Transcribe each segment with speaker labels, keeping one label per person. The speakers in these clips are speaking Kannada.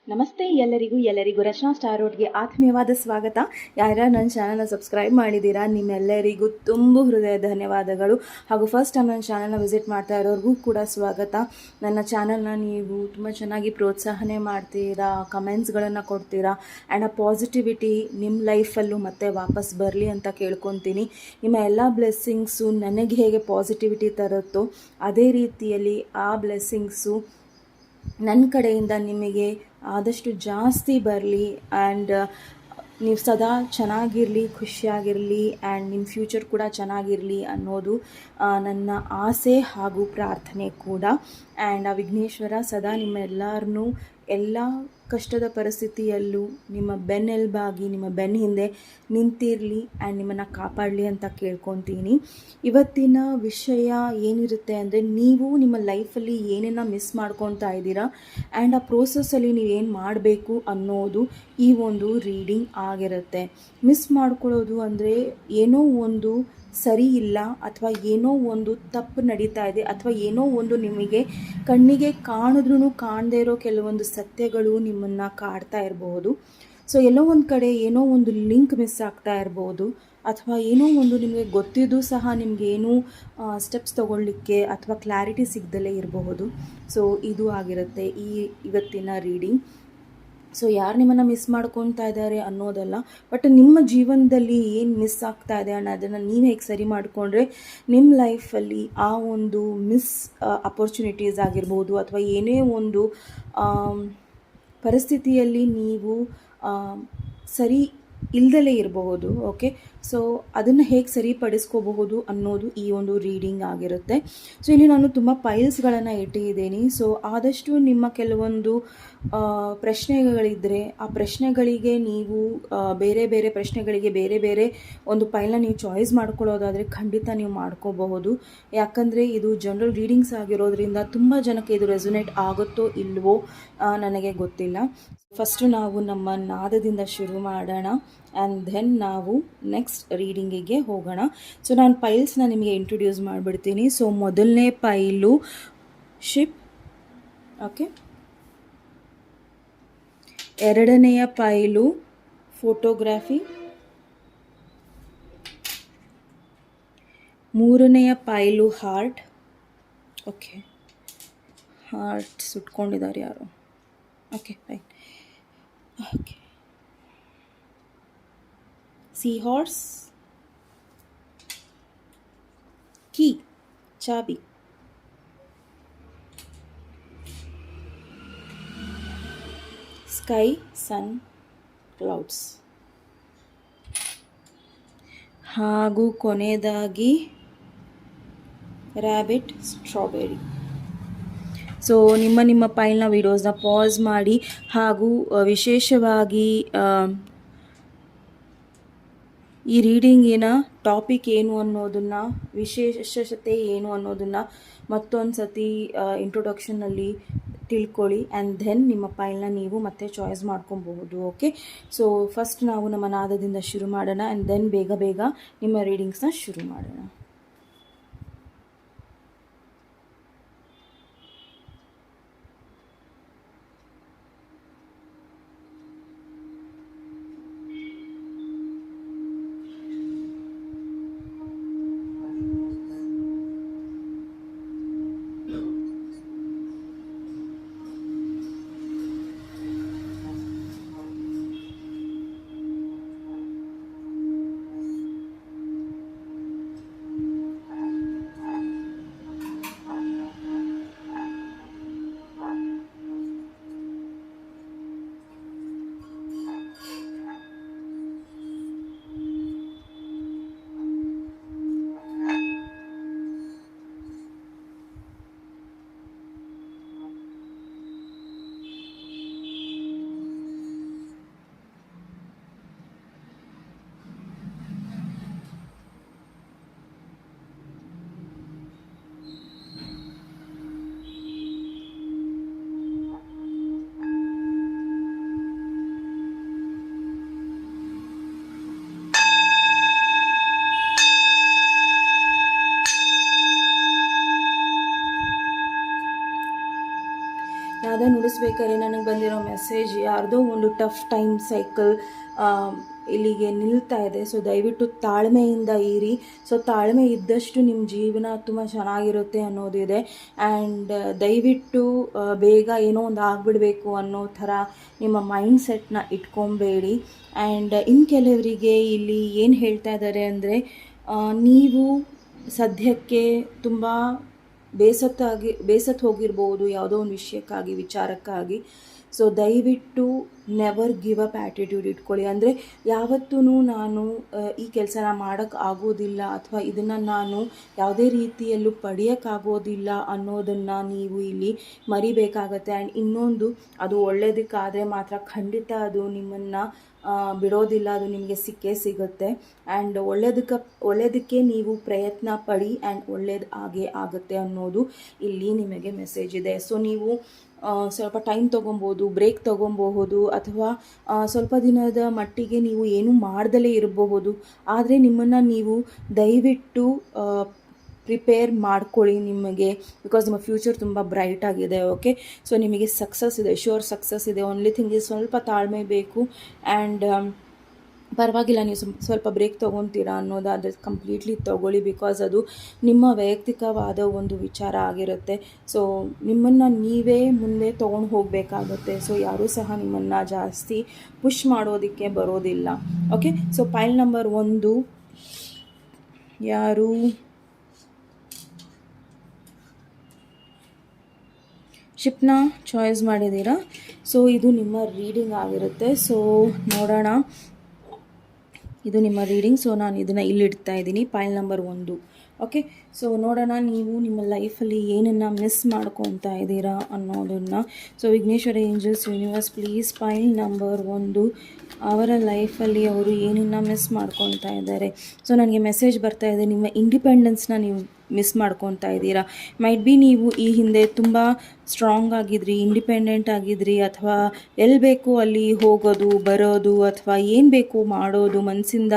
Speaker 1: ನಮಸ್ತೆ ಎಲ್ಲರಿಗೂ ರಚನಾ ಸ್ಟಾರ್ ರೋಡ್ಗೆ ಆತ್ಮೀಯವಾದ ಸ್ವಾಗತ. ಯಾರ ನನ್ನ ಚಾನಲ್ನ ಸಬ್ಸ್ಕ್ರೈಬ್ ಮಾಡಿದ್ದೀರಾ ನಿಮ್ಮೆಲ್ಲರಿಗೂ ತುಂಬ ಹೃದಯ ಧನ್ಯವಾದಗಳು. ಹಾಗೂ ಫಸ್ಟ್ ಟೈಮ್ ನನ್ನ ಚಾನಲ್ನ ವಿಸಿಟ್ ಮಾಡ್ತಾ ಇರೋರಿಗೂ ಕೂಡ ಸ್ವಾಗತ. ನನ್ನ ಚಾನಲ್ನ ನೀವು ತುಂಬ ಚೆನ್ನಾಗಿ ಪ್ರೋತ್ಸಾಹನೆ ಮಾಡ್ತೀರಾ, ಕಮೆಂಟ್ಸ್ಗಳನ್ನು ಕೊಡ್ತೀರಾ ಆ್ಯಂಡ್ ಆ ಪಾಸಿಟಿವಿಟಿ ನಿಮ್ಮ ಲೈಫಲ್ಲೂ ಮತ್ತೆ ವಾಪಸ್ ಬರಲಿ ಅಂತ ಕೇಳ್ಕೊತೀನಿ. ನಿಮ್ಮ ಎಲ್ಲ ಬ್ಲೆಸ್ಸಿಂಗ್ಸು ನನಗೆ ಹೇಗೆ ಪಾಸಿಟಿವಿಟಿ ತರುತ್ತೋ ಅದೇ ರೀತಿಯಲ್ಲಿ ಆ ಬ್ಲೆಸ್ಸಿಂಗ್ಸು ನನ್ನ ಕಡೆಯಿಂದ ನಿಮಗೆ ಆದಷ್ಟು ಜಾಸ್ತಿ ಬರಲಿ ಆ್ಯಂಡ್ ನೀವು ಸದಾ ಚೆನ್ನಾಗಿರಲಿ, ಖುಷಿಯಾಗಿರಲಿ ಆ್ಯಂಡ್ ನಿಮ್ಮ ಫ್ಯೂಚರ್ ಕೂಡ ಚೆನ್ನಾಗಿರಲಿ ಅನ್ನೋದು ನನ್ನ ಆಸೆ ಹಾಗೂ ಪ್ರಾರ್ಥನೆ ಕೂಡ. ಆ್ಯಂಡ್ ಆ ವಿಘ್ನೇಶ್ವರ ಸದಾ ನಿಮ್ಮೆಲ್ಲರನ್ನೂ ಎಲ್ಲ ಕಷ್ಟದ ಪರಿಸ್ಥಿತಿಯಲ್ಲೂ ನಿಮ್ಮ ಬೆನ್ನೆಲುಬಾಗಿ ನಿಮ್ಮ ಬೆನ್ನ ಹಿಂದೆ ನಿಂತಿರಲಿ ಆ್ಯಂಡ್ ನಿಮ್ಮನ್ನು ಕಾಪಾಡಲಿ ಅಂತ ಕೇಳ್ಕೊತೀನಿ. ಇವತ್ತಿನ ವಿಷಯ ಏನಿರುತ್ತೆ ಅಂದರೆ, ನೀವು ನಿಮ್ಮ ಲೈಫಲ್ಲಿ ಏನೇನು ಮಿಸ್ ಮಾಡ್ಕೊತಾ ಇದ್ದೀರಾ ಆ್ಯಂಡ್ ಆ ಪ್ರೋಸೆಸ್ಸಲ್ಲಿ ನೀವೇನು ಮಾಡಬೇಕು ಅನ್ನೋದು ಈ ಒಂದು ರೀಡಿಂಗ್ ಆಗಿರುತ್ತೆ. ಮಿಸ್ ಮಾಡ್ಕೊಳ್ಳೋದು ಅಂದರೆ ಏನೋ ಒಂದು ಸರಿ ಇಲ್ಲ ಅಥವಾ ಏನೋ ಒಂದು ತಪ್ಪು ನಡೀತಾ ಇದೆ ಅಥವಾ ಏನೋ ಒಂದು ನಿಮಗೆ ಕಣ್ಣಿಗೆ ಕಾಣಿದ್ರೂ ಕಾಣದೇ ಇರೋ ಕೆಲವೊಂದು ಸತ್ಯಗಳು ನಿಮ್ಮನ್ನು ಕಾಡ್ತಾ ಇರಬಹುದು. ಸೊ ಎಲ್ಲೋ ಒಂದು ಕಡೆ ಏನೋ ಒಂದು ಲಿಂಕ್ ಮಿಸ್ ಆಗ್ತಾ ಇರ್ಬೋದು ಅಥವಾ ಏನೋ ಒಂದು ನಿಮಗೆ ಗೊತ್ತಿದ್ದು ಸಹ ನಿಮಗೇನೂ ಸ್ಟೆಪ್ಸ್ ತೊಗೊಳ್ಳಿಕ್ಕೆ ಅಥವಾ ಕ್ಲಾರಿಟಿ ಸಿಗದಲ್ಲೇ ಇರಬಹುದು. ಸೊ ಇದು ಆಗಿರುತ್ತೆ ಇವತ್ತಿನ ರೀಡಿಂಗ್. ಸೊ ಯಾರು ನಿಮ್ಮನ್ನು ಮಿಸ್ ಮಾಡ್ಕೊತಾ ಇದ್ದಾರೆ ಅನ್ನೋದಲ್ಲ, ಬಟ್ ನಿಮ್ಮ ಜೀವನದಲ್ಲಿ ಏನು ಮಿಸ್ ಆಗ್ತಾ ಇದೆ ಅನ್ನೋದನ್ನು ನೀವು ಹೇಗೆ ಸರಿ ಮಾಡಿಕೊಂಡ್ರೆ ನಿಮ್ಮ ಲೈಫಲ್ಲಿ ಆ ಒಂದು ಮಿಸ್ ಅಪರ್ಚುನಿಟೀಸ್ ಆಗಿರ್ಬೋದು ಅಥವಾ ಏನೇ ಒಂದು ಪರಿಸ್ಥಿತಿಯಲ್ಲಿ ನೀವು ಸರಿ ಇಲ್ದಲೇ ಇರಬಹುದು. ಓಕೆ, ಸೊ ಅದನ್ನು ಹೇಗೆ ಸರಿಪಡಿಸ್ಕೋಬಹುದು ಅನ್ನೋದು ಈ ಒಂದು ರೀಡಿಂಗ್ ಆಗಿರುತ್ತೆ. ಸೊ ಇಲ್ಲಿ ನಾನು ತುಂಬ ಪೈಲ್ಸ್ಗಳನ್ನು ಇಟ್ಟಿದ್ದೀನಿ. ಸೊ ಆದಷ್ಟು ನಿಮ್ಮ ಕೆಲವೊಂದು ಪ್ರಶ್ನೆಗಳಿದ್ದರೆ ಆ ಪ್ರಶ್ನೆಗಳಿಗೆ ನೀವು ಬೇರೆ ಬೇರೆ ಪ್ರಶ್ನೆಗಳಿಗೆ ಬೇರೆ ಬೇರೆ ಒಂದು ಪೈಲ್ನ ನೀವು ಚಾಯ್ಸ್ ಮಾಡ್ಕೊಳ್ಳೋದಾದರೆ ಖಂಡಿತ ನೀವು ಮಾಡ್ಕೋಬಹುದು. ಯಾಕಂದರೆ ಇದು ಜನರಲ್ ರೀಡಿಂಗ್ಸ್ ಆಗಿರೋದ್ರಿಂದ ತುಂಬ ಜನಕ್ಕೆ ಇದು ರೆಸೊನೇಟ್ ಆಗುತ್ತೋ ಇಲ್ವೋ ನನಗೆ ಗೊತ್ತಿಲ್ಲ. ಫಸ್ಟು ನಾವು ನಮ್ಮ ನಾದದಿಂದ ಶುರು ಮಾಡೋಣ ಆ್ಯಂಡ್ ದೆನ್ ನಾವು ನೆಕ್ಸ್ಟ್ ರೀಡಿಂಗಿಗೆ ಹೋಗೋಣ. ಸೊ ನಾನು ಪೈಲ್ಸ್ನ ನಿಮಗೆ ಇಂಟ್ರೊಡ್ಯೂಸ್ ಮಾಡಿಬಿಡ್ತೀನಿ. ಸೊ ಮೊದಲನೇ ಪೈಲು ಶಿಪ್, ಓಕೆ. ಎರಡನೆಯ ಪೈಲು ಫೋಟೋಗ್ರಫಿ. ಮೂರನೆಯ ಪೈಲು ಹಾರ್ಟ್. ಓಕೆ, ಹಾರ್ಟ್ ಸುಟ್ಕೊಂಡಿದ್ದಾರೆ ಯಾರು. Okay, right. Okay, sea horse. Key, ಚಾಬಿ. Sky, sun, clouds. ಹಾಗೂ ಕೊನೆಯದಾಗಿ ರ್ಯಾಬಿಟ್, ಸ್ಟ್ರಾಬೆರಿ. ಸೊ ನಿಮ್ಮ ಪೈಲ್ನ ವಿಡಿಯೋಸ್ನ ಪಾಸ್ ಮಾಡಿ ಹಾಗೂ ವಿಶೇಷವಾಗಿ ಈ ರೀಡಿಂಗಿನ ಟಾಪಿಕ್ ಏನು ಅನ್ನೋದನ್ನು, ವಿಶೇಷತೆ ಏನು ಅನ್ನೋದನ್ನು ಮತ್ತೊಂದು ಸತಿ ಇಂಟ್ರೊಡಕ್ಷನ್ನಲ್ಲಿ ತಿಳ್ಕೊಳ್ಳಿ ಆ್ಯಂಡ್ ದೆನ್ ನಿಮ್ಮ ಪೈಲ್ನ ನೀವು ಮತ್ತೆ ಚಾಯ್ಸ್ ಮಾಡ್ಕೊಬಹುದು. ಓಕೆ, ಸೊ ಫಸ್ಟ್ ನಾವು ನಮ್ಮ ನಾದದಿಂದ ಶುರು ಮಾಡೋಣ ಆ್ಯಂಡ್ ದೆನ್ ಬೇಗ ಬೇಗ ನಿಮ್ಮ ರೀಡಿಂಗ್ಸ್ನ ಶುರು ಮಾಡೋಣ. ಮುಗಿಸ್ಬೇಕಾದ್ರೆ ನನಗೆ ಬಂದಿರೋ ಮೆಸೇಜ್ ಯಾರ್ದೋ ಒಂದು ಟಫ್ ಟೈಮ್ ಸೈಕಲ್ ಇಲ್ಲಿಗೆ ನಿಲ್ತಾ ಇದೆ. ಸೊ ದಯವಿಟ್ಟು ತಾಳ್ಮೆಯಿಂದ ಇರಿ. ಸೊ ತಾಳ್ಮೆ ಇದ್ದಷ್ಟು ನಿಮ್ಮ ಜೀವನ ತುಂಬ ಚೆನ್ನಾಗಿರುತ್ತೆ ಅನ್ನೋದಿದೆ. ಆ್ಯಂಡ್ ದಯವಿಟ್ಟು ಬೇಗ ಏನೋ ಒಂದು ಆಗಿಬಿಡಬೇಕು ಅನ್ನೋ ಥರ ನಿಮ್ಮ ಮೈಂಡ್ ಸೆಟ್ನ ಇಟ್ಕೊಬೇಡಿ. ಆ್ಯಂಡ್ ಇನ್ನು ಕೆಲವರಿಗೆ ಇಲ್ಲಿ ಏನು ಹೇಳ್ತಾ ಇದ್ದಾರೆ ಅಂದರೆ, ನೀವು ಸದ್ಯಕ್ಕೆ ತುಂಬ ಬೇಸತ್ತು ಹೋಗಿರ್ಬೋದು ಯಾವುದೋ ಒಂದು ವಿಚಾರಕ್ಕಾಗಿ. ಸೊ ದಯವಿಟ್ಟು ನೆವರ್ ಗಿವ್ ಅಪ್ ಆ್ಯಟಿಟ್ಯೂಡ್ ಇಟ್ಕೊಳ್ಳಿ. ಅಂದರೆ ಯಾವತ್ತೂ ನಾನು ಈ ಕೆಲಸನ ಮಾಡೋಕ್ಕೆ ಆಗೋದಿಲ್ಲ ಅಥವಾ ಇದನ್ನು ನಾನು ಯಾವುದೇ ರೀತಿಯಲ್ಲೂ ಪಡೆಯೋಕ್ಕಾಗೋದಿಲ್ಲ ಅನ್ನೋದನ್ನು ನೀವು ಇಲ್ಲಿ ಮರಿಬೇಕಾಗತ್ತೆ. ಆ್ಯಂಡ್ ಇನ್ನೊಂದು, ಅದು ಒಳ್ಳೆಯದಕ್ಕಾದರೆ ಮಾತ್ರ ಖಂಡಿತ ಅದು ನಿಮ್ಮನ್ನು ಬಿಡೋದಿಲ್ಲ, ಅದು ನಿಮಗೆ ಸಿಕ್ಕೇ ಸಿಗುತ್ತೆ. ಆ್ಯಂಡ್ ಒಳ್ಳೆಯದಕ್ಕೆ ನೀವು ಪ್ರಯತ್ನ ಪಡಿ ಆ್ಯಂಡ್ ಒಳ್ಳೇದು ಆಗೇ ಆಗುತ್ತೆ ಅನ್ನೋದು ಇಲ್ಲಿ ನಿಮಗೆ ಮೆಸೇಜ್ ಇದೆ. ಸೊ ನೀವು ಸ್ವಲ್ಪ ಟೈಮ್ ತೊಗೊಬೋದು, ಬ್ರೇಕ್ ತೊಗೊಬಹುದು, ಅಥವಾ ಸ್ವಲ್ಪ ದಿನದ ಮಟ್ಟಿಗೆ ನೀವು ಏನೂ ಮಾಡ್ದಲೇ ಇರಬಹುದು. ಆದರೆ ನಿಮ್ಮನ್ನು ನೀವು ದಯವಿಟ್ಟು ಪ್ರಿಪೇರ್ ಮಾಡ್ಕೊಳ್ಳಿ ನಿಮಗೆ, ಬಿಕಾಸ್ ನಿಮ್ಮ ಫ್ಯೂಚರ್ ತುಂಬ ಬ್ರೈಟ್ ಆಗಿದೆ. ಓಕೆ, ಸೊ ನಿಮಗೆ ಸಕ್ಸಸ್ ಇದೆ, ಶ್ಯೂರ್ ಸಕ್ಸಸ್ ಇದೆ. ಓನ್ಲಿ ಥಿಂಗ್ is ಸ್ವಲ್ಪ ತಾಳ್ಮೆ ಬೇಕು. ಆ್ಯಂಡ್ ಪರವಾಗಿಲ್ಲ, ನೀವು ಸ್ವಲ್ಪ ಬ್ರೇಕ್ ತೊಗೊತೀರಾ ಅನ್ನೋದಾದರೆ ಕಂಪ್ಲೀಟ್ಲಿ ತೊಗೊಳ್ಳಿ, ಬಿಕಾಸ್ ಅದು ನಿಮ್ಮ ವೈಯಕ್ತಿಕವಾದ ಒಂದು ವಿಚಾರ ಆಗಿರುತ್ತೆ. ಸೊ ನಿಮ್ಮನ್ನು ನೀವೇ ಮುಂದೆ ತೊಗೊಂಡು ಹೋಗಬೇಕಾಗುತ್ತೆ. ಸೊ ಯಾರೂ ಸಹ ನಿಮ್ಮನ್ನು ಜಾಸ್ತಿ ಪುಷ್ ಮಾಡೋದಕ್ಕೆ ಬರೋದಿಲ್ಲ. ಓಕೆ, ಸೊ ಪೈಲ್ ನಂಬರ್ 1 ಯಾರು ಶಿಪ್ನ ಚಾಯ್ಸ್ ಮಾಡಿದ್ದೀರಾ, ಸೊ ಇದು ನಿಮ್ಮ ರೀಡಿಂಗ್ ಆಗಿರುತ್ತೆ. ಸೊ ನೋಡೋಣ, ಇದು ನಿಮ್ಮ ರೀಡಿಂಗ್. ಸೊ ನಾನು ಇದನ್ನು ಇಲ್ಲಿಡ್ತಾ ಇದ್ದೀನಿ, ಪೈಲ್ ನಂಬರ್ 1. ಓಕೆ, ಸೊ ನೋಡೋಣ ನೀವು ನಿಮ್ಮ ಲೈಫಲ್ಲಿ ಏನನ್ನು ಮಿಸ್ ಮಾಡ್ಕೊತಾ ಇದ್ದೀರಾ ಅನ್ನೋದನ್ನು. So Vighneshwara angels universe please, pile number 1 ಅವರ ಲೈಫಲ್ಲಿ ಅವರು ಏನನ್ನು ಮಿಸ್ ಮಾಡ್ಕೊತಾ ಇದ್ದಾರೆ. ಸೊ ನನಗೆ ಮೆಸೇಜ್ ಬರ್ತಾ ಇದೆ, ನಿಮ್ಮ ಇಂಡಿಪೆಂಡೆನ್ಸ್ನ ನೀವು ಮಿಸ್ ಮಾಡ್ಕೊತಾ ಇದ್ದೀರಾ. ಮೈಟ್ ಬಿ ನೀವು ಈ ಹಿಂದೆ ತುಂಬ ಸ್ಟ್ರಾಂಗ್ ಆಗಿದ್ರಿ, ಇಂಡಿಪೆಂಡೆಂಟ್ ಆಗಿದ್ರಿ, ಅಥವಾ ಎಲ್ಲಿ ಬೇಕು ಅಲ್ಲಿ ಹೋಗೋದು ಬರೋದು ಅಥವಾ ಏನು ಬೇಕು ಮಾಡೋದು, ಮನಸ್ಸಿಂದ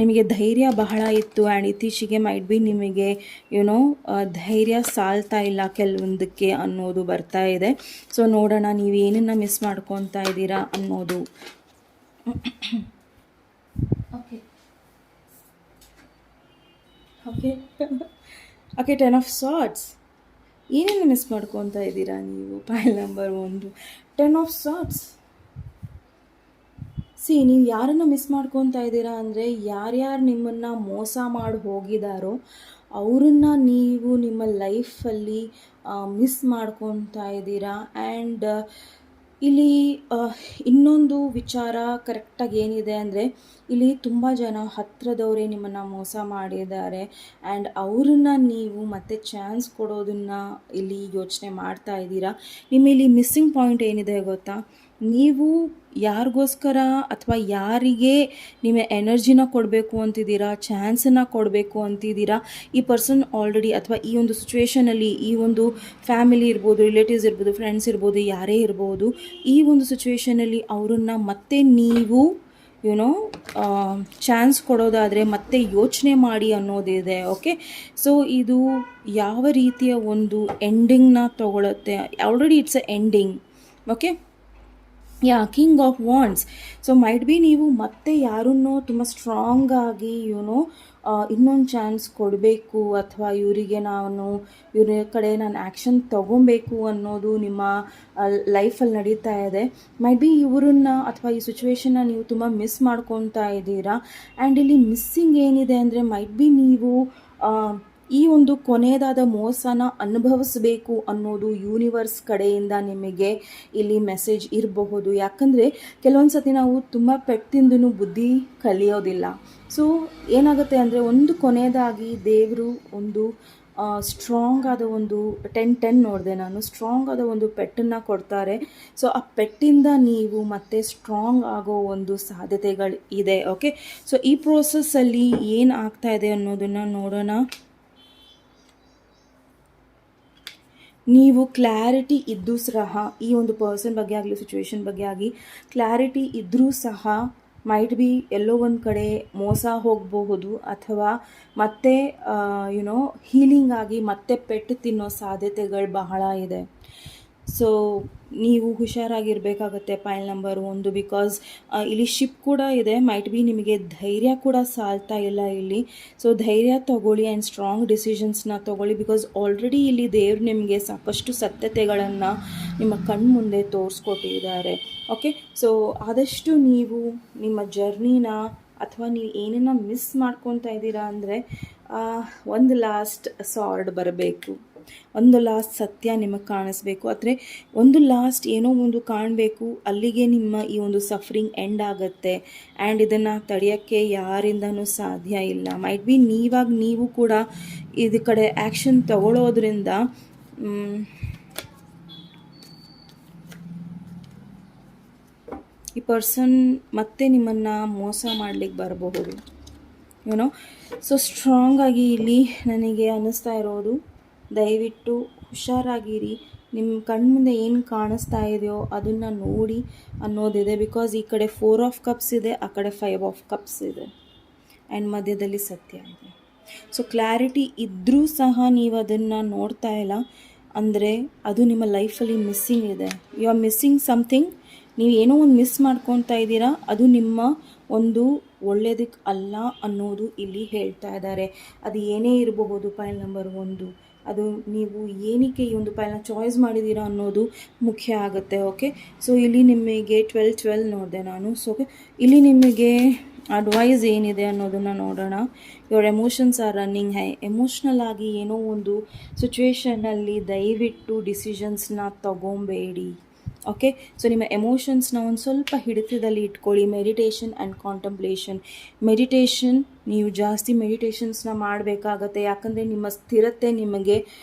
Speaker 1: ನಿಮಗೆ ಧೈರ್ಯ ಬಹಳ ಇತ್ತು. ಆ್ಯಂಡ್ ಇತ್ತೀಚೆಗೆ ಮೈಟ್ ಬಿ ನಿಮಗೆ ಧೈರ್ಯ ಸಾಲ್ತಾ ಇಲ್ಲ ಕೆಲವೊಂದಕ್ಕೆ ಅನ್ನೋದು ಬರ್ತಾ ಇದೆ. ಸೊ ನೋಡೋಣ ನೀವು ಏನನ್ನು ಮಿಸ್ ಮಾಡ್ಕೊತಾ ಇದ್ದೀರಾ ಅನ್ನೋದು. Okay okay okay 10 of Swords. ಏನೇನು ಮಿಸ್ ಮಾಡ್ಕೊತಾ ಇದ್ದೀರಾ ನೀವು? ಪೈಲ್ ನಂಬರ್ 1 10 of Swords. ನೀವು ಯಾರನ್ನು ಮಿಸ್ ಮಾಡ್ಕೊತಾ ಇದ್ದೀರಾ ಅಂದರೆ, ಯಾರ್ಯಾರು ನಿಮ್ಮನ್ನು ಮೋಸ ಮಾಡಿ ಹೋಗಿದಾರೋ ಅವರನ್ನು ನೀವು ನಿಮ್ಮ ಲೈಫಲ್ಲಿ ಮಿಸ್ ಮಾಡ್ಕೊತಾ ಇದ್ದೀರಾ. ಆ್ಯಂಡ್ ಇಲ್ಲಿ ಇನ್ನೊಂದು ವಿಚಾರ ಕರೆಕ್ಟಾಗಿ ಏನಿದೆ ಅಂದರೆ, ಇಲ್ಲಿ ತುಂಬ ಜನ ಹತ್ತಿರದವರೇ ನಿಮ್ಮನ್ನು ಮೋಸ ಮಾಡಿದ್ದಾರೆ. ಆ್ಯಂಡ್ ಅವ್ರನ್ನ ನೀವು ಮತ್ತೆ ಚಾನ್ಸ್ ಕೊಡೋದನ್ನು ಇಲ್ಲಿ ಯೋಚನೆ ಮಾಡ್ತಾ ಇದ್ದೀರಾ. ನಿಮ್ಮ ಇಲ್ಲಿ ಮಿಸ್ಸಿಂಗ್ ಪಾಯಿಂಟ್ ಏನಿದೆ ಗೊತ್ತಾ? ನೀವು ಯಾರಿಗೋಸ್ಕರ ಅಥವಾ ಯಾರಿಗೆ ನಿಮ್ಮ ಎನರ್ಜಿನ ಕೊಡಬೇಕು ಅಂತಿದ್ದೀರಾ, ಚಾನ್ಸನ್ನು ಕೊಡಬೇಕು ಅಂತಿದ್ದೀರಾ, ಈ ಪರ್ಸನ್ ಆಲ್ರೆಡಿ ಅಥವಾ ಈ ಒಂದು ಸಿಚುವೇಷನಲ್ಲಿ, ಈ ಒಂದು ಫ್ಯಾಮಿಲಿ ಇರ್ಬೋದು, ರಿಲೇಟಿವ್ಸ್ ಇರ್ಬೋದು, ಫ್ರೆಂಡ್ಸ್ ಇರ್ಬೋದು, ಯಾರೇ ಇರ್ಬೋದು, ಈ ಒಂದು ಸಿಚುವೇಷನಲ್ಲಿ ಅವರನ್ನು ಮತ್ತೆ ನೀವು ಚಾನ್ಸ್ ಕೊಡೋದಾದರೆ ಮತ್ತೆ ಯೋಚನೆ ಮಾಡಿ ಅನ್ನೋದಿದೆ. ಓಕೆ, ಸೊ ಇದು ಯಾವ ರೀತಿಯ ಒಂದು ಎಂಡಿಂಗ್ನ ತಗೊಳುತ್ತೆ? Already it's A ending. Okay, king of wands. So mite be ನೀವು ಮತ್ತೆ ಯಾರನ್ನೋ ತುಂಬ ಸ್ಟ್ರಾಂಗ್ ಆಗಿ ಇನ್ನೊಂದು ಚಾನ್ಸ್ ಕೊಡಬೇಕು, ಅಥವಾ ಇವ್ರ ಕಡೆ ನಾನು ಆ್ಯಕ್ಷನ್ ತೊಗೊಬೇಕು ಅನ್ನೋದು ನಿಮ್ಮ ಲೈಫಲ್ಲಿ ನಡೀತಾ ಇದೆ. ಮೈಟ್ ಬಿ ಇವರನ್ನ ಅಥವಾ ಈ ಸಿಚುವೇಶನ್ನ ನೀವು ತುಂಬ ಮಿಸ್ ಮಾಡ್ಕೊತಾ ಇದ್ದೀರಾ. ಆ್ಯಂಡ್ ಇಲ್ಲಿ ಮಿಸ್ಸಿಂಗ್ ಏನಿದೆ ಅಂದರೆ, ಮೈಟ್ ಬಿ ನೀವು ಈ ಒಂದು ಕೊನೆಯದಾದ ಮೋಸನ ಅನುಭವಿಸಬೇಕು ಅನ್ನೋದು ಯೂನಿವರ್ಸ್ ಕಡೆಯಿಂದ ನಿಮಗೆ ಇಲ್ಲಿ ಮೆಸೇಜ್ ಇರಬಹುದು. ಯಾಕಂದರೆ ಕೆಲವೊಂದು ಸತಿ ನಾವು ತುಂಬ ಪೆಟ್ಟಿಂದೂ ಬುದ್ಧಿ ಕಲಿಯೋದಿಲ್ಲ. ಸೊ ಏನಾಗುತ್ತೆ ಅಂದರೆ, ಒಂದು ಕೊನೆಯದಾಗಿ ದೇವರು ಒಂದು ಸ್ಟ್ರಾಂಗ್ ಆದ ಒಂದು 10 ನೋಡಿದೆ ನಾನು, ಸ್ಟ್ರಾಂಗ್ ಆದ ಒಂದು ಪೆಟ್ಟನ್ನು ಕೊಡ್ತಾರೆ. ಸೊ ಆ ಪೆಟ್ಟಿಂದ ನೀವು ಮತ್ತೆ ಸ್ಟ್ರಾಂಗ್ ಆಗೋ ಒಂದು ಸಾಧ್ಯತೆಗಳು ಇದೆ. ಓಕೆ, ಸೊ ಈ ಪ್ರೋಸೆಸ್ಸಲ್ಲಿ ಏನು ಆಗ್ತಾ ಇದೆ ಅನ್ನೋದನ್ನು ನೋಡೋಣ. ನೀವು ಕ್ಲಾರಿಟಿ ಇದ್ದರೂ ಸಹ, ಈ ಒಂದು ಪರ್ಸನ್ ಬಗ್ಗೆ ಆಗಲಿ ಸಿಚುವೇಶನ್ ಬಗ್ಗೆ ಆಗಲಿ ಕ್ಲಾರಿಟಿ ಇದ್ದರೂ ಸಹ ಮೈಟ್ ಬಿ ಎಲ್ಲೋ ಒಂದು ಕಡೆ ಮೋಸ ಹೋಗಬಹುದು, ಅಥವಾ ಮತ್ತೆ ಹೀಲಿಂಗ್ ಆಗಿ ಮತ್ತೆ ಪೆಟ್ಟು ತಿನ್ನೋ ಸಾಧ್ಯತೆಗಳು ಬಹಳ ಇದೆ. ಸೊ ನೀವು ಹುಷಾರಾಗಿರಬೇಕಾಗತ್ತೆ ಪೈಲ್ ನಂಬರ್ 1, ಬಿಕಾಸ್ ಇಲ್ಲಿ ಶಿಪ್ ಕೂಡ ಇದೆ. ಮೈಟ್ ಬಿ ನಿಮಗೆ ಧೈರ್ಯ ಕೂಡ ಸಾಲ್ತಾ ಇಲ್ಲ ಇಲ್ಲಿ. ಸೊ ಧೈರ್ಯ ತಗೊಳ್ಳಿ ಆ್ಯಂಡ್ ಸ್ಟ್ರಾಂಗ್ ಡಿಸಿಷನ್ಸ್ನ ತಗೊಳ್ಳಿ, ಬಿಕಾಸ್ ಆಲ್ರೆಡಿ ಇಲ್ಲಿ ದೇವ್ರು ನಿಮಗೆ ಸಾಕಷ್ಟು ಸತ್ಯತೆಗಳನ್ನು ನಿಮ್ಮ ಕಣ್ಮುಂದೆ ತೋರಿಸ್ಕೊಟ್ಟಿದ್ದಾರೆ. ಓಕೆ, ಸೊ ಆದಷ್ಟು ನೀವು ನಿಮ್ಮ ಜರ್ನಿನ ಅಥವಾ ನೀವು ಏನನ್ನ ಮಿಸ್ ಮಾಡ್ಕೊತಾ ಇದ್ದೀರಾ ಅಂದರೆ ಒಂದು ಲಾಸ್ಟ್ ಸಾರ್ಡ್ ಬರಬೇಕು, ಒಂದು ಲಾಸ್ಟ್ ಸತ್ಯ ನಿಮಗೆ ಕಾಣಿಸ್ಬೇಕು, ಆದರೆ ಒಂದು ಲಾಸ್ಟ್ ಏನೋ ಒಂದು ಕಾಣಬೇಕು. ಅಲ್ಲಿಗೆ ನಿಮ್ಮ ಈ ಒಂದು ಸಫರಿಂಗ್ ಎಂಡ್ ಆಗುತ್ತೆ ಆ್ಯಂಡ್ ಇದನ್ನು ತಡೆಯೋಕ್ಕೆ ಯಾರಿಂದನೂ ಸಾಧ್ಯ ಇಲ್ಲ. ಮೈಟ್ ಬಿ ನೀವು ಕೂಡ ಇದು ಕಡೆ ಆ್ಯಕ್ಷನ್ ತಗೊಳ್ಳೋದ್ರಿಂದ ಈ ಪರ್ಸನ್ ಮತ್ತೆ ನಿಮ್ಮನ್ನು ಮೋಸ ಮಾಡಲಿಕ್ಕೆ ಬರಬಹುದು, ಯುನೋ. ಸೊ ಸ್ಟ್ರಾಂಗಾಗಿ ಇಲ್ಲಿ ನನಗೆ ಅನ್ನಿಸ್ತಾ ಇರೋದು, ದಯವಿಟ್ಟು ಹುಷಾರಾಗಿರಿ. ನಿಮ್ಮ ಕಣ್ಮುಂದೆ ಏನು ಕಾಣಿಸ್ತಾ ಇದೆಯೋ ಅದನ್ನು ನೋಡಿ ಅನ್ನೋದಿದೆ. ಬಿಕಾಸ್ ಈ ಕಡೆ 4 ಆಫ್ ಕಪ್ಸ್ ಇದೆ, ಆ ಕಡೆ 5 ಆಫ್ ಕಪ್ಸ್ ಇದೆ ಆ್ಯಂಡ್ ಮಧ್ಯದಲ್ಲಿ ಸತ್ಯ ಇದೆ. ಸೊ ಕ್ಲಾರಿಟಿ ಇದ್ದರೂ ಸಹ ನೀವು ಅದನ್ನು ನೋಡ್ತಾ ಇಲ್ಲ ಅಂದರೆ ಅದು ನಿಮ್ಮ ಲೈಫಲ್ಲಿ ಮಿಸ್ಸಿಂಗ್ ಇದೆ. You are missing something. ನೀವು ಏನೋ ಒಂದು ಮಿಸ್ ಮಾಡ್ಕೊತಾ ಇದ್ದೀರಾ, ಅದು ನಿಮ್ಮ ಒಂದು ಒಳ್ಳೆಯದಕ್ಕೆ ಅಲ್ಲ ಅನ್ನೋದು ಇಲ್ಲಿ ಹೇಳ್ತಾ ಇದ್ದಾರೆ. ಅದು ಏನೇ ಇರಬಹುದು ಪೈಲ್ ನಂಬರ್ 1, ಅದು ನೀವು ಏನಕ್ಕೆ ಈ ಒಂದು ಪೈಲ್ನ ಚಾಯ್ಸ್ ಮಾಡಿದ್ದೀರಾ ಅನ್ನೋದು ಮುಖ್ಯ ಆಗುತ್ತೆ. ಓಕೆ, ಸೊ ಇಲ್ಲಿ ನಿಮಗೆ 12 ನೋಡಿದೆ ನಾನು. ಸೊ ಇಲ್ಲಿ ನಿಮಗೆ ಅಡ್ವೈಸ್ ಏನಿದೆ ಅನ್ನೋದನ್ನು ನೋಡೋಣ. Your emotions are running high. Emotional ಆಗಿ ಏನೋ ಒಂದು ಸಿಚುವೇಷನಲ್ಲಿ ದಯವಿಟ್ಟು ಡಿಸಿಷನ್ಸ್ನ ತಗೊಬೇಡಿ. ಓಕೆ, ಸೊ ನಿಮ್ಮ ಎಮೋಷನ್ಸ್ನ ಒಂದು ಸ್ವಲ್ಪ ಹಿಡಿತದಲ್ಲಿ ಇಟ್ಕೊಳ್ಳಿ. Meditation and contemplation. ನೀವು ಜಾಸ್ತಿ ಮೆಡಿಟೇಷನ್ಸ್ನ ಮಾಡಬೇಕಾಗತ್ತೆ, ಯಾಕಂದರೆ ನಿಮ್ಮ ಸ್ಥಿರತೆ ನಿಮಗೆ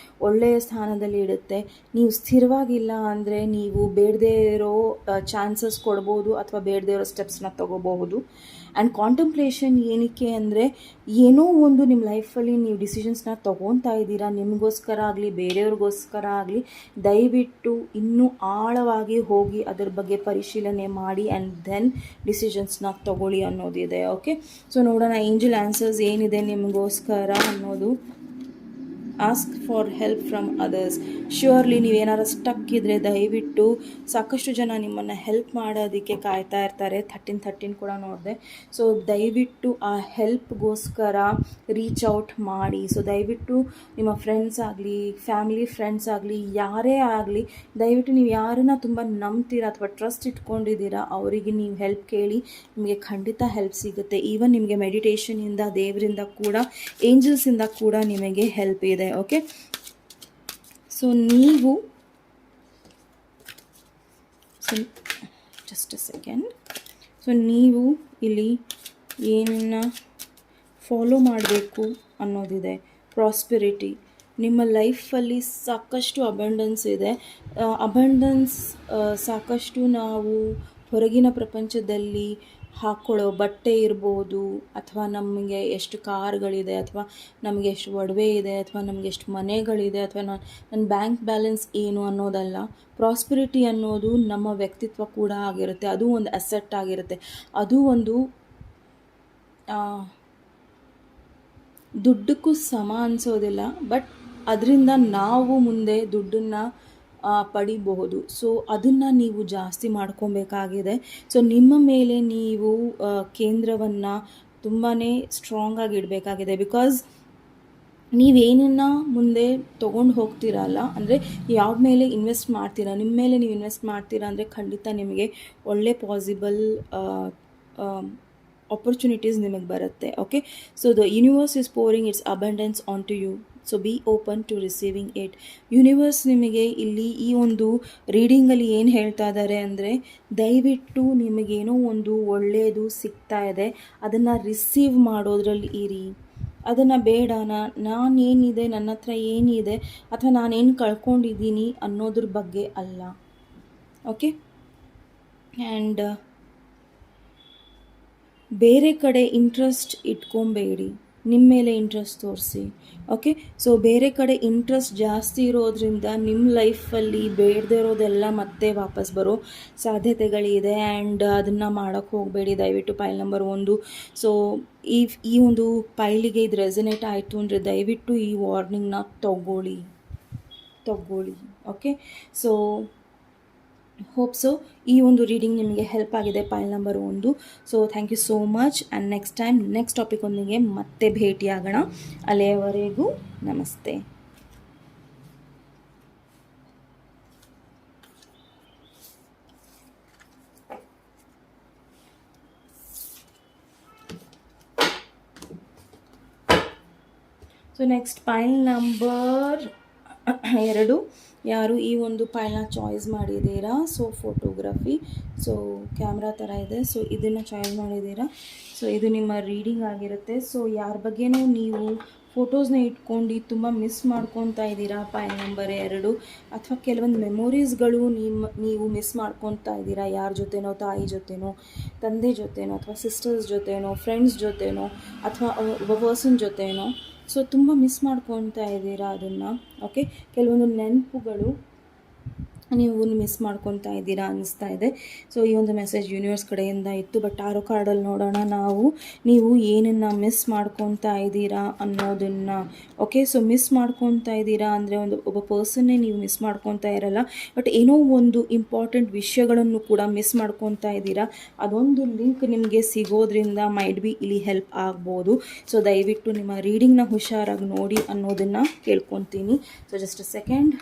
Speaker 1: ಒಳ್ಳೆಯ ಸ್ಥಾನದಲ್ಲಿ ಇಡುತ್ತೆ. ನೀವು ಸ್ಥಿರವಾಗಿಲ್ಲ ಅಂದರೆ ನೀವು ಬೇಡದೇ ಇರೋ ಚಾನ್ಸಸ್ ಕೊಡ್ಬೋದು ಅಥವಾ ಬೇಡದೇ ಇರೋ ಸ್ಟೆಪ್ಸ್ನ ತೊಗೋಬಹುದು. ಆ್ಯಂಡ್ ಕಾಂಟಂಪ್ಲೇಷನ್ ಏನಕ್ಕೆ ಅಂದರೆ, ಏನೋ ಒಂದು ನಿಮ್ಮ ಲೈಫಲ್ಲಿ ನೀವು ಡಿಸಿಷನ್ಸ್ನ ತೊಗೊತಾ ಇದ್ದೀರಾ, ನಿಮಗೋಸ್ಕರ ಆಗಲಿ ಬೇರೆಯವ್ರಿಗೋಸ್ಕರ ಆಗಲಿ, ದಯವಿಟ್ಟು ಇನ್ನೂ ಆಳವಾಗಿ ಹೋಗಿ ಅದರ ಬಗ್ಗೆ ಪರಿಶೀಲನೆ ಮಾಡಿ ಆ್ಯಂಡ್ ದೆನ್ ಡಿಸಿಷನ್ಸ್ನ ತೊಗೊಳ್ಳಿ ಅನ್ನೋದಿದೆ. ಓಕೆ, ಸೊ ನೋಡೋಣ ಏಂಜಲ್ ಆನ್ಸರ್ಸ್ ಏನಿದೆ ನಿಮಗೋಸ್ಕರ ಅನ್ನೋದು. Ask for help from others. Surely ನೀವೇನಾರು ಸ್ಟಕ್ ಇದ್ದರೆ ದಯವಿಟ್ಟು ಸಾಕಷ್ಟು ಜನ ನಿಮ್ಮನ್ನು ಹೆಲ್ಪ್ ಮಾಡೋದಕ್ಕೆ ಕಾಯ್ತಾ ಇರ್ತಾರೆ. 13 ಕೂಡ ನೋಡಿದೆ. ಸೊ ದಯವಿಟ್ಟು ಆ ಹೆಲ್ಪ್ಗೋಸ್ಕರ ರೀಚ್ ಔಟ್ ಮಾಡಿ. ಸೊ ದಯವಿಟ್ಟು ನಿಮ್ಮ ಫ್ರೆಂಡ್ಸ್ ಆಗಲಿ, ಫ್ಯಾಮಿಲಿ ಫ್ರೆಂಡ್ಸ್ ಆಗಲಿ, ಯಾರೇ ಆಗಲಿ, ದಯವಿಟ್ಟು ನೀವು ಯಾರನ್ನ ತುಂಬ ನಂಬ್ತೀರಾ ಅಥವಾ ಟ್ರಸ್ಟ್ ಇಟ್ಕೊಂಡಿದ್ದೀರಾ ಅವರಿಗೆ ನೀವು ಹೆಲ್ಪ್ ಕೇಳಿ, ನಿಮಗೆ ಖಂಡಿತ ಹೆಲ್ಪ್ ಸಿಗುತ್ತೆ. ಈವನ್ ನಿಮಗೆ ಮೆಡಿಟೇಷನಿಂದ, ದೇವರಿಂದ ಕೂಡ, ಏಂಜಲ್ಸಿಂದ ಕೂಡ ನಿಮಗೆ ಹೆಲ್ಪ್ ಇದೆ. ಓಕೆ, ಸೊ ನೀವು ಜಸ್ಟ್ ಅ ಸೆಕೆಂಡ್. ಸೊ ನೀವು ಇಲ್ಲಿ ಏನನ್ನು ಫಾಲೋ ಮಾಡಬೇಕು ಅನ್ನೋದಿದೆ. ಪ್ರಾಸ್ಪೆರಿಟಿ. ನಿಮ್ಮ ಲೈಫಲ್ಲಿ ಸಾಕಷ್ಟು ಅಬಂಡೆನ್ಸ್ ಇದೆ. ಸಾಕಷ್ಟು ನಾವು ಹೊರಗಿನ ಪ್ರಪಂಚದಲ್ಲಿ ಹಾಕ್ಕೊಳ್ಳೋ ಬಟ್ಟೆ ಇರ್ಬೋದು, ಅಥವಾ ನಮಗೆ ಎಷ್ಟು ಕಾರ್ಗಳಿದೆ, ಅಥವಾ ನಮಗೆ ಎಷ್ಟು ಒಡವೆ ಇದೆ, ಅಥವಾ ನಮಗೆ ಎಷ್ಟು ಮನೆಗಳಿದೆ, ಅಥವಾ ನನ್ನ ಬ್ಯಾಂಕ್ ಬ್ಯಾಲೆನ್ಸ್ ಏನು ಅನ್ನೋದಲ್ಲ. ಪ್ರಾಸ್ಪೆರಿಟಿ ಅನ್ನೋದು ನಮ್ಮ ವ್ಯಕ್ತಿತ್ವ ಕೂಡ ಆಗಿರುತ್ತೆ. ಅದು ಒಂದು ಅಸೆಟ್ ಆಗಿರುತ್ತೆ. ಅದು ಒಂದು ದುಡ್ಡಕ್ಕೂ ಸಮ ಅನಿಸೋದಿಲ್ಲ, ಬಟ್ ಅದರಿಂದ ನಾವು ಮುಂದೆ ದುಡ್ಡನ್ನು ಪಡಿಬಹುದು. ಸೊ ಅದನ್ನು ನೀವು ಜಾಸ್ತಿ ಮಾಡ್ಕೊಬೇಕಾಗಿದೆ. ಸೊ ನಿಮ್ಮ ಮೇಲೆ ನೀವು ಕೇಂದ್ರವನ್ನು ತುಂಬಾ ಸ್ಟ್ರಾಂಗಾಗಿ ಇಡಬೇಕಾಗಿದೆ. ಬಿಕಾಸ್ ನೀವೇನನ್ನು ಮುಂದೆ ತೊಗೊಂಡು ಹೋಗ್ತೀರಲ್ಲ, ಅಂದರೆ ಯಾವ ಮೇಲೆ ಇನ್ವೆಸ್ಟ್ ಮಾಡ್ತೀರಾ, ನಿಮ್ಮ ಮೇಲೆ ನೀವು ಇನ್ವೆಸ್ಟ್ ಮಾಡ್ತೀರಾ ಅಂದರೆ ಖಂಡಿತ ನಿಮಗೆ ಒಳ್ಳೆ ಪಾಸಿಬಲ್ ಆಪರ್ಚುನಿಟೀಸ್ ನಿಮಗೆ ಬರುತ್ತೆ. Okay, so the universe is pouring its abundance on to you. So be open to receiving it. Universe ನಿಮಗೆ ಇಲ್ಲಿ ಈ ಒಂದು ರೀಡಿಂಗಲ್ಲಿ ಏನು ಹೇಳ್ತಾ ಇದ್ದಾರೆ ಅಂದರೆ, ದಯವಿಟ್ಟು ನಿಮಗೇನೋ ಒಂದು ಒಳ್ಳೆಯದು ಸಿಗ್ತಾ ಇದೆ, ಅದನ್ನು ರಿಸೀವ್ ಮಾಡೋದ್ರಲ್ಲಿ ಇರಿ. ಅದನ್ನು ಬೇಡ, ನಾನೇನಿದೆ, ನನ್ನ ಹತ್ರ ಏನಿದೆ, ಅಥವಾ ನಾನೇನು ಕಳ್ಕೊಂಡಿದ್ದೀನಿ ಅನ್ನೋದ್ರ ಬಗ್ಗೆ ಅಲ್ಲ. ಓಕೆ, ಆ್ಯಂಡ್ ಬೇರೆ ಕಡೆ ಇಂಟ್ರೆಸ್ಟ್ ಇಟ್ಕೊಬೇಡಿ, ನಿಮ್ಮ ಮೇಲೆ ಇಂಟ್ರೆಸ್ಟ್ ತೋರಿಸಿ. ಓಕೆ, ಸೊ ಬೇರೆ ಕಡೆ ಇಂಟ್ರೆಸ್ಟ್ ಜಾಸ್ತಿ ಇರೋದ್ರಿಂದ ನಿಮ್ಮ ಲೈಫಲ್ಲಿ ಬೇಡದೇ ಇರೋದೆಲ್ಲ ಮತ್ತೆ ವಾಪಸ್ ಬರೋ ಸಾಧ್ಯತೆಗಳಿದೆ. ಆ್ಯಂಡ್ ಅದನ್ನು ಮಾಡೋಕ್ಕೆ ಹೋಗಬೇಡಿ ದಯವಿಟ್ಟು. ಪೈಲ್ ನಂಬರ್ 1. ಸೊ ಈ ಒಂದು ಪೈಲಿಗೆ ಇದು ರೆಸನೇಟ್ ಆಯಿತು ಅಂದರೆ ದಯವಿಟ್ಟು ಈ ವಾರ್ನಿಂಗ್ನ ತಗೊಳ್ಳಿ. ಓಕೆ, ಸೊ ಹೋಪ್ ಸೊ ಈ ಒಂದು ರೀಡಿಂಗ್ ನಿಮಗೆ ಹೆಲ್ಪ್ ಆಗಿದೆ pile number 1. So thank you so much and next time next ಟಾಪಿಕ್ನೊಂದಿಗೆ ಮತ್ತೆ ಭೇಟಿಯಾಗೋಣ. ಅಲ್ಲಿಯವರೆಗೂ ನಮಸ್ತೆ. ಸೊ ನೆಕ್ಸ್ಟ್ ಪೈಲ್ ನಂಬರ್ 2, ಯಾರು ಈ ಒಂದು ಪೈಲ್ನ ಚಾಯ್ಸ್ ಮಾಡಿದ್ದೀರಾ, ಸೊ ಫೋಟೋಗ್ರಫಿ, ಸೊ ಕ್ಯಾಮ್ರಾ ಥರ ಇದೆ, ಸೊ ಇದನ್ನು ಚಾಯ್ಸ್ ಮಾಡಿದ್ದೀರಾ. ಸೊ ಇದು ನಿಮ್ಮ ರೀಡಿಂಗ್ ಆಗಿರುತ್ತೆ. ಸೊ ಯಾರ ಬಗ್ಗೆನೂ ನೀವು ಫೋಟೋಸ್ನ ಇಟ್ಕೊಂಡು ತುಂಬ ಮಿಸ್ ಮಾಡ್ಕೊತಾ ಇದ್ದೀರಾ ಪೈಲ್ ನಂಬರ್ 2, ಅಥವಾ ಕೆಲವೊಂದು ಮೆಮೊರೀಸ್ಗಳು ನೀವು ಮಿಸ್ ಮಾಡ್ಕೊತಾ ಇದ್ದೀರಾ, ಯಾರ ಜೊತೆನೋ, ತಾಯಿ ಜೊತೆನೋ, ತಂದೆ ಜೊತೆನೋ, ಅಥವಾ ಸಿಸ್ಟರ್ಸ್ ಜೊತೆನೋ, ಫ್ರೆಂಡ್ಸ್ ಜೊತೆನೋ, ಅಥವಾ ಒಬ್ಬ ಪರ್ಸನ್ ಜೊತೆನೋ. ಸೊ ತುಂಬ ಮಿಸ್ ಮಾಡ್ಕೊತಾ ಇದ್ದೀರಾ ಅದನ್ನು. ಓಕೆ, ಕೆಲವೊಂದು ನೆನಪುಗಳು ನೀವು ಮಿಸ್ ಮಾಡ್ಕೊತಾ ಇದ್ದೀರಾ ಅನ್ನಿಸ್ತಾ ಇದೆ. ಸೊ ಈ ಒಂದು ಮೆಸೇಜ್ ಯೂನಿವರ್ಸ್ ಕಡೆಯಿಂದ ಇತ್ತು. ಬಟ್ ಟಾರೋ ಕಾರ್ಡಲ್ಲಿ ನೋಡೋಣ ನೀವು ಏನನ್ನು ಮಿಸ್ ಮಾಡ್ಕೊತಾ ಇದ್ದೀರಾ ಅನ್ನೋದನ್ನು. ಓಕೆ, ಸೊ ಮಿಸ್ ಮಾಡ್ಕೊತಾ ಇದ್ದೀರಾ ಅಂದರೆ ಒಬ್ಬ ಪರ್ಸನ್ನೇ ನೀವು ಮಿಸ್ ಮಾಡ್ಕೊತಾ ಇರಲ್ಲ, ಬಟ್ ಏನೋ ಒಂದು ಇಂಪಾರ್ಟೆಂಟ್ ವಿಷಯಗಳನ್ನು ಕೂಡ ಮಿಸ್ ಮಾಡ್ಕೊತಾ ಇದ್ದೀರಾ. ಅದೊಂದು ಲಿಂಕ್ ನಿಮಗೆ ಸಿಗೋದ್ರಿಂದ ಮೈಟ್ ಬಿ ಇಲ್ಲಿ ಹೆಲ್ಪ್ ಆಗ್ಬೋದು. ಸೊ ದಯವಿಟ್ಟು ನಿಮ್ಮ ರೀಡಿಂಗ್ನ ಹುಷಾರಾಗಿ ನೋಡಿ ಅನ್ನೋದನ್ನು ಕೇಳ್ಕೊತೀನಿ. So just a second.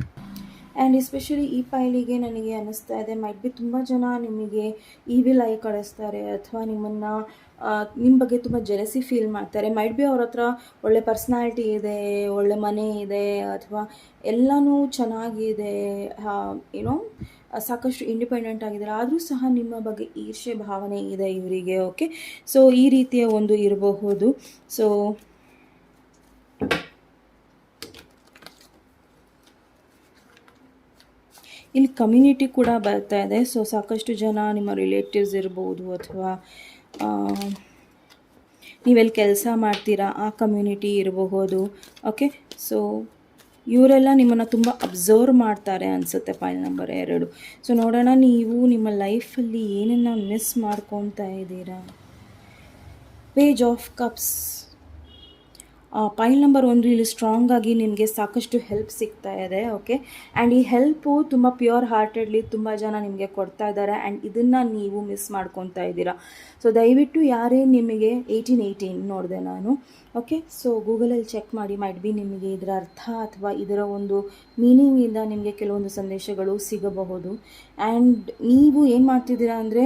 Speaker 1: And especially ಈ ಪೈಲಿಗೆ ನನಗೆ ಅನ್ನಿಸ್ತಾ ಇದೆ, ಮೈಟ್ ಬಿ ತುಂಬ ಜನ ನಿಮಗೆ ಈವಿಲ್ ಐ ಕಳಿಸ್ತಾರೆ, ಅಥವಾ ನಿಮ್ಮ ಬಗ್ಗೆ ತುಂಬ ಜೆಲಸಿ ಫೀಲ್ ಮಾಡ್ತಾರೆ. ಮೈಟ್ ಬಿ ಅವ್ರ ಹತ್ರ ಒಳ್ಳೆ ಪರ್ಸ್ನಾಲಿಟಿ ಇದೆ, ಒಳ್ಳೆ ಮನೆ ಇದೆ, ಅಥವಾ ಎಲ್ಲನೂ ಚೆನ್ನಾಗಿದೆ, ಏನೋ ಸಾಕಷ್ಟು ಇಂಡಿಪೆಂಡೆಂಟ್ ಆಗಿದ್ದಾರೆ, ಆದರೂ ಸಹ ನಿಮ್ಮ ಬಗ್ಗೆ ಈರ್ಷ್ಯೆ ಭಾವನೆ ಇದೆ ಇವರಿಗೆ. ಓಕೆ, ಸೊ ಈ ರೀತಿಯ ಒಂದು ಇರಬಹುದು. ಸೊ ಇಲ್ಲಿ ಕಮ್ಯುನಿಟಿ ಕೂಡ ಬರ್ತಾ ಇದೆ. ಸೊ ಸಾಕಷ್ಟು ಜನ ನಿಮ್ಮ ರಿಲೇಟಿವ್ಸ್ ಇರ್ಬೋದು, ಅಥವಾ ನೀವೆಲ್ಲಿ ಕೆಲಸ ಮಾಡ್ತೀರಾ ಆ ಕಮ್ಯುನಿಟಿ ಇರಬಹುದು. ಓಕೆ, ಸೊ ಇವರೆಲ್ಲ ನಿಮ್ಮನ್ನು ತುಂಬ ಅಬ್ಸರ್ವ್ ಮಾಡ್ತಾರೆ ಅನಿಸುತ್ತೆ ಪೈಲ್ ನಂಬರ್ 2. ಸೊ ನೋಡೋಣ ನೀವು ನಿಮ್ಮ ಲೈಫಲ್ಲಿ ಏನನ್ನು ಮಿಸ್ ಮಾಡ್ಕೊತಾ ಇದ್ದೀರಾ. Page of cups. ಪೈಲ್ ನಂಬರ್ 1 ಇಲ್ಲಿ ಸ್ಟ್ರಾಂಗ್ ಆಗಿ ನಿಮಗೆ ಸಾಕಷ್ಟು ಹೆಲ್ಪ್ ಸಿಗ್ತಾ ಇದೆ. ಓಕೆ, ಆ್ಯಂಡ್ ಈ ಹೆಲ್ಪು ತುಂಬ ಪ್ಯೂರ್ ಹಾರ್ಟೆಡ್ಲಿ ತುಂಬ ಜನ ನಿಮಗೆ ಕೊಡ್ತಾ ಇದ್ದಾರೆ, ಆ್ಯಂಡ್ ಇದನ್ನು ನೀವು ಮಿಸ್ ಮಾಡ್ಕೊತಾ ಇದ್ದೀರಾ. ಸೊ ದಯವಿಟ್ಟು ಯಾರೇ ನಿಮಗೆ 1818 ನೋಡಿದೆ ನಾನು. ಓಕೆ, ಸೊ ಗೂಗಲಲ್ಲಿ ಚೆಕ್ ಮಾಡಿ, ಮೈಟ್ ಬಿ ನಿಮಗೆ ಇದರ ಅರ್ಥ ಅಥವಾ ಇದರ ಒಂದು ಮೀನಿಂಗಿಂದ ನಿಮಗೆ ಕೆಲವೊಂದು ಸಂದೇಶಗಳು ಸಿಗಬಹುದು. ಆ್ಯಂಡ್ ನೀವು ಏನು ಮಾಡ್ತಿದ್ದೀರಾ ಅಂದರೆ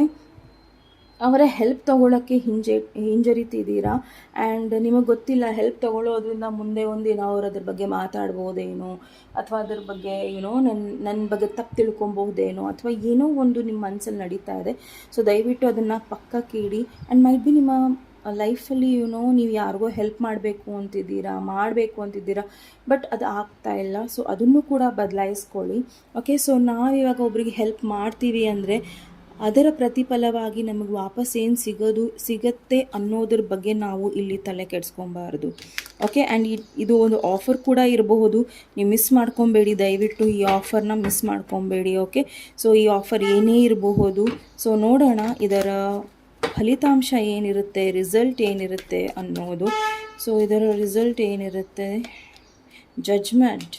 Speaker 1: ಅವರ ಹೆಲ್ಪ್ ತೊಗೊಳ್ಳೋಕ್ಕೆ ಹಿಂಜರಿತಿದ್ದೀರಾ. ಆ್ಯಂಡ್ ನಿಮಗೆ ಗೊತ್ತಿಲ್ಲ ಹೆಲ್ಪ್ ತೊಗೊಳ್ಳೋದ್ರಿಂದ ಮುಂದೆ ಒಂದಿನ ಅವರು ಅದ್ರ ಬಗ್ಗೆ ಮಾತಾಡ್ಬೋದೇನೋ, ಅಥವಾ ಅದ್ರ ಬಗ್ಗೆ ನನ್ನ ಬಗ್ಗೆ ತಪ್ಪು ತಿಳ್ಕೊಬಹುದೇನೋ, ಅಥವಾ ಏನೋ ಒಂದು ನಿಮ್ಮ ಮನಸ್ಸಲ್ಲಿ ನಡೀತಾ ಇದೆ. ಸೊ ದಯವಿಟ್ಟು ಅದನ್ನು ಪಕ್ಕಕ್ಕೆ ಇಡಿ. ಆ್ಯಂಡ್ ಮೈಟ್ ಬಿ ನಿಮ್ಮ ಲೈಫಲ್ಲಿ ನೀವು ಯಾರಿಗೋ ಹೆಲ್ಪ್ ಮಾಡಬೇಕು ಅಂತಿದ್ದೀರಾ, ಬಟ್ ಅದು ಆಗ್ತಾ ಇಲ್ಲ. ಸೊ ಅದನ್ನು ಕೂಡ ಬದಲಾಯಿಸ್ಕೊಳ್ಳಿ. ಓಕೆ, ಸೊ ನಾವಿವಾಗ ಒಬ್ರಿಗೆ ಹೆಲ್ಪ್ ಮಾಡ್ತೀವಿ ಅಂದರೆ ಅದರ ಪ್ರತಿಫಲವಾಗಿ ನಮಗೆ ವಾಪಸ್ ಏನು ಸಿಗತ್ತೆ ಅನ್ನೋದ್ರ ಬಗ್ಗೆ ನಾವು ಇಲ್ಲಿ ತಲೆ ಕೆಡಿಸ್ಕೊಬಾರ್ದು. ಓಕೆ, ಆ್ಯಂಡ್ ಇದು ಒಂದು ಆಫರ್ ಕೂಡ ಇರಬಹುದು, ನೀವು ಮಿಸ್ ಮಾಡ್ಕೊಬೇಡಿ. ದಯವಿಟ್ಟು ಈ ಆಫರ್ನ ಮಿಸ್ ಮಾಡ್ಕೊಬೇಡಿ. ಓಕೆ, ಸೊ ಈ ಆಫರ್ ಏನೇ ಇರಬಹುದು. ಸೊ ನೋಡೋಣ ಇದರ ಫಲಿತಾಂಶ ಏನಿರುತ್ತೆ, ರಿಸಲ್ಟ್ ಏನಿರುತ್ತೆ ಅನ್ನೋದು. ಸೊ ಇದರ ರಿಸಲ್ಟ್ ಏನಿರುತ್ತೆ, judgement.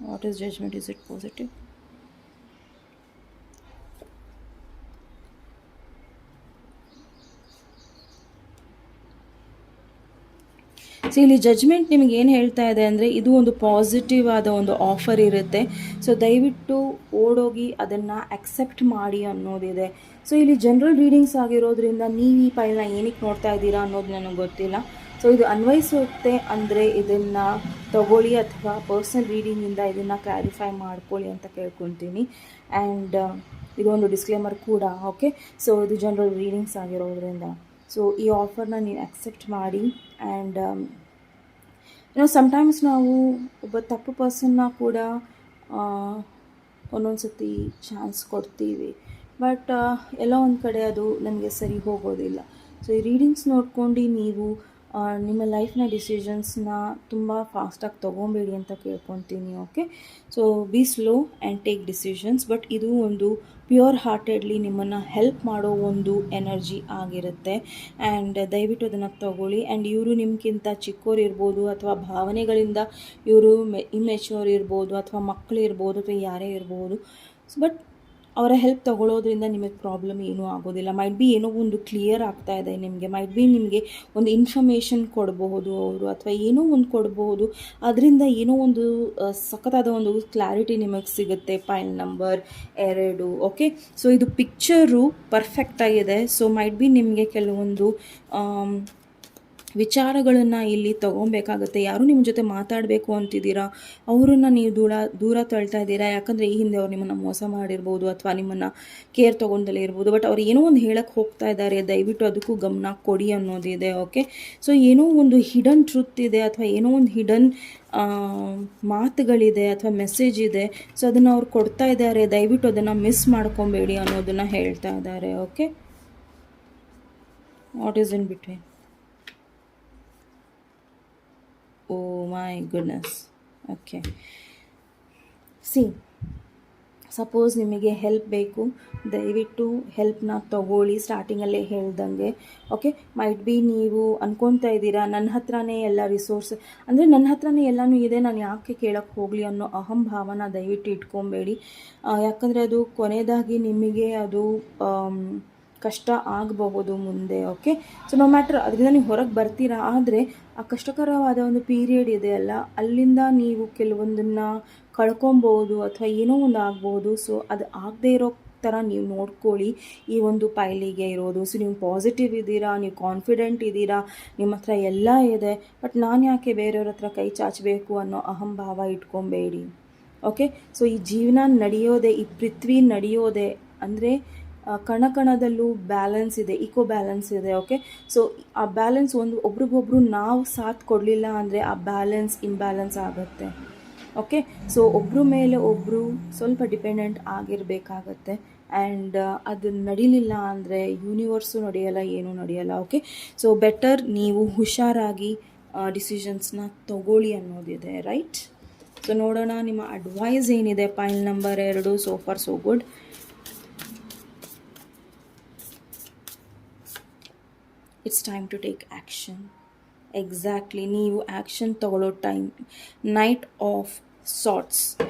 Speaker 1: What is judgement? Is it positive? So ಇಲ್ಲಿ ಜಡ್ಜ್ಮೆಂಟ್ ನಿಮಗೆ ಏನು ಹೇಳ್ತಾ ಇದೆ ಅಂದರೆ ಇದು ಒಂದು ಪಾಸಿಟಿವ್ ಆದ ಒಂದು ಆಫರ್ ಇರುತ್ತೆ. ಸೊ ದಯವಿಟ್ಟು ಓಡೋಗಿ ಅದನ್ನು ಅಕ್ಸೆಪ್ಟ್ ಮಾಡಿ ಅನ್ನೋದಿದೆ. ಸೊ ಇಲ್ಲಿ ಜನರಲ್ ರೀಡಿಂಗ್ಸ್ ಆಗಿರೋದ್ರಿಂದ ನೀವು ಈ ಫೈಲ್ನ ಏನಕ್ಕೆ ನೋಡ್ತಾ ಇದ್ದೀರಾ ಅನ್ನೋದು ನನಗೆ ಗೊತ್ತಿಲ್ಲ. ಸೊ ಇದು ಅನ್ವಯಿಸುತ್ತೆ ಅಂದರೆ ಇದನ್ನು ತಗೊಳ್ಳಿ, ಅಥವಾ ಪರ್ಸನಲ್ ರೀಡಿಂಗಿಂದ ಇದನ್ನು ಕ್ಲಾರಿಫೈ ಮಾಡ್ಕೊಳ್ಳಿ ಅಂತ ಕೇಳ್ಕೊತೀನಿ. ಆ್ಯಂಡ್ ಇದು ಒಂದು ಡಿಸ್ಕ್ಲೇಮರ್ ಕೂಡ. ಓಕೆ, ಸೊ ಇದು ಜನರಲ್ ರೀಡಿಂಗ್ಸ್ ಆಗಿರೋದ್ರಿಂದ ಸೊ ಈ ಆಫರ್ನ ನೀವು ಅಕ್ಸೆಪ್ಟ್ ಮಾಡಿ. ಆ್ಯಂಡ್ ಸಮ್ಟೈಮ್ಸ್ ನಾವು ಒಬ್ಬ ತಪ್ಪು ಪರ್ಸನ್ನ ಕೂಡ ಒಂದೊಂದು ಸತಿ ಚಾನ್ಸ್ ಕೊಡ್ತೀವಿ, ಬಟ್ ಎಲ್ಲೋ ಒಂದು ಕಡೆ ಅದು ನಮಗೆ ಸರಿ ಹೋಗೋದಿಲ್ಲ. ಸೊ ಈ ರೀಡಿಂಗ್ಸ್ ನೋಡ್ಕೊಂಡು ನೀವು ನಿಮ್ಮ ಲೈಫ್ನ ಡಿಸಿಷನ್ಸ್ನ ತುಂಬ ಫಾಸ್ಟಾಗಿ ತೊಗೊಬೇಡಿ ಅಂತ ಕೇಳ್ಕೊತೀನಿ. Okay, so B slow and take decisions. But ಇದು ಒಂದು ಪ್ಯೂರ್ ಹಾರ್ಟೆಡ್ಲಿ ನಿಮ್ಮನ್ನು ಹೆಲ್ಪ್ ಮಾಡೋ ಒಂದು ಎನರ್ಜಿ ಆಗಿರುತ್ತೆ. ಆ್ಯಂಡ್ ದಯವಿಟ್ಟು ಅದನ್ನು ತಗೊಳ್ಳಿ. ಆ್ಯಂಡ್ ಇವರು ನಿಮ್ಗಿಂತ ಚಿಕ್ಕವ್ರು ಇರ್ಬೋದು, ಅಥವಾ ಭಾವನೆಗಳಿಂದ ಇವರು ಇಮ್ಮೆಚ್ಯೂರ್ ಇರ್ಬೋದು, ಅಥವಾ ಮಕ್ಕಳು ಇರ್ಬೋದು, ಅಥವಾ ಯಾರೇ ಇರ್ಬೋದು. ಬಟ್ ಅವರ ಹೆಲ್ಪ್ ತೊಗೊಳ್ಳೋದ್ರಿಂದ ನಿಮಗೆ ಪ್ರಾಬ್ಲಮ್ ಏನೂ ಆಗೋದಿಲ್ಲ. ಮೈಟ್ ಬಿ ಏನೋ ಒಂದು ಕ್ಲಿಯರ್ ಆಗ್ತಾ ಇದೆ ನಿಮಗೆ, ಮೈಟ್ ಬಿ ನಿಮಗೆ ಒಂದು ಇನ್ಫಾರ್ಮೇಷನ್ ಕೊಡಬಹುದು ಅವರು, ಅಥವಾ ಏನೋ ಒಂದು ಕೊಡಬಹುದು. ಅದರಿಂದ ಏನೋ ಒಂದು ಸಖತ್ತಾದ ಒಂದು ಕ್ಲಾರಿಟಿ ನಿಮಗೆ ಸಿಗುತ್ತೆ. ಪೈಲ್ ನಂಬರ್ 2. ಓಕೆ, ಸೊ ಇದು ಪಿಕ್ಚರು ಪರ್ಫೆಕ್ಟಾಗಿದೆ. ಸೊ ಮೈಟ್ ಬಿ ನಿಮಗೆ ಕೆಲವೊಂದು ವಿಚಾರಗಳನ್ನು ಇಲ್ಲಿ ತೊಗೊಬೇಕಾಗುತ್ತೆ. ಯಾರು ನಿಮ್ಮ ಜೊತೆ ಮಾತಾಡಬೇಕು ಅಂತಿದ್ದೀರಾ, ಅವರನ್ನು ನೀವು ದೂರ ತಳ್ತಾ ಇದ್ದೀರಾ. ಯಾಕಂದರೆ ಈ ಹಿಂದೆ ಅವ್ರು ನಿಮ್ಮನ್ನು ಮೋಸ ಮಾಡಿರ್ಬೋದು, ಅಥವಾ ನಿಮ್ಮನ್ನು ಕೇರ್ ತೊಗೊಂಡಲ್ಲೇ ಇರ್ಬೋದು. ಬಟ್ ಅವ್ರು ಏನೋ ಒಂದು ಹೇಳಕ್ಕೆ ಹೋಗ್ತಾ ಇದ್ದಾರೆ, ದಯವಿಟ್ಟು ಅದಕ್ಕೂ ಗಮನ ಕೊಡಿ ಅನ್ನೋದಿದೆ. ಓಕೆ, ಸೊ ಏನೋ ಒಂದು ಹಿಡನ್ ಟ್ರುತ್ ಇದೆ, ಅಥವಾ ಏನೋ ಒಂದು ಹಿಡನ್ ಮಾತುಗಳಿದೆ, ಅಥವಾ ಮೆಸೇಜ್ ಇದೆ. ಸೊ ಅದನ್ನು ಅವ್ರು ಕೊಡ್ತಾ ಇದ್ದಾರೆ, ದಯವಿಟ್ಟು ಅದನ್ನು ಮಿಸ್ ಮಾಡ್ಕೊಬೇಡಿ ಅನ್ನೋದನ್ನು ಹೇಳ್ತಾ ಇದ್ದಾರೆ. Okay, what is in between? Oh my goodness. Okay. See, suppose ನಿಮಗೆ ಹೆಲ್ಪ್ ಬೇಕು, ದಯವಿಟ್ಟು ಹೆಲ್ಪ್ನ ತಗೊಳ್ಳಿ. ಸ್ಟಾರ್ಟಿಂಗಲ್ಲೇ ಹೇಳ್ದಂಗೆ. ಓಕೆ, ಮೈಟ್ ಬಿ ನೀವು ಅಂದ್ಕೊತಾ ಇದ್ದೀರಾ ನನ್ನ ಹತ್ರನೇ ಎಲ್ಲ ರಿಸೋರ್ಸ್, ಅಂದರೆ ನನ್ನ ಹತ್ರನೇ ಎಲ್ಲನೂ ಇದೆ, ನಾನು ಯಾಕೆ ಕೇಳೋಕ್ಕೆ ಹೋಗಲಿ ಅನ್ನೋ ಅಹಂಭಾವನ ದಯವಿಟ್ಟು ಇಟ್ಕೊಬೇಡಿ. ಯಾಕಂದರೆ ಅದು ಕೊನೆಯದಾಗಿ ನಿಮಗೆ ಅದು ಕಷ್ಟ ಆಗಬಹುದು ಮುಂದೆ. ಓಕೆ, ಸೊ ನೋ ಮ್ಯಾಟ್ರ್ ಅದರಿಂದ ನೀವು ಹೊರಗೆ ಬರ್ತೀರಾ, ಆದರೆ ಆ ಕಷ್ಟಕರವಾದ ಒಂದು ಪೀರಿಯಡ್ ಇದೆಯಲ್ಲ, ಅಲ್ಲಿಂದ ನೀವು ಕೆಲವೊಂದನ್ನು ಕಳ್ಕೊಬೋದು, ಅಥವಾ ಏನೋ ಒಂದು ಆಗ್ಬೋದು. ಸೊ ಅದು ಆಗದೆ ಇರೋ ಥರ ನೀವು ನೋಡ್ಕೊಳ್ಳಿ ಈ ಒಂದು ಪೈಲಿಗೆ ಇರೋದು. ಸೊ ನೀವು ಪಾಸಿಟಿವ್ ಇದ್ದೀರಾ, ನೀವು ಕಾನ್ಫಿಡೆಂಟ್ ಇದ್ದೀರಾ, ನಿಮ್ಮ ಹತ್ರ ಎಲ್ಲ ಇದೆ, ಬಟ್ ನಾನು ಯಾಕೆ ಬೇರೆಯವ್ರ ಹತ್ರ ಕೈ ಚಾಚಬೇಕು ಅನ್ನೋ ಅಹಂಭಾವ ಇಟ್ಕೊಬೇಡಿ. ಓಕೆ, ಸೊ ಈ ಜೀವನ ನಡೆಯೋದೆ, ಈ ಪೃಥ್ವಿ ನಡೆಯೋದೆ ಅಂದರೆ ಕಣಕಣದಲ್ಲೂ ಬ್ಯಾಲೆನ್ಸ್ ಇದೆ, ಈಕೋ ಬ್ಯಾಲೆನ್ಸ್ ಇದೆ. ಓಕೆ, ಸೊ ಆ ಬ್ಯಾಲೆನ್ಸ್ ಒಬ್ರಿಗೊಬ್ರು ನಾವು ಸಾಥ್ ಕೊಡಲಿಲ್ಲ ಅಂದರೆ ಆ ಬ್ಯಾಲೆನ್ಸ್ ಇಂಬ್ಯಾಲೆನ್ಸ್ ಆಗುತ್ತೆ. ಓಕೆ, ಸೊ ಒಬ್ಬರ ಮೇಲೆ ಒಬ್ಬರು ಸ್ವಲ್ಪ ಡಿಪೆಂಡೆಂಟ್ ಆಗಿರಬೇಕಾಗತ್ತೆ. ಆ್ಯಂಡ್ ಅದು ನಡೀಲಿಲ್ಲ ಅಂದರೆ ಯೂನಿವರ್ಸು ನಡೆಯಲ್ಲ, ಏನೂ ನಡೆಯಲ್ಲ. ಓಕೆ, ಸೊ ಬೆಟರ್ ನೀವು ಹುಷಾರಾಗಿ ಡಿಸಿಷನ್ಸ್ನ ತಗೊಳ್ಳಿ ಅನ್ನೋದಿದೆ. ರೈಟ್, ಸೊ ನೋಡೋಣ ನಿಮ್ಮ ಅಡ್ವೈಸ್ ಏನಿದೆ. File number 2. So far so good. It's time to take action. Exactly, ನೀವು ಆ್ಯಕ್ಷನ್ ತಗೊಳ್ಳೋ time. Knight of swords.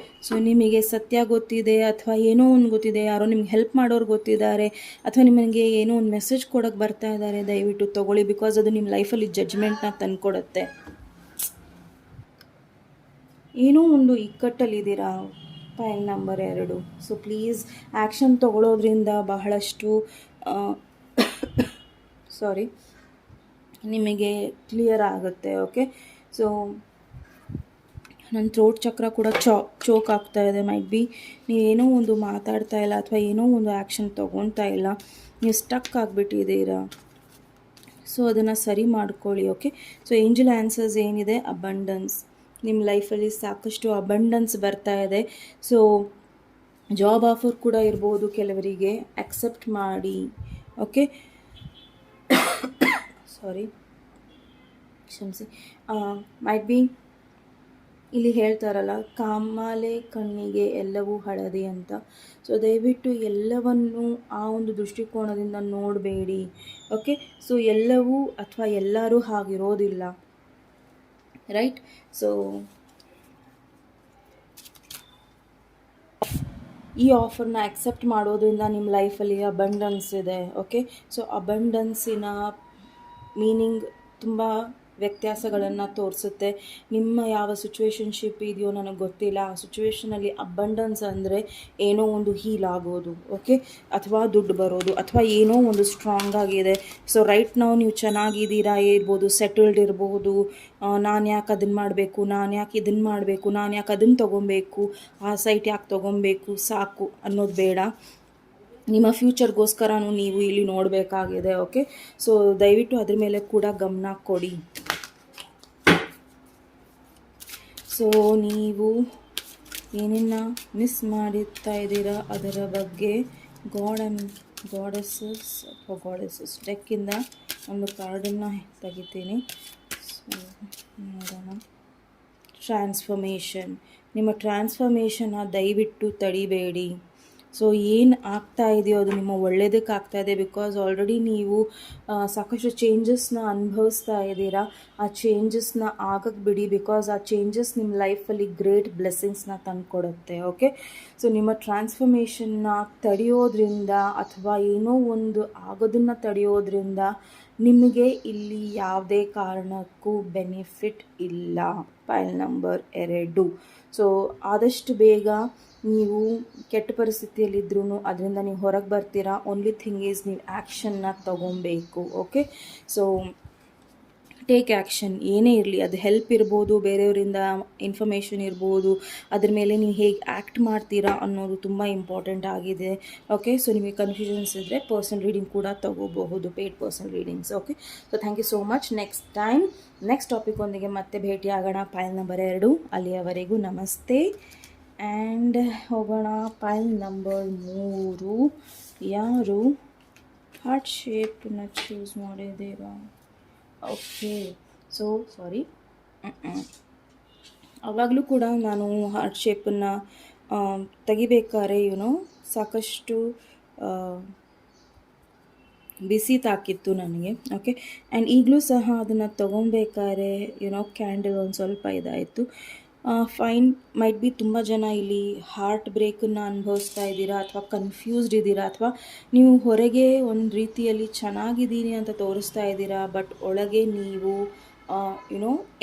Speaker 1: So ನಿಮಗೆ ಸತ್ಯ ಗೊತ್ತಿದೆ, ಅಥವಾ ಏನೋ ಒಂದು ಗೊತ್ತಿದೆ, ಯಾರೋ ನಿಮ್ಗೆ ಹೆಲ್ಪ್ ಮಾಡೋರು ಗೊತ್ತಿದ್ದಾರೆ, ಅಥವಾ ನಿಮಗೆ ಏನೋ ಒಂದು ಮೆಸೇಜ್ ಕೊಡೋಕ್ಕೆ ಬರ್ತಾ ಇದ್ದಾರೆ, ದಯವಿಟ್ಟು ತೊಗೊಳ್ಳಿ. ಬಿಕಾಸ್ ಅದು ನಿಮ್ಮ ಲೈಫಲ್ಲಿ ಜಡ್ಜ್ಮೆಂಟ್ನ ತಂದುಕೊಡುತ್ತೆ. ಏನೋ ಒಂದು ಇಕ್ಕಟ್ಟಲ್ಲಿದ್ದೀರಾ, pile number 2. So please action ತೊಗೊಳ್ಳೋದ್ರಿಂದ ಬಹಳಷ್ಟು ನಿಮಗೆ ಕ್ಲಿಯರ್ ಆಗುತ್ತೆ. ಓಕೆ, ಸೊ ನನ್ನ ಥ್ರೋಟ್ ಚಕ್ರ ಕೂಡ ಚೋಕ್ ಆಗ್ತಾ ಇದೆ. ಮೈಟ್ ಬಿ ನೀವೇನೋ ಒಂದು ಮಾತಾಡ್ತಾ ಇಲ್ಲ, ಅಥವಾ ಏನೋ ಒಂದು ಆ್ಯಕ್ಷನ್ ತೊಗೊತಾ ಇಲ್ಲ, ನೀವು ಸ್ಟಕ್ ಆಗಿಬಿಟ್ಟಿದ್ದೀರಾ. ಸೊ ಅದನ್ನು ಸರಿ ಮಾಡ್ಕೊಳ್ಳಿ. ಓಕೆ, ಸೊ ಏಂಜಲ್ ಆನ್ಸರ್ಸ್ ಏನಿದೆ, ಅಬಂಡನ್ಸ್. ನಿಮ್ಮ ಲೈಫಲ್ಲಿ ಸಾಕಷ್ಟು ಅಬಂಡನ್ಸ್ ಬರ್ತಾ ಇದೆ. ಸೊ ಜಾಬ್ ಆಫರ್ ಕೂಡ ಇರ್ಬೋದು ಕೆಲವರಿಗೆ, ಅಕ್ಸೆಪ್ಟ್ ಮಾಡಿ. ಓಕೆ, ಕ್ಷಮಿಸಿ. ಮೈಟ್ ಬಿ ಇಲ್ಲಿ ಹೇಳ್ತಾರಲ್ಲ, ಕಾಮಾಲೆ ಕಣ್ಣಿಗೆ ಎಲ್ಲವೂ ಹಳದಿ ಅಂತ. ಸೊ ದಯವಿಟ್ಟು ಎಲ್ಲವನ್ನು ಆ ಒಂದು ದೃಷ್ಟಿಕೋನದಿಂದ ನೋಡಬೇಡಿ. ಓಕೆ, ಸೊ ಎಲ್ಲವೂ ಅಥವಾ ಎಲ್ಲರೂ ಹಾಗಿರೋದಿಲ್ಲ. ರೈಟ್, ಸೊ ಈ ಆಫರ್ನ ಅಕ್ಸೆಪ್ಟ್ ಮಾಡೋದ್ರಿಂದ ನಿಮ್ಮ ಲೈಫಲ್ಲಿ ಅಬಂಡನ್ಸ್ ಇದೆ. ಓಕೆ, ಸೊ ಅಬಂಡನ್ಸಿನ ಮೀನಿಂಗ್ ತುಂಬ ವ್ಯತ್ಯಾಸಗಳನ್ನು ತೋರಿಸುತ್ತೆ. ನಿಮ್ಮ ಯಾವ ಸಿಚುವೇಶನ್ಶಿಪ್ ಇದೆಯೋ ನನಗೆ ಗೊತ್ತಿಲ್ಲ, ಆ ಸಿಚುವೇಷನಲ್ಲಿ ಅಬಂಡನ್ಸ್ ಅಂದರೆ ಏನೋ ಒಂದು ಹೀಲ್ ಆಗೋದು. ಓಕೆ, ಅಥವಾ ದುಡ್ಡು ಬರೋದು, ಅಥವಾ ಏನೋ ಒಂದು ಸ್ಟ್ರಾಂಗ್ ಆಗಿದೆ. ಸೊ ರೈಟ್ ನಾವು ನೀವು ಚೆನ್ನಾಗಿದ್ದೀರಾ ಇರ್ಬೋದು, ಸೆಟಲ್ಡ್ ಇರ್ಬೋದು. ನಾನು ಯಾಕೆ ಅದನ್ನು ಮಾಡಬೇಕು, ನಾನು ಯಾಕೆ ಇದನ್ನು ಮಾಡಬೇಕು, ನಾನು ಯಾಕೆ ಅದನ್ನು ತೊಗೊಬೇಕು, ಆ ಸೈಟ್ ಯಾಕೆ ತೊಗೊಬೇಕು, ಸಾಕು ಅನ್ನೋದು ಬೇಡ. ನಿಮ್ಮ ಫ್ಯೂಚರ್ಗೋಸ್ಕರನೂ ನೀವು ಇಲ್ಲಿ ನೋಡಬೇಕಾಗಿದೆ. ಓಕೆ, ಸೊ ದಯವಿಟ್ಟು ಅದ್ರ ಮೇಲೆ ಕೂಡ ಗಮನ ಕೊಡಿ. ಸೊ ನೀವು ಏನನ್ನ ಮಿಸ್ ಮಾಡುತ್ತಾ ಇದ್ದೀರಾ ಅದರ ಬಗ್ಗೆ ಗಾಡೆಸಸ್ ಡೆಕ್ಕಿಂದ ಒಂದು ಕಾರ್ಡನ್ನು ತೆಗಿತೀನಿ. ಸೊ ನೋಡೋಣ. ಟ್ರಾನ್ಸ್ಫರ್ಮೇಷನ್. ನಿಮ್ಮ ಟ್ರಾನ್ಸ್ಫರ್ಮೇಷನ್ನ ದಯವಿಟ್ಟು ತಡಿಬೇಡಿ. ಸೊ ಏನು ಆಗ್ತಾ ಇದೆಯೋ ಅದು ನಿಮ್ಮ ಒಳ್ಳೆಯದಕ್ಕೆ ಆಗ್ತಾ ಇದೆ. ಬಿಕಾಸ್ ಆಲ್ರೆಡಿ ನೀವು ಸಾಕಷ್ಟು ಚೇಂಜಸ್ನ ಅನುಭವಿಸ್ತಾ ಇದ್ದೀರಾ. ಆ ಚೇಂಜಸ್ನ ಆಗಕ್ಕೆ ಬಿಡಿ, ಬಿಕಾಸ್ ಆ ಚೇಂಜಸ್ ನಿಮ್ಮ ಲೈಫಲ್ಲಿ ಗ್ರೇಟ್ ಬ್ಲೆಸ್ಸಿಂಗ್ಸ್ನ ತಂದುಕೊಡುತ್ತೆ. ಓಕೆ, ಸೊ ನಿಮ್ಮ ಟ್ರಾನ್ಸ್ಫರ್ಮೇಷನ್ನ ತಡೆಯೋದ್ರಿಂದ ಅಥವಾ ಏನೋ ಒಂದು ಆಗೋದನ್ನು ತಡೆಯೋದ್ರಿಂದ ನಿಮಗೆ ಇಲ್ಲಿ ಯಾವುದೇ ಕಾರಣಕ್ಕೂ ಬೆನಿಫಿಟ್ ಇಲ್ಲ. File number 2. ಸೊ ಆದಷ್ಟು ಬೇಗ ನೀವು ಕೆಟ್ಟ ಪರಿಸ್ಥಿತಿಯಲ್ಲಿದ್ರೂ ಅದರಿಂದ ನೀವು ಹೊರಗೆ ಬರ್ತೀರಾ. ಓನ್ಲಿ ಥಿಂಗ್ ಈಸ್ ನೀವು ಆ್ಯಕ್ಷನ್ನ ತಗೊಬೇಕು. Okay, so take action. ಏನೇ ಇರಲಿ, ಅದು ಹೆಲ್ಪ್ ಇರ್ಬೋದು, ಬೇರೆಯವರಿಂದ ಇನ್ಫಾರ್ಮೇಷನ್ ಇರ್ಬೋದು, ಅದ್ರ ಮೇಲೆ ನೀವು ಹೇಗೆ ಆ್ಯಕ್ಟ್ ಮಾಡ್ತೀರಾ ಅನ್ನೋದು ತುಂಬ ಇಂಪಾರ್ಟೆಂಟ್ ಆಗಿದೆ. ಓಕೆ, ಸೊ ನಿಮಗೆ ಕನ್ಫ್ಯೂಷನ್ಸ್ ಇದ್ದರೆ ಪರ್ಸನಲ್ ರೀಡಿಂಗ್ ಕೂಡ ತಗೋಬಹುದು, paid personal readings. Okay, so thank you so much. Next topic ಒಂದಿಗೆ ಮತ್ತೆ ಭೇಟಿ ಆಗೋಣ. File number 2. ಅಲ್ಲಿಯವರೆಗೂ ನಮಸ್ತೆ. ಆ್ಯಂಡ್ ಹೋಗೋಣ ಫೈಲ್ ನಂಬರ್ 3. ಯಾರು ಹಾರ್ಟ್ ಶೇಪನ್ನ ಚೂಸ್ ಮಾಡಿದ್ದೀರಾ? ಓಕೆ, ಸೊ ಸಾರಿ, ಆವಾಗಲೂ ಕೂಡ ನಾನು ಹಾರ್ಟ್ ಶೇಪನ್ನು ತೆಗಿಬೇಕಾದ್ರೆ ಸಾಕಷ್ಟು ಬಿಸಿ ತಾಕಿತ್ತು ನನಗೆ. ಓಕೆ, ಆ್ಯಂಡ್ ಈಗಲೂ ಸಹ ಅದನ್ನು ತೊಗೊಬೇಕಾದ್ರೆ ಕ್ಯಾಂಡಲ್ ಒಂದು ಸ್ವಲ್ಪ ಇದಾಯಿತು. ಫೈನ್, ಮೈಟ್ ಬಿ ತುಂಬ ಜನ ಇಲ್ಲಿ ಹಾರ್ಟ್ ಬ್ರೇಕನ್ನು ಅನುಭವಿಸ್ತಾ ಇದ್ದೀರಾ, ಅಥವಾ ಕನ್ಫ್ಯೂಸ್ಡ್ ಇದ್ದೀರಾ, ಅಥವಾ ನೀವು ಹೊರಗೆ ಒಂದು ರೀತಿಯಲ್ಲಿ ಚೆನ್ನಾಗಿದ್ದೀನಿ ಅಂತ ತೋರಿಸ್ತಾ ಇದ್ದೀರಾ, ಬಟ್ ಒಳಗೆ ನೀವು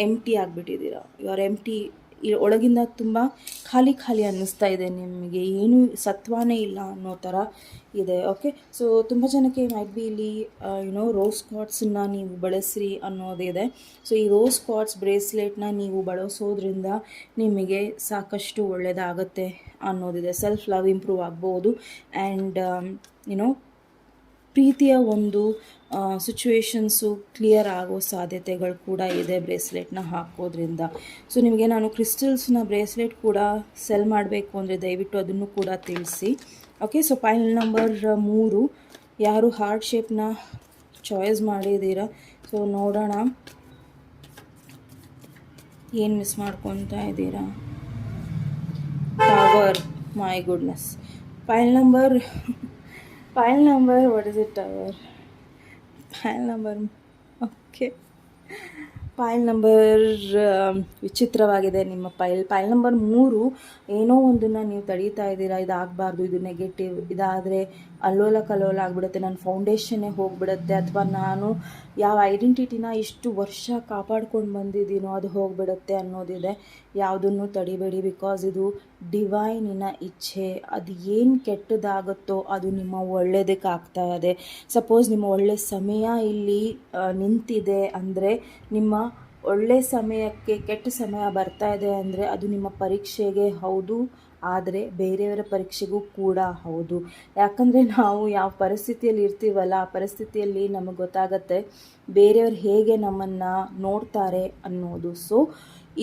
Speaker 1: ಎಂಟಿ ಆಗಿಬಿಟ್ಟಿದ್ದೀರಾ. ಯು ಆರ್ ಎಂಟಿ. ಒಳಗಿಂದ ತುಂಬ ಖಾಲಿ ಅನ್ನಿಸ್ತಾ ಇದೆ, ನಿಮಗೆ ಏನು ಸತ್ವನೇ ಇಲ್ಲ ಅನ್ನೋ ಥರ ಇದೆ. ಓಕೆ, ಸೊ ತುಂಬ ಜನಕ್ಕೆ ಮೈಟ್ ಬಿ ಇಲ್ಲಿ ರೋಸ್ ಕ್ವಾರ್ಟ್ಸನ್ನು ನೀವು ಬಳಸ್ರಿ ಅನ್ನೋದಿದೆ. ಸೊ ಈ ರೋಸ್ ಕ್ವಾರ್ಟ್ಸ್ ಬ್ರೇಸ್ಲೆಟ್ನ ನೀವು ಬಳಸೋದ್ರಿಂದ ನಿಮಗೆ ಸಾಕಷ್ಟು ಒಳ್ಳೆಯದಾಗತ್ತೆ ಅನ್ನೋದಿದೆ. ಸೆಲ್ಫ್ ಲವ್ ಇಂಪ್ರೂವ್ ಆಗ್ಬೋದು. ಆ್ಯಂಡ್ ಪ್ರೀತಿಯ ಒಂದು ಸಿಚುವೇಶನ್ಸು ಕ್ಲಿಯರ್ ಆಗೋ ಸಾಧ್ಯತೆಗಳು ಕೂಡ ಇದೆ ಬ್ರೇಸ್ಲೆಟ್ನ ಹಾಕೋದ್ರಿಂದ. ಸೊ ನಿಮಗೆ ನಾನು ಕ್ರಿಸ್ಟಲ್ಸ್ನ ಬ್ರೇಸ್ಲೆಟ್ ಕೂಡ ಸೆಲ್ ಮಾಡಬೇಕು ಅಂದರೆ ದಯವಿಟ್ಟು ಅದನ್ನು ಕೂಡ ತಿಳಿಸಿ. Okay, so file number 3. ಯಾರು ಹಾರ್ಟ್ ಶೇಪ್ನ ಚಾಯ್ಸ್ ಮಾಡಿದ್ದೀರಾ? ಸೊ ನೋಡೋಣ ಏನು ಮಿಸ್ ಮಾಡ್ಕೊತಾ ಇದ್ದೀರಾ. Tower, my goodness. File number what is it, tower? File number okay, file number ವಿಚಿತ್ರವಾಗಿದೆ ನಿಮ್ಮ ಫೈಲ್ ನಂಬರ್ 3. ಏನೋ ಒಂದನ್ನು ನೀವು ತಡೀತಾ ಇದ್ದೀರಾ, ಇದಾಗಬಾರ್ದು, ಇದು ನೆಗೆಟಿವ್, ಇದಾದರೆ ಅಲ್ಲೋಲ ಕಲ್ಲೋಲ ಆಗಿಬಿಡುತ್ತೆ, ನನ್ನ ಫೌಂಡೇಶನ್ನೇ ಹೋಗಿಬಿಡುತ್ತೆ, ಅಥವಾ ನಾನು ಯಾವ ಐಡೆಂಟಿಟಿನ ಇಷ್ಟು ವರ್ಷ ಕಾಪಾಡ್ಕೊಂಡು ಬಂದಿದ್ದೀನೋ ಅದು ಹೋಗಿಬಿಡುತ್ತೆ ಅನ್ನೋದಿದೆ. ಯಾವುದನ್ನು ತಡಿಬೇಡಿ, ಬಿಕಾಸ್ ಇದು ಡಿವೈನಿನ ಇಚ್ಛೆ. ಅದು ಏನು ಕೆಟ್ಟದಾಗುತ್ತೋ ಅದು ನಿಮ್ಮ ಒಳ್ಳೆಯದಕ್ಕೆ ಆಗ್ತಾ ಇದೆ. ಸಪೋಸ್ ನಿಮ್ಮ ಒಳ್ಳೆಯ ಸಮಯ ಇಲ್ಲಿ ನಿಂತಿದೆ ಅಂದರೆ, ನಿಮ್ಮ ಒಳ್ಳೆಯ ಸಮಯಕ್ಕೆ ಕೆಟ್ಟ ಸಮಯ ಬರ್ತಾ ಇದೆ ಅಂದರೆ ಅದು ನಿಮ್ಮ ಪರೀಕ್ಷೆಗೆ ಹೌದು, ಆದರೆ ಬೇರೆಯವರ ಪರೀಕ್ಷೆಗೂ ಕೂಡ ಹೌದು. ಯಾಕಂದರೆ ನಾವು ಯಾವ ಪರಿಸ್ಥಿತಿಯಲ್ಲಿ ಇರ್ತೀವಲ್ಲ, ಆ ಪರಿಸ್ಥಿತಿಯಲ್ಲಿ ನಮಗೆ ಗೊತ್ತಾಗತ್ತೆ ಬೇರೆಯವರು ಹೇಗೆ ನಮ್ಮನ್ನು ನೋಡ್ತಾರೆ ಅನ್ನೋದು. ಸೊ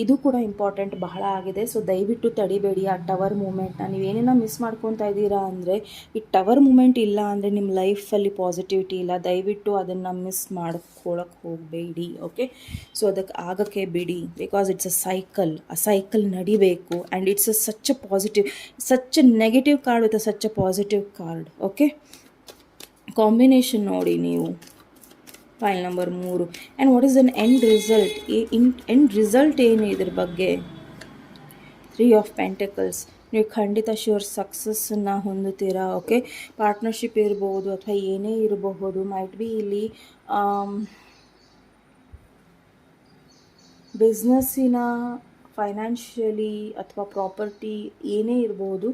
Speaker 1: ಇದು ಕೂಡ ಇಂಪಾರ್ಟೆಂಟ್ ಬಹಳ ಆಗಿದೆ. ಸೊ ದಯವಿಟ್ಟು ತಡಿಬೇಡಿ ಆ ಟವರ್ ಮೂಮೆಂಟ್ನ. ನೀವೇನೇನ ಮಿಸ್ ಮಾಡ್ಕೊತಾ ಇದ್ದೀರಾ ಅಂದರೆ, ಈ ಟವರ್ ಮೂಮೆಂಟ್ ಇಲ್ಲ ಅಂದರೆ ನಿಮ್ಮ ಲೈಫಲ್ಲಿ ಪಾಸಿಟಿವಿಟಿ ಇಲ್ಲ. ದಯವಿಟ್ಟು ಅದನ್ನು ಮಿಸ್ ಮಾಡ್ಕೊಳ್ಳೋಕ್ಕೆ ಹೋಗಬೇಡಿ. ಓಕೆ, ಸೊ ಅದಕ್ಕೆ ಆಗೋಕ್ಕೆ ಬಿಡಿ, ಬಿಕಾಸ್ ಇಟ್ಸ್ ಆ ಸೈಕಲ್ ನಡಿಬೇಕು. And it's such a positive, such a negative card with such a positive card. Okay, combination ನೋಡಿ ನೀವು. File number 3. And what is an end result ಏನು ಇದ್ರ ಬಗ್ಗೆ? 3 ಆಫ್ ಪೆಂಟಕಲ್ಸ್. ನೀವು ಖಂಡಿತ ಶ್ಯೂರ್ ಸಕ್ಸಸ್ಸನ್ನು ಹೊಂದುತ್ತೀರಾ. ಓಕೆ, ಪಾರ್ಟ್ನರ್ಶಿಪ್ ಇರ್ಬೋದು ಅಥವಾ ಏನೇ ಇರಬಹುದು. ಮೈಟ್ ಬಿ ಇಲ್ಲಿ ಬಿಸ್ನೆಸ್ಸಿನ, ಫೈನಾನ್ಷಿಯಲಿ ಅಥವಾ ಪ್ರಾಪರ್ಟಿ ಏನೇ ಇರ್ಬೋದು.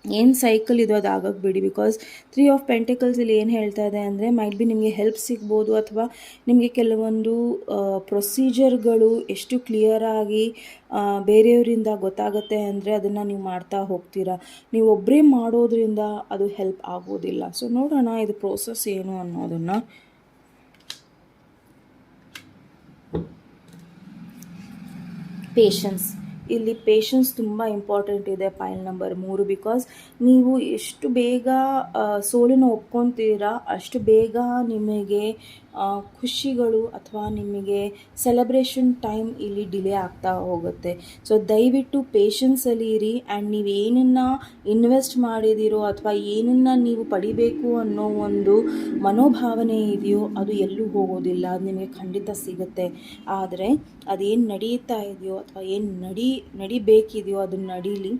Speaker 1: ಏನು ಸೈಕಲ್ ಇದು ಅದು ಆಗೋಕ್ಕೆ ಬಿಡಿ, ಬಿಕಾಸ್ 3 ಆಫ್ ಪೆಂಟಕಲ್ಸ್ ಇಲ್ಲಿ ಏನು ಹೇಳ್ತಾ ಇದೆ ಅಂದರೆ, ಮೈಟ್ ಬಿ ನಿಮಗೆ ಹೆಲ್ಪ್ ಸಿಗ್ಬೋದು, ಅಥವಾ ನಿಮಗೆ ಕೆಲವೊಂದು ಪ್ರೊಸೀಜರ್ಗಳು ಎಷ್ಟು ಕ್ಲಿಯರಾಗಿ ಬೇರೆಯವರಿಂದ ಗೊತ್ತಾಗುತ್ತೆ ಅಂದರೆ ಅದನ್ನು ನೀವು ಮಾಡ್ತಾ ಹೋಗ್ತೀರಾ. ನೀವು ಒಬ್ಬರೇ ಮಾಡೋದ್ರಿಂದ ಅದು ಹೆಲ್ಪ್ ಆಗೋದಿಲ್ಲ. ಸೊ ನೋಡೋಣ ಇದು ಪ್ರೋಸೆಸ್ ಏನು ಅನ್ನೋದನ್ನು. ಪೇಷನ್ಸ್. ಇಲ್ಲಿ ಪೇಷನ್ಸ್ ತುಂಬ ಇಂಪಾರ್ಟೆಂಟ್ ಇದೆ ಪೈಲ್ ನಂಬರ್ 3, ಬಿಕಾಸ್ ನೀವು ಎಷ್ಟು ಬೇಗ ಸೋಲನ್ನು ಒಪ್ಕೊತೀರಾ ಅಷ್ಟು ಬೇಗ ನಿಮಗೆ ಖುಷಿಗಳು ಅಥವಾ ನಿಮಗೆ ಸೆಲೆಬ್ರೇಷನ್ ಟೈಮ್ ಇಲ್ಲಿ ಡಿಲೇ ಆಗ್ತಾ ಹೋಗುತ್ತೆ. ಸೊ ದಯವಿಟ್ಟು ಪೇಷನ್ಸಲ್ಲಿ ಇರಿ. ಆ್ಯಂಡ್ ನೀವು ಏನನ್ನು ಇನ್ವೆಸ್ಟ್ ಮಾಡಿದಿರೋ ಅಥವಾ ಏನನ್ನು ನೀವು ಪಡಿಬೇಕು ಅನ್ನೋ ಒಂದು ಮನೋಭಾವನೆ ಇದೆಯೋ ಅದು ಎಲ್ಲೂ ಹೋಗೋದಿಲ್ಲ, ಅದು ನಿಮಗೆ ಖಂಡಿತ ಸಿಗುತ್ತೆ. ಆದರೆ ಅದೇನು ನಡೀತಾ ಇದೆಯೋ ಅಥವಾ ಏನು ನಡಿಬೇಕಿದೆಯೋ ಅದು ನಡೀಲಿ.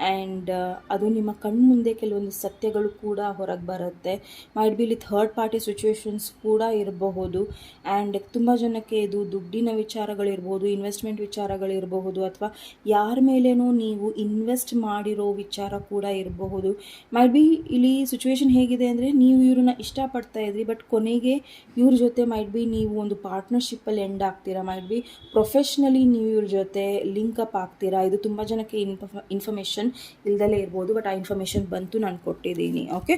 Speaker 1: ಆ್ಯಂಡ್ ಅದು ನಿಮ್ಮ ಕಣ್ಮುಂದೆ ಕೆಲವೊಂದು ಸತ್ಯಗಳು ಕೂಡ ಹೊರಗೆ ಬರುತ್ತೆ. ಮೈಟ್ ಬಿ ಇಲ್ಲಿ ಥರ್ಡ್ ಪಾರ್ಟಿ ಸಿಚುವೇಶನ್ಸ್ ಕೂಡ ಇರಬಹುದು. ಆ್ಯಂಡ್ ತುಂಬ ಜನಕ್ಕೆ ಇದು ದುಡ್ಡಿನ ವಿಚಾರಗಳಿರ್ಬೋದು, ಇನ್ವೆಸ್ಟ್ಮೆಂಟ್ ವಿಚಾರಗಳಿರಬಹುದು, ಅಥವಾ ಯಾರ ಮೇಲೇನೋ ನೀವು ಇನ್ವೆಸ್ಟ್ ಮಾಡಿರೋ ವಿಚಾರ ಕೂಡ ಇರಬಹುದು. ಮೈಟ್ ಬಿ ಇಲ್ಲಿ ಸಿಚುವೇಶನ್ ಹೇಗಿದೆ ಅಂದರೆ ನೀವು ಇವ್ರನ್ನ ಇಷ್ಟಪಡ್ತಾ ಇದ್ರಿ, ಬಟ್ ಕೊನೆಗೆ ಇವ್ರ ಜೊತೆ ಮೈಟ್ ಬಿ ನೀವು ಒಂದು ಪಾರ್ಟ್ನರ್ಶಿಪ್ಪಲ್ಲಿ ಎಂಡ್ ಆಗ್ತೀರಾ. ಮೈಟ್ ಬಿ ಪ್ರೊಫೆಷ್ನಲಿ ನೀವು ಇವ್ರ ಜೊತೆ ಲಿಂಕಪ್ ಆಗ್ತೀರಾ. ಇದು ತುಂಬ ಜನಕ್ಕೆ ಇನ್ಫಾರ್ಮೇಷನ್ ಇಲ್ದಲೇ ಇರ್ಬೋದು, ಬಟ್ ಆ ಇನ್ಫಾರ್ಮೇಷನ್ ಬಂತು, ನಾನು ಕೊಟ್ಟಿದ್ದೀನಿ. ಓಕೆ,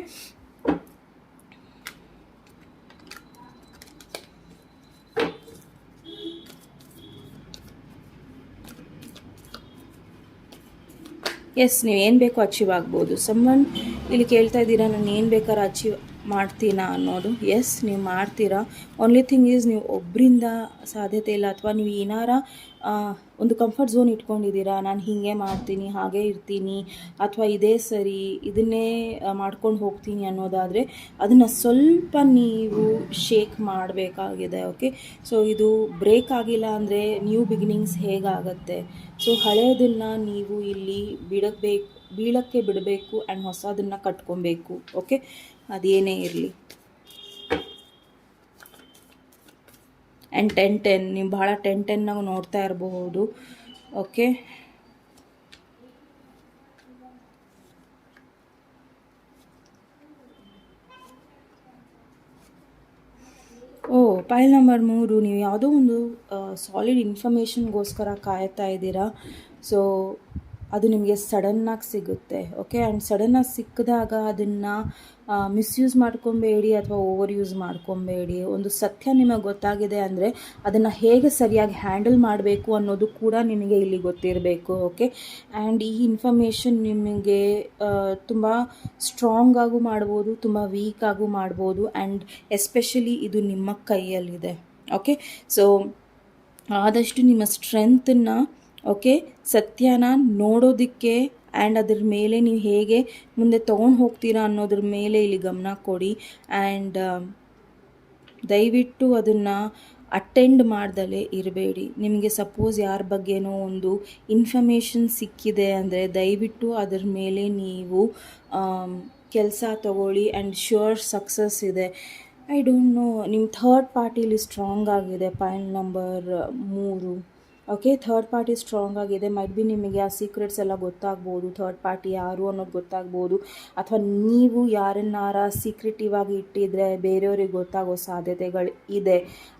Speaker 1: ಎಸ್, ನೀವು ಏನು ಬೇಕೋ ಅಚೀವ್ ಆಗ್ಬೋದು. ಸಮ್ಮನ್ ಇಲ್ಲಿ ಕೇಳ್ತಾ ಇದ್ದೀರಾ ನಾನು ಏನು ಬೇಕಾದ್ರೂ ಅಚೀವ್ ಮಾಡ್ತೀನಾ ಅನ್ನೋದು. ಎಸ್, ನೀವು ಮಾಡ್ತೀರಾ. ಓನ್ಲಿ ಥಿಂಗ್ ಈಸ್ ನೀವು ಒಬ್ಬರಿಂದ ಸಾಧ್ಯತೆ ಇಲ್ಲ, ಅಥವಾ ನೀವು ಏನಾರ ಒಂದು ಕಂಫರ್ಟ್ ಝೋನ್ ಇಟ್ಕೊಂಡಿದ್ದೀರಾ, ನಾನು ಹೀಗೆ ಮಾಡ್ತೀನಿ, ಹಾಗೆ ಇರ್ತೀನಿ, ಅಥವಾ ಇದೇ ಸರಿ, ಇದನ್ನೇ ಮಾಡ್ಕೊಂಡು ಹೋಗ್ತೀನಿ ಅನ್ನೋದಾದರೆ ಅದನ್ನು ಸ್ವಲ್ಪ ನೀವು ಶೇಕ್ ಮಾಡಬೇಕಾಗಿದೆ. ಓಕೆ, ಸೊ ಇದು ಬ್ರೇಕ್ ಆಗಿಲ್ಲ ಅಂದರೆ ನ್ಯೂ ಬಿಗಿನಿಂಗ್ಸ್ ಹೇಗಾಗತ್ತೆ. ಸೊ ಹಳೆಯದನ್ನು ನೀವು ಇಲ್ಲಿ ಬೀಳಕ್ಕೆ ಬಿಡಬೇಕು ಆ್ಯಂಡ್ ಹೊಸದನ್ನು ಕಟ್ಕೊಬೇಕು. ಓಕೆ, ಅದೇನೇ ಇರಲಿ. ಆ್ಯಂಡ್ 10-10 ನೀವು ಭಾಳ 10-10 ನಾವು ನೋಡ್ತಾ ಇರಬಹುದು. ಓಕೆ, ಪೈಲ್ ನಂಬರ್ 3, ನೀವು ಯಾವುದೋ ಒಂದು ಸಾಲಿಡ್ ಇನ್ಫಾರ್ಮೇಷನ್ಗೋಸ್ಕರ ಕಾಯ್ತಾ ಇದ್ದೀರಾ. ಸೊ ಅದು ನಿಮಗೆ ಸಡನ್ನಾಗಿ ಸಿಗುತ್ತೆ. ಓಕೆ, ಆ್ಯಂಡ್ ಸಡನ್ನಾಗಿ ಸಿಕ್ಕಿದಾಗ ಅದನ್ನು ಮಿಸ್ಯೂಸ್ ಮಾಡ್ಕೊಬೇಡಿ ಅಥವಾ ಓವರ್ ಯೂಸ್ ಮಾಡ್ಕೊಬೇಡಿ. ಒಂದು ಸತ್ಯ ನಿಮಗೆ ಗೊತ್ತಾಗಿದೆ ಅಂದರೆ ಅದನ್ನು ಹೇಗೆ ಸರಿಯಾಗಿ ಹ್ಯಾಂಡಲ್ ಮಾಡಬೇಕು ಅನ್ನೋದು ಕೂಡ ನಿಮಗೆ ಇಲ್ಲಿ ಗೊತ್ತಿರಬೇಕು. ಓಕೆ, ಆ್ಯಂಡ್ ಈ ಇನ್ಫಾರ್ಮೇಷನ್ ನಿಮಗೆ ತುಂಬ ಸ್ಟ್ರಾಂಗ್ ಆಗೂ ಮಾಡ್ಬೋದು, ತುಂಬ ವೀಕ್ ಆಗೂ ಮಾಡ್ಬೋದು. ಆ್ಯಂಡ್ ಎಸ್ಪೆಷಲಿ ಇದು ನಿಮ್ಮ ಕೈಯಲ್ಲಿದೆ. ಓಕೆ, ಸೊ ಆದಷ್ಟು ನಿಮ್ಮ ಸ್ಟ್ರೆಂತನ್ನು, ಓಕೆ, ಸತ್ಯನ ನೋಡೋದಕ್ಕೆ ಆ್ಯಂಡ್ ಅದ್ರ ಮೇಲೆ ನೀವು ಹೇಗೆ ಮುಂದೆ ತೊಗೊಂಡು ಹೋಗ್ತೀರಾ ಅನ್ನೋದ್ರ ಮೇಲೆ ಇಲ್ಲಿ ಗಮನ ಕೊಡಿ. ಆ್ಯಂಡ್ ದಯವಿಟ್ಟು ಅದನ್ನು ಅಟೆಂಡ್ ಮಾಡ್ದಲೇ ಇರಬೇಡಿ. ನಿಮಗೆ ಸಪೋಸ್ ಯಾರ ಬಗ್ಗೆನೋ ಒಂದು ಇನ್ಫಾರ್ಮೇಷನ್ ಸಿಕ್ಕಿದೆ ಅಂದರೆ ದಯವಿಟ್ಟು ಅದರ ಮೇಲೆ ನೀವು ಕೆಲಸ ತಗೊಳ್ಳಿ. ಆ್ಯಂಡ್ ಶ್ಯೂರ್ ಸಕ್ಸಸ್ ಇದೆ. ಐ ಡೋಂಟ್ ನೋ, ನಿಮ್ಮ ಥರ್ಡ್ ಪಾರ್ಟಿಲಿ ಸ್ಟ್ರಾಂಗ್ ಆಗಿದೆ pile number 3. Okay, third party strong ಆಗಿದೆ. ಮೈಟ್ ಬಿ ನಿಮಗೆ ಆ ಸೀಕ್ರೆಟ್ಸ್ ಎಲ್ಲ ಗೊತ್ತಾಗ್ಬೋದು, ಥರ್ಡ್ ಪಾರ್ಟಿ ಯಾರು ಅನ್ನೋದು ಗೊತ್ತಾಗ್ಬೋದು, ಅಥವಾ ನೀವು ಯಾರನ್ನಾರ ಸೀಕ್ರೆಟಿವ್ ಆಗಿ ಇಟ್ಟಿದ್ರೆ ಬೇರೆಯವ್ರಿಗೆ ಗೊತ್ತಾಗೋ ಸಾಧ್ಯತೆಗಳು ಇದೆ.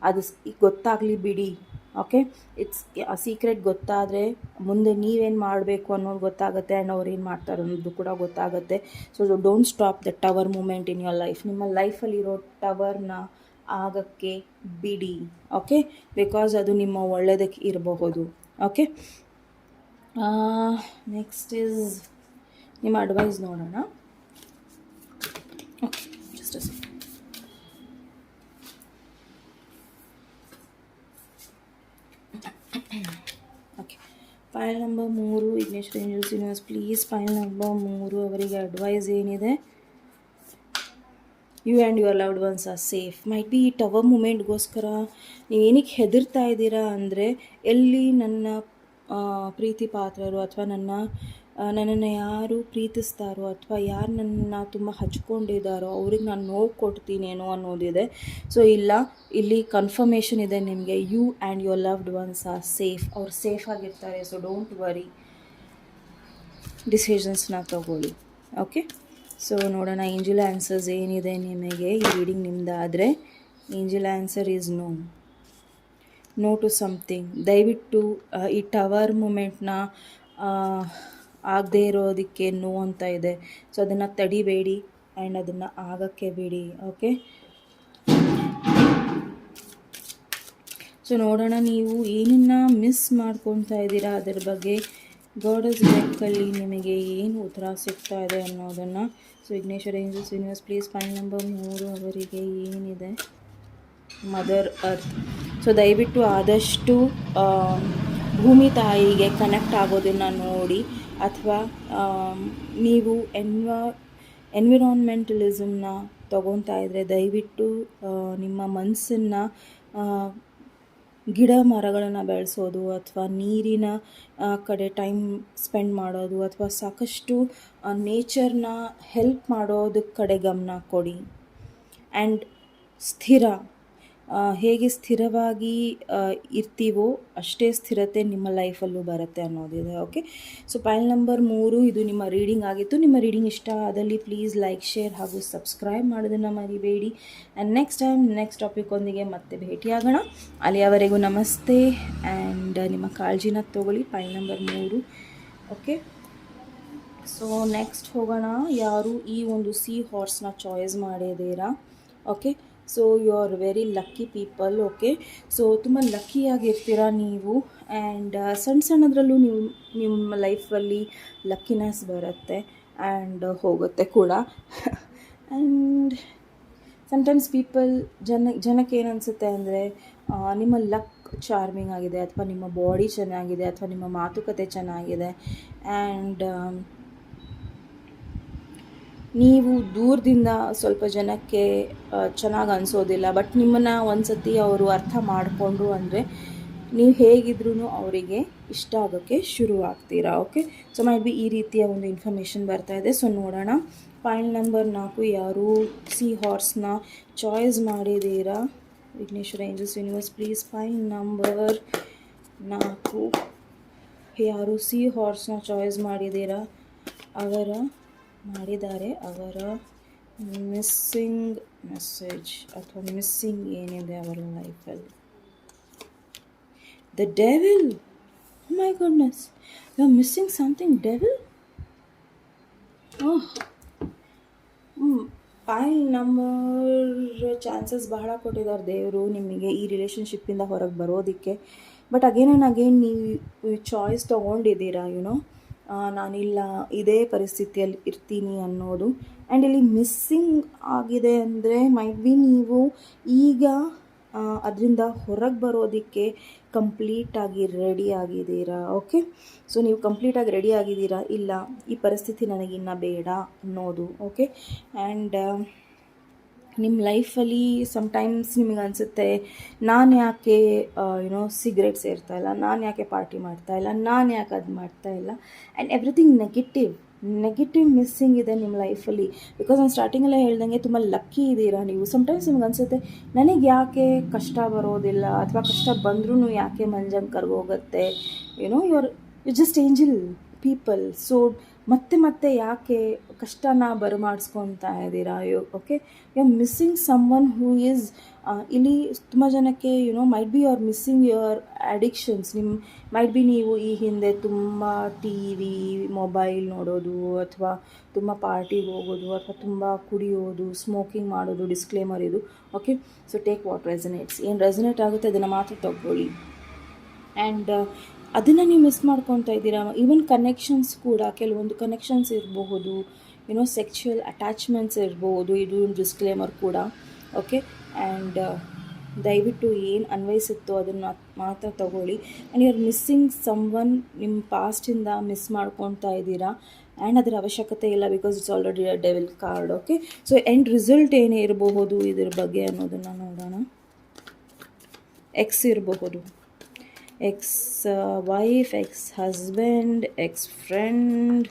Speaker 1: ಅದು ಗೊತ್ತಾಗಲಿ ಬಿಡಿ. ಓಕೆ, ಆ ಸೀಕ್ರೆಟ್ ಗೊತ್ತಾದರೆ ಮುಂದೆ ನೀವೇನು ಮಾಡಬೇಕು ಅನ್ನೋದು ಗೊತ್ತಾಗುತ್ತೆ, ಆ್ಯಂಡ್ ಅವ್ರು ಏನು ಮಾಡ್ತಾರೆ ಅನ್ನೋದು ಕೂಡ ಗೊತ್ತಾಗುತ್ತೆ. So don't stop the tower moment in your life. ನಿಮ್ಮ ಲೈಫಲ್ಲಿರೋ ಟವರ್ನ ಆಗಕ್ಕೆ ಬಿಡಿ. ಓಕೆ, ಬಿಕಾಸ್ ಅದು ನಿಮ್ಮ ಒಳ್ಳೆಯದಕ್ಕೆ ಇರಬಹುದು. ಓಕೆ, ನೆಕ್ಸ್ಟ್ ಈಸ್ ನಿಮ್ಮ ಅಡ್ವೈಸ್ ನೋಡೋಣ. Okay, just a second. Okay, file number 3 Vighneshwara angels universe please. File number 3 ಅವರಿಗೆ ಅಡ್ವೈಸ್ ಏನಿದೆ? You and your loved ones are safe. Might be ಈ ಟವರ್ ಮೂಮೆಂಟ್ಗೋಸ್ಕರ ನೀವು ಏನಕ್ಕೆ ಹೆದರ್ತಾ ಇದ್ದೀರಾ ಅಂದರೆ, ಎಲ್ಲಿ ನನ್ನ ಪ್ರೀತಿ ಪಾತ್ರರು ಅಥವಾ ನನ್ನನ್ನು ಯಾರು ಪ್ರೀತಿಸ್ತಾರೋ ಅಥವಾ ಯಾರು ನನ್ನನ್ನು ತುಂಬ ಹಚ್ಕೊಂಡಿದ್ದಾರೋ ಅವ್ರಿಗೆ ನಾನು ನೋವು ಕೊಡ್ತೀನೇನೋ ಅನ್ನೋದಿದೆ. ಸೊ ಇಲ್ಲಿ ಕನ್ಫರ್ಮೇಷನ್ ಇದೆ ನಿಮಗೆ, you and your loved ones are safe. ಅವ್ರು ಸೇಫ್ ಆಗಿರ್ತಾರೆ. ಸೊ ಡೋಂಟ್ ವರಿ, ಡಿಸಿಷನ್ಸ್ನ ತಗೊಳ್ಳಿ. ಓಕೆ, ಸೊ ನೋಡೋಣ ಏಂಜಲ್ ಆನ್ಸರ್ಸ್ ಏನಿದೆ ನಿಮಗೆ. ಈ ರೀಡಿಂಗ್ ನಿಮ್ಮದಾದರೆ angel answer is no to something. ದಯವಿಟ್ಟು ಈ ಟವರ್ ಮೂಮೆಂಟ್ನ ಆಗದೇ ಇರೋದಕ್ಕೆ ನೋ ಅಂತ ಇದೆ. ಸೊ ಅದನ್ನು ತಡಿಬೇಡಿ ಆ್ಯಂಡ್ ಅದನ್ನು ಆಗೋಕ್ಕೆ ಬಿಡಿ. ಓಕೆ, ಸೊ ನೋಡೋಣ ನೀವು ಏನನ್ನ ಮಿಸ್ ಮಾಡ್ಕೊತಾ ಇದ್ದೀರಾ, ಅದರ ಬಗ್ಗೆ ಗಾಡಸ್ ಡೆಕ್ಕಲ್ಲಿ ನಿಮಗೆ ಏನು ಉತ್ತರ ಸಿಗ್ತಾ ಇದೆ ಅನ್ನೋದನ್ನು. So Vighneshwara angels universe please file number 3 ಅವರಿಗೆ ಏನಿದೆ. Mother earth. ಸೊ ದಯವಿಟ್ಟು ಆದಷ್ಟು ಭೂಮಿ ತಾಯಿಗೆ ಕನೆಕ್ಟ್ ಆಗೋದನ್ನು ನೋಡಿ, ಅಥವಾ ನೀವು ಎನ್ವಿರಾನ್ಮೆಂಟಲಿಸಮ್ನ ತಗೊತಾ ಇದ್ದರೆ ದಯವಿಟ್ಟು ನಿಮ್ಮ ಮನಸ್ಸನ್ನು ಗಿಡ ಮರಗಳನ್ನು ಬೆಳೆಸೋದು, ಅಥವಾ ನೀರಿನ ಕಡೆ ಟೈಮ್ ಸ್ಪೆಂಡ್ ಮಾಡೋದು, ಅಥವಾ ಸಾಕಷ್ಟು ನೇಚರ್ನ ಹೆಲ್ಪ್ ಮಾಡೋದಕ್ಕೆ ಕಡೆ ಗಮನ ಕೊಡಿ. ಆ್ಯಂಡ್ ಸ್ಥಿರ, ಹೇಗೆ ಸ್ಥಿರವಾಗಿ ಇರ್ತೀವೋ ಅಷ್ಟೇ ಸ್ಥಿರತೆ ನಿಮ್ಮ ಲೈಫಲ್ಲೂ ಬರುತ್ತೆ ಅನ್ನೋದಿದೆ. ಓಕೆ, ಸೊ ಪೈಲ್ ನಂಬರ್ 3 ಇದು ನಿಮ್ಮ ರೀಡಿಂಗ್ ಆಗಿತ್ತು. ನಿಮ್ಮ ರೀಡಿಂಗ್ ಇಷ್ಟ ಆದಲ್ಲಿ ಪ್ಲೀಸ್ ಲೈಕ್, ಶೇರ್ ಹಾಗೂ ಸಬ್ಸ್ಕ್ರೈಬ್ ಮಾಡೋದನ್ನು ಮರಿಬೇಡಿ. ಆ್ಯಂಡ್ ನೆಕ್ಸ್ಟ್ ಟೈಮ್ ನೆಕ್ಸ್ಟ್ ಟಾಪಿಕ್ಕೊಂದಿಗೆ ಮತ್ತೆ ಭೇಟಿಯಾಗೋಣ. ಅಲ್ಲಿಯವರೆಗೂ ನಮಸ್ತೆ ಆ್ಯಂಡ್ ನಿಮ್ಮ ಕಾಳಜಿನ ತಗೊಳ್ಳಿ. File number 3. Okay, so next ಹೋಗೋಣ. ಯಾರು ಈ ಒಂದು ಸಿ ಹಾರ್ಸ್ನ ಚಾಯ್ಸ್ ಮಾಡಿದ್ದೀರಾ? Okay, so you are very lucky people. Okay, so ತುಂಬ ಲಕ್ಕಿಯಾಗಿರ್ತೀರ ನೀವು. ಆ್ಯಂಡ್ ಸಣ್ಣದ್ರಲ್ಲೂ ನಿಮ್ಮ ಲೈಫಲ್ಲಿ ಲಕ್ಕಿನೆಸ್ ಬರುತ್ತೆ ಆ್ಯಂಡ್ ಹೋಗುತ್ತೆ ಕೂಡ. ಆ್ಯಂಡ್ ಸಮ್ಟೈಮ್ಸ್ ಜನಕ್ಕೆ ಏನು ಅನಿಸುತ್ತೆ ಅಂದರೆ ನಿಮ್ಮ ಲಕ್ ಚಾರ್ಮಿಂಗ್ ಆಗಿದೆ, ಅಥವಾ ನಿಮ್ಮ ಬಾಡಿ ಚೆನ್ನಾಗಿದೆ, ಅಥವಾ ನಿಮ್ಮ ಮಾತುಕತೆ ಚೆನ್ನಾಗಿದೆ, ಆ್ಯಂಡ್ ನೀವು ದೂರದಿಂದ ಸ್ವಲ್ಪ ಜನಕ್ಕೆ ಚೆನ್ನಾಗಿ ಅನಿಸೋದಿಲ್ಲ. ಬಟ್ ನಿಮ್ಮನ್ನು ಒಂದು ಸತಿ ಅವರು ಅರ್ಥ ಮಾಡಿಕೊಂಡ್ರು ಅಂದರೆ ನೀವು ಹೇಗಿದ್ರೂ ಅವರಿಗೆ ಇಷ್ಟ ಆಗೋಕ್ಕೆ ಶುರು ಆಗ್ತೀರಾ. ಓಕೆ, ಸೊ ಮೈಟ್ ಬಿ ಈ ರೀತಿಯ ಒಂದು ಇನ್ಫಾರ್ಮೇಷನ್ ಬರ್ತಾ ಇದೆ. ಸೊ ನೋಡೋಣ. ಪೈಲ್ ನಂಬರ್ 4 ಯಾರು ಸಿ ಹಾರ್ಸ್ನ ಚಾಯ್ಸ್ ಮಾಡಿದ್ದೀರಾ? Vighneshwara angels universe please pile number 4 ಯಾರು ಸಿ ಹಾರ್ಸ್ನ ಚಾಯ್ಸ್ ಮಾಡಿದ್ದೀರಾ, ಅವರ ಮಿಸ್ಸಿಂಗ್ ಮೆಸೇಜ್ ಅಥವಾ ಮಿಸ್ಸಿಂಗ್ ಏನಿದೆ ಅವರ ಲೈಫಲ್ಲಿ. The devil. Oh my goodness, you are missing something. Devil. File number chances ಬಹಳ ಕೊಟ್ಟಿದ್ದಾರೆ ದೇವರು ನಿಮಗೆ ಈ ರಿಲೇಷನ್ಶಿಪ್ಪಿಂದ ಹೊರಗೆ ಬರೋದಕ್ಕೆ. ಬಟ್ ಅಗೇನ್ ಆ್ಯಂಡ್ ಅಗೇನ್ ನೀವು ಚಾಯ್ಸ್ ತೊಗೊಂಡಿದ್ದೀರಾ, ನಾನಿಲ್ಲ ಇದೇ ಪರಿಸ್ಥಿತಿಯಲ್ಲಿ ಇರ್ತೀನಿ ಅನ್ನೋದು. ಆ್ಯಂಡ್ ಇಲ್ಲಿ ಮಿಸ್ಸಿಂಗ್ ಆಗಿದೆ ಅಂದರೆ ಮೈಟ್ ಬಿ ನೀವು ಈಗ ಅದರಿಂದ ಹೊರಗೆ ಬರೋದಕ್ಕೆ ಕಂಪ್ಲೀಟಾಗಿ ರೆಡಿ ಆಗಿದ್ದೀರಾ. ಓಕೆ, ಸೊ ನೀವು ಕಂಪ್ಲೀಟಾಗಿ ರೆಡಿ ಆಗಿದ್ದೀರಾ, ಇಲ್ಲ ಈ ಪರಿಸ್ಥಿತಿ ನನಗಿನ್ನ ಬೇಡ ಅನ್ನೋದು. ಓಕೆ, ಆ್ಯಂಡ್ ನಿಮ್ಮ ಲೈಫಲ್ಲಿ ಸಮ್ಟೈಮ್ಸ್ ನಿಮಗೆ ಅನಿಸುತ್ತೆ, ನಾನು ಯಾಕೆ ಸಿಗರೇಟ್ ಸೇರ್ತಾಯಿಲ್ಲ, ನಾನು ಯಾಕೆ ಪಾರ್ಟಿ ಮಾಡ್ತಾಯಿಲ್ಲ, ನಾನು ಯಾಕೆ ಅದು ಮಾಡ್ತಾಯಿಲ್ಲ, ಆ್ಯಂಡ್ ಎವ್ರಿಥಿಂಗ್ ನೆಗೆಟಿವ್ ಮಿಸ್ಸಿಂಗ್ ಇದೆ ನಿಮ್ಮ ಲೈಫಲ್ಲಿ. ಬಿಕಾಸ್ ನಾನು ಸ್ಟಾರ್ಟಿಂಗಲ್ಲೇ ಹೇಳ್ದಂಗೆ ತುಂಬ ಲಕ್ಕಿ ಇದ್ದೀರಾ ನೀವು. ಸಮ್ಟೈಮ್ಸ್ ನಿಮ್ಗೆ ಅನಿಸುತ್ತೆ, ನನಗೆ ಯಾಕೆ ಕಷ್ಟ ಬರೋದಿಲ್ಲ, ಅಥವಾ ಕಷ್ಟ ಬಂದ್ರೂ ಯಾಕೆ ಮಂಜಂಗೆ ಕರ್ಗೋಗುತ್ತೆ, you just angel people. So ಮತ್ತೆ ಯಾಕೆ ಕಷ್ಟನ ಬರಮಾಡಿಸ್ಕೊತಾ ಇದ್ದೀರಾ? Okay, you are missing someone who is ಇಲ್ಲಿ ತುಂಬ ಜನಕ್ಕೆ might be you are missing your addictions. Might be ನೀವು ಈ ಹಿಂದೆ ತುಂಬ ಟಿ ವಿ ಮೊಬೈಲ್ ನೋಡೋದು, ಅಥವಾ ತುಂಬ ಪಾರ್ಟಿಗೆ ಹೋಗೋದು, ಅಥವಾ ತುಂಬ ಕುಡಿಯೋದು, ಸ್ಮೋಕಿಂಗ್ ಮಾಡೋದು. ಡಿಸ್ಕ್ಲೇಮರ್ ಇದು. Okay, so take what resonates. ಏನು ರೆಸನೇಟ್ ಆಗುತ್ತೆ ಅದನ್ನು ಮಾತ್ರ ತಗೊಳ್ಳಿ. ಆ್ಯಂಡ್ ಅದನ್ನು ನೀವು ಮಿಸ್ ಮಾಡ್ಕೊತಾ ಇದ್ದೀರಾ. ಈವನ್ ಕನೆಕ್ಷನ್ಸ್ ಕೂಡ, ಕೆಲವೊಂದು ಕನೆಕ್ಷನ್ಸ್ ಇರಬಹುದು, ಸೆಕ್ಚುಯಲ್ ಅಟ್ಯಾಚ್ಮೆಂಟ್ಸ್ ಇರ್ಬೋದು. ಇದು ಡಿಸ್ಕ್ಲೇಮರ್ ಕೂಡ. ಓಕೆ, ಆ್ಯಂಡ್ ದಯವಿಟ್ಟು ಏನು ಅನ್ವಯಿಸುತ್ತೋ ಅದನ್ನು ಮಾತ್ರ ತಗೊಳ್ಳಿ. And you are missing someone, ನಿಮ್ಮ ಪಾಸ್ಟಿಂದ ಮಿಸ್ ಮಾಡ್ಕೊತಾ ಇದ್ದೀರಾ. ಆ್ಯಂಡ್ ಅದರ ಅವಶ್ಯಕತೆ ಇಲ್ಲ, because it's already a devil card. Okay, so end result ಏನೇ ಇರಬಹುದು ಇದ್ರ ಬಗ್ಗೆ ಅನ್ನೋದನ್ನು ನೋಡೋಣ. ಎಕ್ಸ್ ಇರಬಹುದು, ex wife, ex husband, ex friend,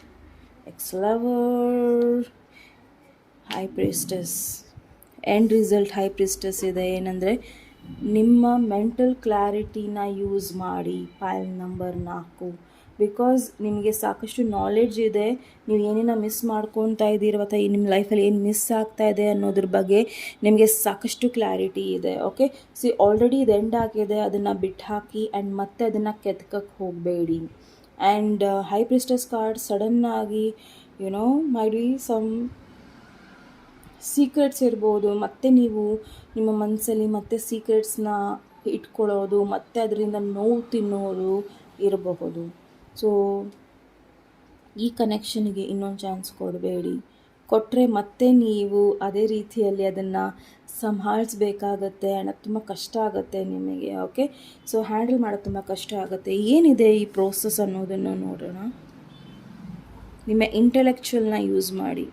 Speaker 1: ex lover, high priestess. End result high priestess ಇದೆ. ಏನಂದರೆ ನಿಮ್ಮ ಮೆಂಟಲ್ ಕ್ಲಾರಿಟಿನ ಯೂಸ್ ಮಾಡಿ. ಪೈಲ್ ನಂಬರ್ 4 ಬಿಕಾಸ್ ನಿಮಗೆ ಸಾಕಷ್ಟು ನಾಲೆಡ್ಜ್ ಇದೆ. ನೀವು ಏನೇನ ಮಿಸ್ ಮಾಡ್ಕೊತಾ ಇದ್ದೀರೋ, ಅಥವಾ ನಿಮ್ಮ ಲೈಫಲ್ಲಿ ಏನು ಮಿಸ್ ಆಗ್ತಾ ಇದೆ ಅನ್ನೋದ್ರ ಬಗ್ಗೆ ನಿಮಗೆ ಸಾಕಷ್ಟು ಕ್ಲಾರಿಟಿ ಇದೆ. ಓಕೆ, ಆಲ್ರೆಡಿ ಇದು ಎಂಡ್ ಆಗಿದೆ, ಅದನ್ನು ಬಿಟ್ಟು ಹಾಕಿ ಆ್ಯಂಡ್ ಮತ್ತೆ ಅದನ್ನು ಕೆತ್ಕಕ್ಕೆ ಹೋಗಬೇಡಿ. ಆ್ಯಂಡ್ ಹೈ ಪ್ರೀಸ್ಟಸ್ ಕಾರ್ಡ್ ಸಡನ್ನಾಗಿ ಮೈಟ್ ಬಿ ಸಮ್ ಸೀಕ್ರೆಟ್ಸ್ ಇರ್ಬೋದು. ಮತ್ತು ನೀವು ನಿಮ್ಮ ಮನಸ್ಸಲ್ಲಿ ಮತ್ತೆ ಸೀಕ್ರೆಟ್ಸ್ನ ಇಟ್ಕೊಳ್ಳೋದು ಮತ್ತು ಅದರಿಂದ ನೋವು ತಿನ್ನೋದು ಇರಬಹುದು. ಸೊ ಈ ಕನೆಕ್ಷನ್ಗೆ ಇನ್ನೊಂದು ಚಾನ್ಸ್ ಕೊಡಬೇಡಿ. ಕೊಟ್ಟರೆ ಮತ್ತೆ ನೀವು ಅದೇ ರೀತಿಯಲ್ಲಿ ಅದನ್ನು ಸಂಭಾಳಿಸ್ಬೇಕಾಗತ್ತೆ ಆ್ಯಂಡ್ ಅದು ತುಂಬ ಕಷ್ಟ ಆಗುತ್ತೆ ನಿಮಗೆ. ಓಕೆ, ಸೊ ಹ್ಯಾಂಡಲ್ ಮಾಡೋದು ತುಂಬ ಕಷ್ಟ ಆಗುತ್ತೆ. ಏನಿದೆ ಈ ಪ್ರೋಸೆಸ್ ಅನ್ನೋದನ್ನು ನೋಡೋಣ. ನಿಮ್ಮ ಇಂಟೆಲೆಕ್ಚುವಲ್ನ ಯೂಸ್ ಮಾಡಿ.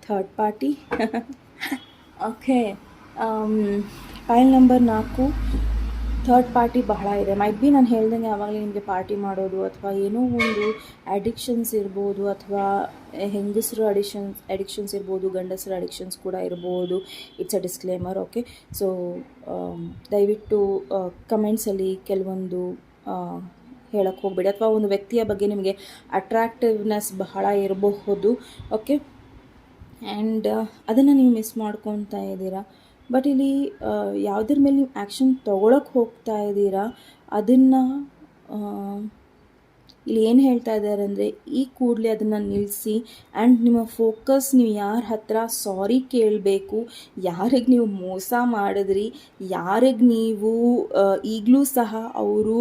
Speaker 1: Third party. Okay, file number 4 third party ಬಹಳ ಇದೆ. ಮೈಟ್ ಬಿ ನಾನು ಹೇಳ್ದಂಗೆ ಆವಾಗಲೇ ನಿಮಗೆ ಪಾರ್ಟಿ ಮಾಡೋದು ಅಥವಾ ಏನೋ ಒಂದು ಅಡಿಕ್ಷನ್ಸ್ ಇರ್ಬೋದು, ಅಥವಾ ಹೆಂಗಸರು ಅಡಿಕ್ಷನ್ಸ್ ಇರ್ಬೋದು, ಗಂಡಸರ ಅಡಿಕ್ಷನ್ಸ್ ಕೂಡ ಇರ್ಬೋದು. It's a disclaimer. Okay, so ದಯವಿಟ್ಟು ಕಮೆಂಟ್ಸಲ್ಲಿ ಕೆಲವೊಂದು ಹೇಳಕ್ಕೆ ಹೋಗ್ಬೇಡಿ. ಅಥವಾ ಒಂದು ವ್ಯಕ್ತಿಯ ಬಗ್ಗೆ ನಿಮಗೆ ಅಟ್ರಾಕ್ಟಿವ್ನೆಸ್ ಬಹಳ ಇರಬಹುದು. ಓಕೆ, ಆ್ಯಂಡ್ ಅದನ್ನು ನೀವು ಮಿಸ್ ಮಾಡ್ಕೊತಾ ಇದ್ದೀರಾ. ಬಟ್ ಇಲ್ಲಿ ಯಾವುದ್ರ ಮೇಲೆ ನೀವು ಆ್ಯಕ್ಷನ್ ತೊಗೊಳಕ್ಕೆ ಹೋಗ್ತಾ ಇದ್ದೀರಾ ಅದನ್ನು ಇಲ್ಲಿ ಏನು ಹೇಳ್ತಾ ಇದ್ದಾರೆ ಅಂದರೆ, ಈ ಕೂಡಲೇ ಅದನ್ನು ನಿಲ್ಲಿಸಿ ಆ್ಯಂಡ್ ನಿಮ್ಮ ಫೋಕಸ್ ನೀವು ಯಾರ ಹತ್ರ ಸಾರಿ ಕೇಳಬೇಕು, ಯಾರಿಗೆ ನೀವು ಮೋಸ ಮಾಡಿದ್ರಿ, ಯಾರಿಗೆ ನೀವು ಈಗಲೂ ಸಹ ಅವರು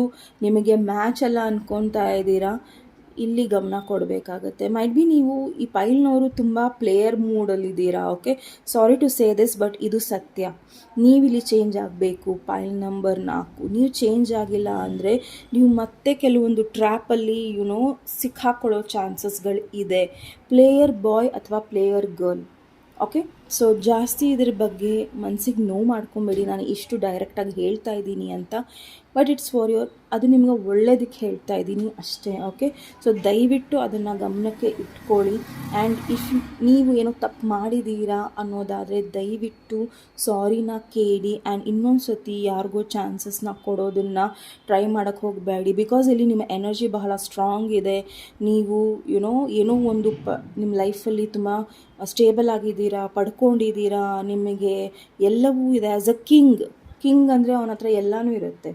Speaker 1: ನಿಮಗೆ ಮ್ಯಾಚ್ ಅಲ್ಲ ಅಂದ್ಕೊತಾ ಇದ್ದೀರಾ, ಇಲ್ಲಿ ಗಮನ ಕೊಡಬೇಕಾಗತ್ತೆ. ಮೈಟ್ ಬಿ ನೀವು ಈ ಪೈಲ್ನವರು ತುಂಬ ಪ್ಲೇಯರ್ ಮೂಡಲ್ಲಿದ್ದೀರಾ. Okay, sorry to say this, but ಇದು ಸತ್ಯ. ನೀವಿಲ್ಲಿ ಚೇಂಜ್ ಆಗಬೇಕು. ಪೈಲ್ ನಂಬರ್ 4 ನೀವು ಚೇಂಜ್ ಆಗಿಲ್ಲ ಅಂದರೆ ನೀವು ಮತ್ತೆ ಕೆಲವೊಂದು ಟ್ರ್ಯಾಪಲ್ಲಿ ಸಿಕ್ಕಾಕೊಳ್ಳೋ ಚಾನ್ಸಸ್ಗಳು ಇದೆ. ಪ್ಲೇಯರ್ ಬಾಯ್ ಅಥವಾ ಪ್ಲೇಯರ್ ಗರ್ಲ್. ಓಕೆ, ಸೊ ಜಾಸ್ತಿ ಇದ್ರ ಬಗ್ಗೆ ಮನಸ್ಸಿಗೆ ನೋವು ಮಾಡ್ಕೊಬೇಡಿ. ನಾನು ಇಷ್ಟು ಡೈರೆಕ್ಟಾಗಿ ಹೇಳ್ತಾ ಇದ್ದೀನಿ ಅಂತ, ಬಟ್ ಇಟ್ಸ್ ಫಾರ್ ಯುವರ್, ಅದು ನಿಮ್ಗೆ ಒಳ್ಳೇದಕ್ಕೆ ಹೇಳ್ತಾ ಇದ್ದೀನಿ ಅಷ್ಟೇ. ಓಕೆ, ಸೊ ದಯವಿಟ್ಟು ಅದನ್ನು ಗಮನಕ್ಕೆ ಇಟ್ಕೊಳ್ಳಿ. ಆ್ಯಂಡ್ ಇಫ್ ನೀವು ಏನೋ ತಪ್ಪು ಮಾಡಿದ್ದೀರಾ ಅನ್ನೋದಾದರೆ ದಯವಿಟ್ಟು ಸಾರಿನ ಕೇಳಿ ಆ್ಯಂಡ್ ಇನ್ನೊಂದು ಸತಿ ಯಾರಿಗೋ ಚಾನ್ಸಸ್ನ ಕೊಡೋದನ್ನು ಟ್ರೈ ಮಾಡೋಕ್ಕೆ ಹೋಗಬೇಡಿ. ಬಿಕಾಸ್ ಇಲ್ಲಿ ನಿಮ್ಮ ಎನರ್ಜಿ ಬಹಳ ಸ್ಟ್ರಾಂಗ್ ಇದೆ. ನೀವು ಏನೋ ಒಂದು ನಿಮ್ಮ ಲೈಫಲ್ಲಿ ತುಂಬ ಸ್ಟೇಬಲ್ ಆಗಿದ್ದೀರಾ, ಪಡ್ಕೊಂಡಿದ್ದೀರಾ, ನಿಮಗೆ ಎಲ್ಲವೂ ಇದೆ. ಆ್ಯಸ್ ಅ ಕಿಂಗ್ ಅಂದರೆ ಅವನ ಹತ್ರ ಎಲ್ಲನೂ ಇರುತ್ತೆ.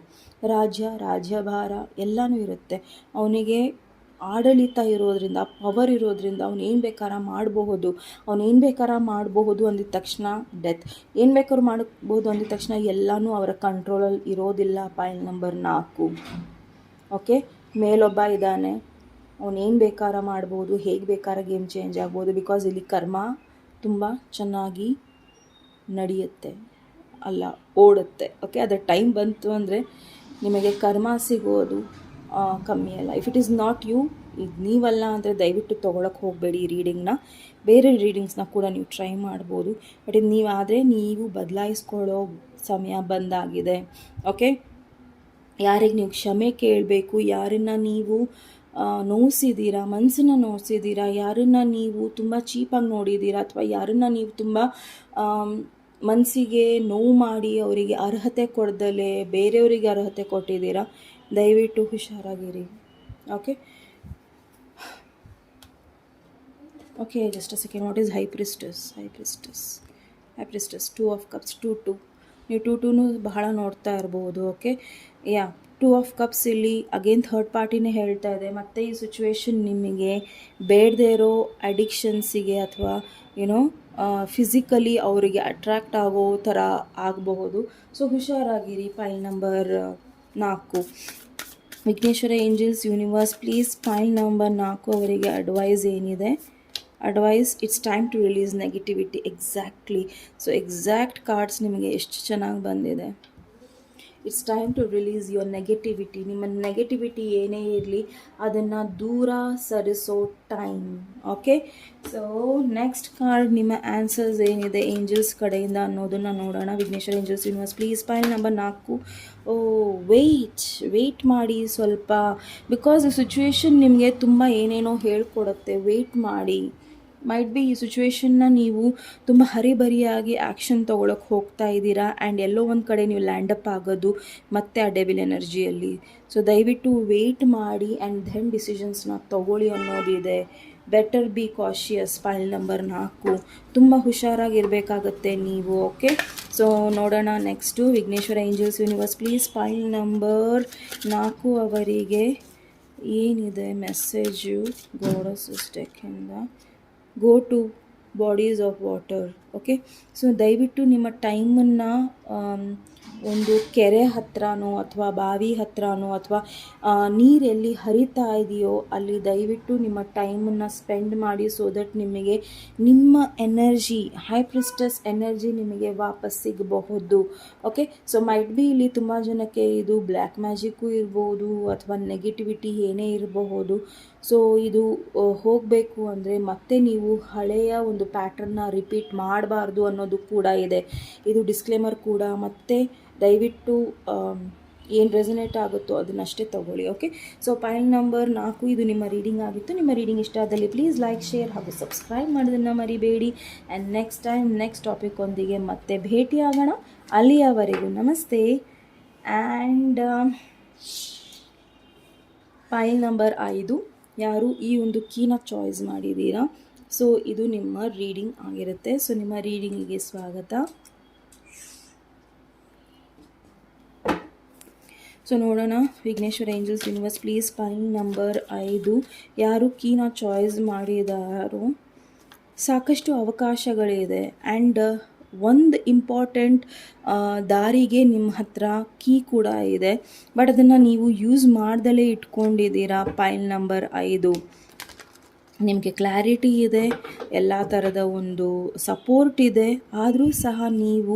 Speaker 1: ರಾಜ್ಯಭಾರ ಎಲ್ಲನೂ ಇರುತ್ತೆ. ಅವನಿಗೆ ಆಡಳಿತ ಇರೋದ್ರಿಂದ, ಪವರ್ ಇರೋದ್ರಿಂದ ಅವನೇನು ಬೇಕಾದ್ರೂ ಮಾಡಬಹುದು ಅಂದಿದ ತಕ್ಷಣ ಡೆತ್, ಏನು ಬೇಕಾದ್ರೂ ಮಾಡ್ಬೋದು ಅಂದಿದ ತಕ್ಷಣ ಎಲ್ಲನೂ ಅವರ ಕಂಟ್ರೋಲಲ್ಲಿ ಇರೋದಿಲ್ಲ. ಪೈಲ್ ನಂಬರ್ 4. ಓಕೆ, ಮೇಲೊಬ್ಬ ಇದ್ದಾನೆ, ಅವನೇನು ಬೇಕಾದ್ರೂ ಮಾಡ್ಬೋದು, ಹೇಗೆ ಬೇಕಾದ್ರೂ ಗೇಮ್ ಚೇಂಜ್ ಆಗ್ಬೋದು. ಬಿಕಾಸ್ ಇಲ್ಲಿ ಕರ್ಮ ತುಂಬ ಚೆನ್ನಾಗಿ ನಡೆಯುತ್ತೆ, ಓಡುತ್ತೆ. ಓಕೆ, ಅದರ ಟೈಮ್ ಬಂತು ಅಂದರೆ ನಿಮಗೆ ಕರ್ಮ ಸಿಗೋದು ಕಮ್ಮಿ ಅಲ್ಲ. If it is not you, ಇದು ನೀವಲ್ಲ ಅಂದರೆ ದಯವಿಟ್ಟು ತೊಗೊಳಕ್ಕೆ ಹೋಗಬೇಡಿ ಈ ರೀಡಿಂಗ್ನ. ಬೇರೆ ರೀಡಿಂಗ್ಸ್ನ ಕೂಡ ನೀವು ಟ್ರೈ ಮಾಡ್ಬೋದು. ಬಟ್ ಇದು ನೀವಾದರೆ ನೀವು ಬದಲಾಯಿಸ್ಕೊಳ್ಳೋ ಸಮಯ ಬಂದಾಗಿದೆ. ಓಕೆ, ಯಾರಿಗೆ ನೀವು ಕ್ಷಮೆ ಕೇಳಬೇಕು, ಯಾರನ್ನು ನೀವು ನೋಯಿಸಿದ್ದೀರಾ, ಮನಸ್ಸನ್ನು ನೋಯಿಸಿದ್ದೀರಾ, ಯಾರನ್ನು ನೀವು ತುಂಬ ಚೀಪಾಗಿ ನೋಡಿದ್ದೀರಾ, ಅಥವಾ ಯಾರನ್ನು ನೀವು ತುಂಬ ಮನಸ್ಸಿಗೆ ನೋವು ಮಾಡಿ ಅವರಿಗೆ ಅರ್ಹತೆ ಕೊಡ್ದಲೇ ಬೇರೆಯವರಿಗೆ ಅರ್ಹತೆ ಕೊಟ್ಟಿದ್ದೀರಾ, ದಯವಿಟ್ಟು ಹುಷಾರಾಗಿರಿ. Okay, just a second. What is high priestess? 2 of cups, 2 ನೀವು 2 ಬಹಳ ನೋಡ್ತಾ ಇರ್ಬೋದು. ಓಕೆ, 2 ಆಫ್ ಕಪ್ಸ್ ಇಲ್ಲಿ ಅಗೇನ್ ಥರ್ಡ್ ಪಾರ್ಟಿನೇ ಹೇಳ್ತಾ ಇದೆ. ಮತ್ತು ಈ ಸಿಚುವೇಶನ್ ನಿಮಗೆ ಬೇಡದೇ ಇರೋ ಅಡಿಕ್ಷನ್ಸಿಗೆ ಅಥವಾ ಫಿಸಿಕಲಿ ಅವರಿಗೆ ಅಟ್ರ್ಯಾಕ್ಟ್ ಆಗೋ ಥರ ಆಗಬಹುದು. ಸೊ ಹುಷಾರಾಗಿರಿ. Pile number 4. Vighneshwara angels universe please pile number 4 ಅವರಿಗೆ ಅಡ್ವೈಸ್ ಏನಿದೆ? Advice, it's time to release negativity. Exactly. So exact cards ನಿಮಗೆ ಎಷ್ಟು ಚೆನ್ನಾಗಿ ಬಂದಿದೆ. It's time to release your negativity. ನಿಮ್ಮ ನೆಗೆಟಿವಿಟಿ ಏನೇ ಇರಲಿ ಅದನ್ನು ದೂರ ಸರಿಸೋ time. Okay, so next card ನಿಮ್ಮ ಆನ್ಸರ್ಸ್ ಏನಿದೆ ಏಂಜಲ್ಸ್ ಕಡೆಯಿಂದ ಅನ್ನೋದನ್ನು ನೋಡೋಣ. Vighneshwara angels universe please pile number 4. Wait ಮಾಡಿ ಸ್ವಲ್ಪ. ಬಿಕಾಸ್ ಈ ಸಿಚುವೇಶನ್ ನಿಮಗೆ ತುಂಬ ಏನೇನೋ ಹೇಳ್ಕೊಡುತ್ತೆ. ವೆಯ್ಟ್ ಮಾಡಿ. ಮೈಟ್ ಬಿ ಈ ಸಿಚುವೇಶನ್ನ ನೀವು ತುಂಬ ಹರಿಬರಿಯಾಗಿ ಆ್ಯಕ್ಷನ್ ತೊಗೊಳಕ್ಕೆ ಹೋಗ್ತಾ ಇದ್ದೀರಾ ಆ್ಯಂಡ್ ಎಲ್ಲೋ ಒಂದು ಕಡೆ ನೀವು ಲ್ಯಾಂಡಪ್ ಆಗೋದು ಮತ್ತೆ ಆ ಡೆವಿಲ್ ಎನರ್ಜಿಯಲ್ಲಿ. ಸೊ ದಯವಿಟ್ಟು ವೆಯ್ಟ್ ಮಾಡಿ ಆ್ಯಂಡ್ ದೆನ್ ಡಿಸಿಷನ್ಸ್ನ ತೊಗೊಳ್ಳಿ ಅನ್ನೋದಿದೆ. Better be cautious. Pile number 4 ತುಂಬ ಹುಷಾರಾಗಿರಬೇಕಾಗತ್ತೆ ನೀವು. ಓಕೆ, ಸೊ ನೋಡೋಣ next. Vighneshwara angels universe please pile number 4 ಅವರಿಗೆ ಏನಿದೆ ಮೆಸೇಜು ಗೋಡಸ್ ಡೆಕ್ಕಿಂದ? Go to bodies of water. Okay, so ದಯವಿಟ್ಟು ನಿಮ್ಮ ಟೈಮನ್ನು ಒಂದು ಕೆರೆ ಹತ್ರನೋ ಅಥವಾ ಬಾವಿ ಹತ್ರನೋ ಅಥವಾ ನೀರೆಲ್ಲಿ ಹರಿತಾ ಇದೆಯೋ ಅಲ್ಲಿ ದಯವಿಟ್ಟು ನಿಮ್ಮ ಟೈಮನ್ನು ಸ್ಪೆಂಡ್ ಮಾಡಿ, ಸೊ ದಟ್ ನಿಮಗೆ ನಿಮ್ಮ ಎನರ್ಜಿ, ಹೈ ಪ್ರಿಸ್ಟಸ್ ಎನರ್ಜಿ ನಿಮಗೆ ವಾಪಸ್ ಸಿಗಬಹುದು. ಓಕೆ, ಸೊ ಮೈಟ್ ಬಿ ಇಲ್ಲಿ ತುಂಬ ಜನಕ್ಕೆ ಇದು ಬ್ಲ್ಯಾಕ್ ಮ್ಯಾಜಿಕ್ಕು ಇರ್ಬೋದು ಅಥವಾ ನೆಗೆಟಿವಿಟಿ ಏನೇ ಇರಬಹುದು. ಸೊ ಇದು ಹೋಗಬೇಕು ಅಂದರೆ ಮತ್ತೆ ನೀವು ಹಳೆಯ ಒಂದು ಪ್ಯಾಟ್ರನ್ನ ರಿಪೀಟ್ ಮಾಡಬಾರ್ದು ಅನ್ನೋದು ಕೂಡ ಇದೆ. ಇದು ಡಿಸ್ಕ್ಲೇಮರ್ ಕೂಡ. ಮತ್ತು ದಯವಿಟ್ಟು ಏನು ರೆಸನೇಟ್ ಆಗುತ್ತೋ ಅದನ್ನಷ್ಟೇ ತೊಗೊಳ್ಳಿ. ಓಕೆ, ಸೊ ಪೈಲ್ ನಂಬರ್ 4 ಇದು ನಿಮ್ಮ ರೀಡಿಂಗ್ ಆಗಿತ್ತು. ನಿಮ್ಮ ರೀಡಿಂಗ್ ಇಷ್ಟ ಆದಲ್ಲಿ ಪ್ಲೀಸ್ ಲೈಕ್, ಶೇರ್ ಹಾಗೂ ಸಬ್ಸ್ಕ್ರೈಬ್ ಮಾಡೋದನ್ನು ಮರಿಬೇಡಿ. And next time next topic ಒಂದಿಗೆ ಮತ್ತೆ ಭೇಟಿಯಾಗೋಣ. ಅಲ್ಲಿಯವರೆಗೂ ನಮಸ್ತೆ. ಆ್ಯಂಡ್ ಪೈಲ್ ನಂಬರ್ 5 ಯಾರು ಈ ಒಂದು ಕೀನ ಚಾಯ್ಸ್ ಮಾಡಿದ್ದೀರಾ, ಸೊ ಇದು ನಿಮ್ಮ ರೀಡಿಂಗ್ ಆಗಿರುತ್ತೆ. ಸೊ ನಿಮ್ಮ ರೀಡಿಂಗಿಗೆ ಸ್ವಾಗತ. ಸೊ ನೋಡೋಣ, Vighneshwara angels universe please pile number 5 ಯಾರು ಕೀನ ಚಾಯ್ಸ್ ಮಾಡಿದಾರೋ ಸಾಕಷ್ಟು ಅವಕಾಶಗಳಿದೆ. ಆ್ಯಂಡ್ ಒಂದು ಇಂಪಾರ್ಟೆಂಟ್ ದಾರಿಗೆ ನಿಮ್ಮ ಹತ್ರ ಕೀ ಕೂಡ ಇದೆ, ಬಟ್ ಅದನ್ನು ನೀವು ಯೂಸ್ ಮಾಡ್ದಲೇ ಇಟ್ಕೊಂಡಿದ್ದೀರಾ. ಪೈಲ್ ನಂಬರ್ 5 ನಿಮಗೆ ಕ್ಲಾರಿಟಿ ಇದೆ, ಎಲ್ಲ ಥರದ ಒಂದು ಸಪೋರ್ಟ್ ಇದೆ, ಆದರೂ ಸಹ ನೀವು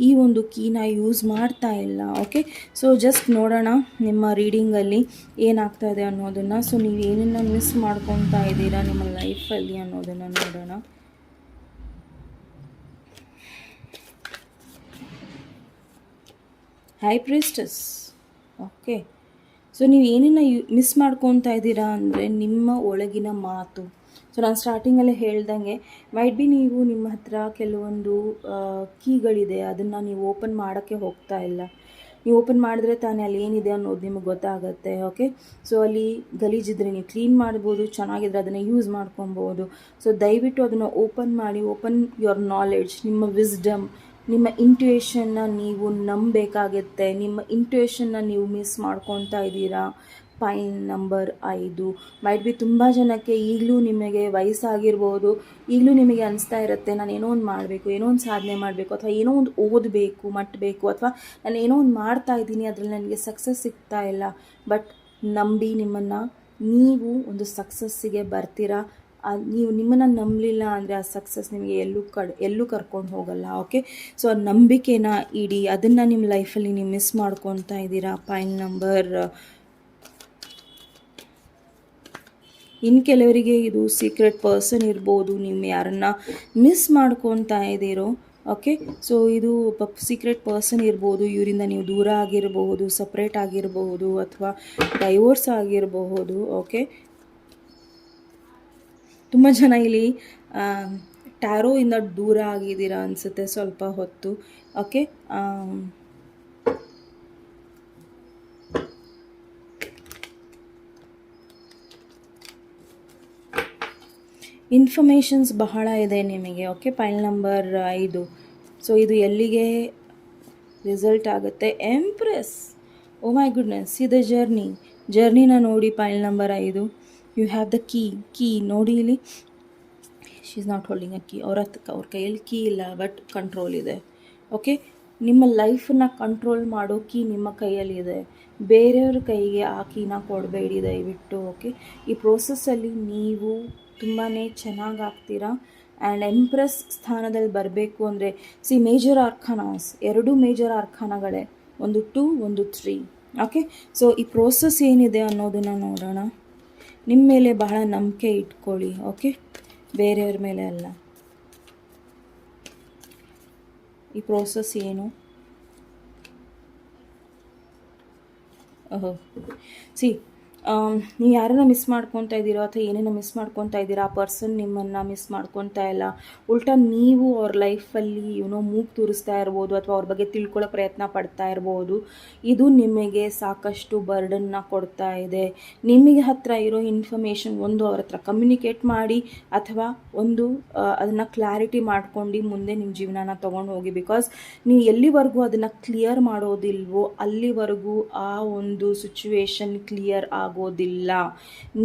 Speaker 1: ಈ ಒಂದು ಕೀನ ಯೂಸ್ ಮಾಡ್ತಾ ಇಲ್ಲ. ಓಕೆ, ಸೊ ಜಸ್ಟ್ ನೋಡೋಣ ನಿಮ್ಮ ರೀಡಿಂಗಲ್ಲಿ ಏನಾಗ್ತಾ ಇದೆ ಅನ್ನೋದನ್ನು. ಸೊ ನೀವು ಏನನ್ನು ಮಿಸ್ ಮಾಡ್ಕೊತಾ ಇದ್ದೀರಾ ನಿಮ್ಮ ಲೈಫಲ್ಲಿ ಅನ್ನೋದನ್ನು ನೋಡೋಣ. ಹೈ ಪ್ರಿಸ್ಟಸ್. ಓಕೆ, ಸೊ ನೀವು ಏನನ್ನು ಮಿಸ್ ಮಾಡ್ಕೊತಾ ಇದ್ದೀರಾ ಅಂದರೆ ನಿಮ್ಮ ಒಳಗಿನ ಮಾತು. ಸೊ ನಾನು ಸ್ಟಾರ್ಟಿಂಗಲ್ಲೇ ಹೇಳ್ದಂಗೆ ಮೈಟ್ ಬಿ ನೀವು ನಿಮ್ಮ ಹತ್ರ ಕೆಲವೊಂದು ಕೀಗಳಿದೆ, ಅದನ್ನು ನೀವು ಓಪನ್ ಮಾಡೋಕ್ಕೆ ಹೋಗ್ತಾ ಇಲ್ಲ. ನೀವು ಓಪನ್ ಮಾಡಿದ್ರೆ ತಾನೇ ಅಲ್ಲಿ ಏನಿದೆ ಅನ್ನೋದು ನಿಮಗೆ ಗೊತ್ತಾಗುತ್ತೆ. ಓಕೆ, ಸೊ ಅಲ್ಲಿ ಗಲೀಜಿದ್ರೆ ನೀವು ಕ್ಲೀನ್ ಮಾಡ್ಬೋದು, ಚೆನ್ನಾಗಿದ್ರೆ ಅದನ್ನು ಯೂಸ್ ಮಾಡ್ಕೊಬೋದು. ಸೊ ದಯವಿಟ್ಟು ಅದನ್ನು ಓಪನ್ ಮಾಡಿ, ಓಪನ್ ಯುವರ್ ನಾಲೆಡ್ಜ್, ನಿಮ್ಮ ವಿಸ್ಡಮ್, ನಿಮ್ಮ ಇಂಟ್ಯೂಷನ್ನ ನೀವು ನಂಬಬೇಕಾಗುತ್ತೆ. ನಿಮ್ಮ ಇಂಟ್ಯೂಷನ್ನ ನೀವು ಮಿಸ್ ಮಾಡ್ಕೊತಾ ಇದ್ದೀರಾ. ಪೈಲ್ ನಂಬರ್ 5 ಮೈಟ್ ಬಿ ತುಂಬ ಜನಕ್ಕೆ ಈಗಲೂ ನಿಮಗೆ ವಯಸ್ಸಾಗಿರ್ಬೋದು, ಈಗಲೂ ನಿಮಗೆ ಅನಿಸ್ತಾ ಇರುತ್ತೆ ನಾನು ಏನೋ ಒಂದು ಮಾಡಬೇಕು, ಏನೋ ಒಂದು ಸಾಧನೆ ಮಾಡಬೇಕು, ಅಥವಾ ಏನೋ ಒಂದು ಓದಬೇಕು, ಮಟ್ಟಬೇಕು, ಅಥವಾ ನಾನು ಏನೋ ಒಂದು ಮಾಡ್ತಾ ಇದ್ದೀನಿ ಅದರಲ್ಲಿ ನನಗೆ ಸಕ್ಸಸ್ ಸಿಗ್ತಾ ಇಲ್ಲ. ಬಟ್ ನಂಬಿ, ನಿಮ್ಮನ್ನು ನೀವು ಒಂದು ಸಕ್ಸಸ್ಸಿಗೆ ಬರ್ತೀರಾ. ನೀವು ನಿಮ್ಮನ್ನು ನಂಬಲಿಲ್ಲ ಅಂದರೆ ಆ ಸಕ್ಸಸ್ ನಿಮಗೆ ಎಲ್ಲೂ ಕರ್ಕೊಂಡು ಹೋಗಲ್ಲ. ಓಕೆ, ಸೊ ಆ ನಂಬಿಕೆನ ಇಡಿ, ಅದನ್ನು ನಿಮ್ಮ ಲೈಫಲ್ಲಿ ನೀವು ಮಿಸ್ ಮಾಡ್ಕೊತಾ ಇದ್ದೀರಾ. ಪೈಲ್ ನಂಬರ್ ಇನ್ನು ಕೆಲವರಿಗೆ ಇದು ಸೀಕ್ರೆಟ್ ಪರ್ಸನ್ ಇರ್ಬೋದು, ನೀವು ಯಾರನ್ನ ಮಿಸ್ ಮಾಡ್ಕೊತಾ ಇದ್ದೀರೋ. ಓಕೆ, ಸೊ ಇದು ಒಬ್ಬ ಸೀಕ್ರೆಟ್ ಪರ್ಸನ್ ಇರ್ಬೋದು, ಇವರಿಂದ ನೀವು ದೂರ ಆಗಿರಬಹುದು, ಸಪ್ರೇಟ್ ಆಗಿರಬಹುದು, ಅಥವಾ ಡೈವೋರ್ಸ್ ಆಗಿರಬಹುದು. ಓಕೆ, ತುಂಬ ಜನ ಇಲ್ಲಿ ಟ್ಯಾರೋಯಿಂದ ದೂರ ಆಗಿದ್ದೀರಾ ಅನಿಸುತ್ತೆ ಸ್ವಲ್ಪ ಹೊತ್ತು. ಓಕೆ, ಇನ್ಫಾರ್ಮೇಷನ್ಸ್ ಬಹಳ ಇದೆ ನಿಮಗೆ. ಓಕೆ, ಪೈಲ್ ನಂಬರ್ 5 ಸೊ ಇದು ಎಲ್ಲಿಗೆ ರಿಸಲ್ಟ್ ಆಗುತ್ತೆ? ಎಂಪ್ರೆಸ್. ಓ ಮೈ ಗುಡ್ನೆಸ್, ಇದು ಜರ್ನಿನ ನೋಡಿ. File number 5 you have the key ನೋಡಿ ಇಲ್ಲಿ. She is not holding a key. ಅವ್ರ ಕೈಯಲ್ಲಿ ಕೀ ಇಲ್ಲ, ಬಟ್ ಕಂಟ್ರೋಲ್ ಇದೆ. ಓಕೆ, ನಿಮ್ಮ ಲೈಫನ್ನ ಕಂಟ್ರೋಲ್ ಮಾಡೋ ಕೀ ನಿಮ್ಮ ಕೈಯಲ್ಲಿದೆ. ಬೇರೆಯವ್ರ ಕೈಗೆ ಆ ಕೀನ ಕೊಡಬೇಡಿ ದಯವಿಟ್ಟು. ಓಕೆ, ಈ ಪ್ರೋಸೆಸ್ಸಲ್ಲಿ ನೀವು ತುಂಬಾ ಚೆನ್ನಾಗಾಗ್ತೀರಾ. ಆ್ಯಂಡ್ ಎಂಪ್ರೆಸ್ ಸ್ಥಾನದಲ್ಲಿ ಬರಬೇಕು ಅಂದರೆ ಮೇಜರ್ ಆರ್ಖಾನಾಸ್, 2 ಮೇಜರ್ ಆರ್ಖಾನಗಳೇ, ಒಂದು 2 ಒಂದು 3. ಓಕೆ, ಸೊ ಈ ಪ್ರೋಸೆಸ್ ಏನಿದೆ ಅನ್ನೋದನ್ನು ನೋಡೋಣ. ನಿಮ್ಮ ಮೇಲೆ ಬಹಳ ನಂಬಿಕೆ ಇಟ್ಕೊಳ್ಳಿ. ಓಕೆ, ಬೇರೆಯವ್ರ ಮೇಲೆ ಅಲ್ಲ. ಈ ಪ್ರೋಸೆಸ್ ಏನು? ನೀವು ಯಾರನ್ನ ಮಿಸ್ ಮಾಡ್ಕೊತಾ ಇದ್ದೀರೋ ಅಥವಾ ಏನೇನೋ ಮಿಸ್ ಮಾಡ್ಕೊತಾ ಇದ್ದೀರಾ, ಆ ಪರ್ಸನ್ ನಿಮ್ಮನ್ನು ಮಿಸ್ ಮಾಡ್ಕೊತಾ ಇಲ್ಲ. ಉಲ್ಟಾ ನೀವು ಅವ್ರ ಲೈಫಲ್ಲಿ ಮೂಗು ತೂರಿಸ್ತಾ ಇರ್ಬೋದು, ಅಥವಾ ಅವ್ರ ಬಗ್ಗೆ ತಿಳ್ಕೊಳ್ಳೋ ಪ್ರಯತ್ನ ಪಡ್ತಾ ಇರ್ಬೋದು. ಇದು ನಿಮಗೆ ಸಾಕಷ್ಟು ಬರ್ಡನ್ನ ಕೊಡ್ತಾ ಇದೆ. ನಿಮಗೆ ಹತ್ರ ಇರೋ ಇನ್ಫಾರ್ಮೇಷನ್ ಒಂದು ಅವ್ರ ಹತ್ರ ಕಮ್ಯುನಿಕೇಟ್ ಮಾಡಿ, ಅಥವಾ ಒಂದು ಅದನ್ನು ಕ್ಲಾರಿಟಿ ಮಾಡ್ಕೊಂಡು ಮುಂದೆ ನಿಮ್ಮ ಜೀವನನ ತೊಗೊಂಡು ಹೋಗಿ. ಬಿಕಾಸ್ ನೀವು ಎಲ್ಲಿವರೆಗೂ ಅದನ್ನು ಕ್ಲಿಯರ್ ಮಾಡೋದಿಲ್ವೋ ಅಲ್ಲಿವರೆಗೂ ಆ ಒಂದು ಸಿಚುವೇಶನ್ ಕ್ಲಿಯರ್ ಆಗೋದಿಲ್ಲ.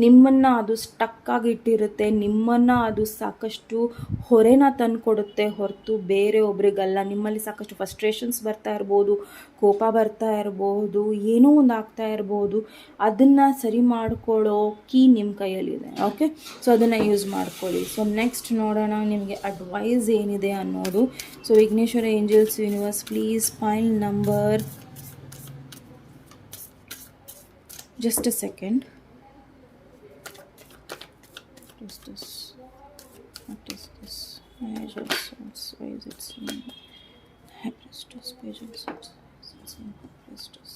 Speaker 1: ನಿಮ್ಮನ್ನು ಅದು ಸ್ಟಕ್ಕಾಗಿಟ್ಟಿರುತ್ತೆ, ನಿಮ್ಮನ್ನು ಅದು ಸಾಕಷ್ಟು ಹೊರೆನ ತಂದುಕೊಡುತ್ತೆ ಹೊರತು ಬೇರೆ ಒಬ್ರಿಗಲ್ಲ. ನಿಮ್ಮಲ್ಲಿ ಸಾಕಷ್ಟು ಫ್ರಸ್ಟ್ರೇಷನ್ಸ್ ಬರ್ತಾ ಇರ್ಬೋದು, ಕೋಪ ಬರ್ತಾ ಇರ್ಬೋದು, ಏನೋ ಒಂದು ಆಗ್ತಾ ಇರ್ಬೋದು. ಅದನ್ನು ಸರಿ ಮಾಡ್ಕೊಳ್ಳೋ ಕೀ ನಿಮ್ಮ ಕೈಯಲ್ಲಿದೆ. ಓಕೆ, ಸೊ ಅದನ್ನು ಯೂಸ್ ಮಾಡ್ಕೊಳ್ಳಿ. ಸೊ ನೆಕ್ಸ್ಟ್ ನೋಡೋಣ ನಿಮಗೆ ಅಡ್ವೈಸ್ ಏನಿದೆ ಅನ್ನೋದು. So Vighneshwara angels universe, please file number, just a second, just this, what is this, page of swords, why is it saying high priestess, page of swords, it's saying high priestess.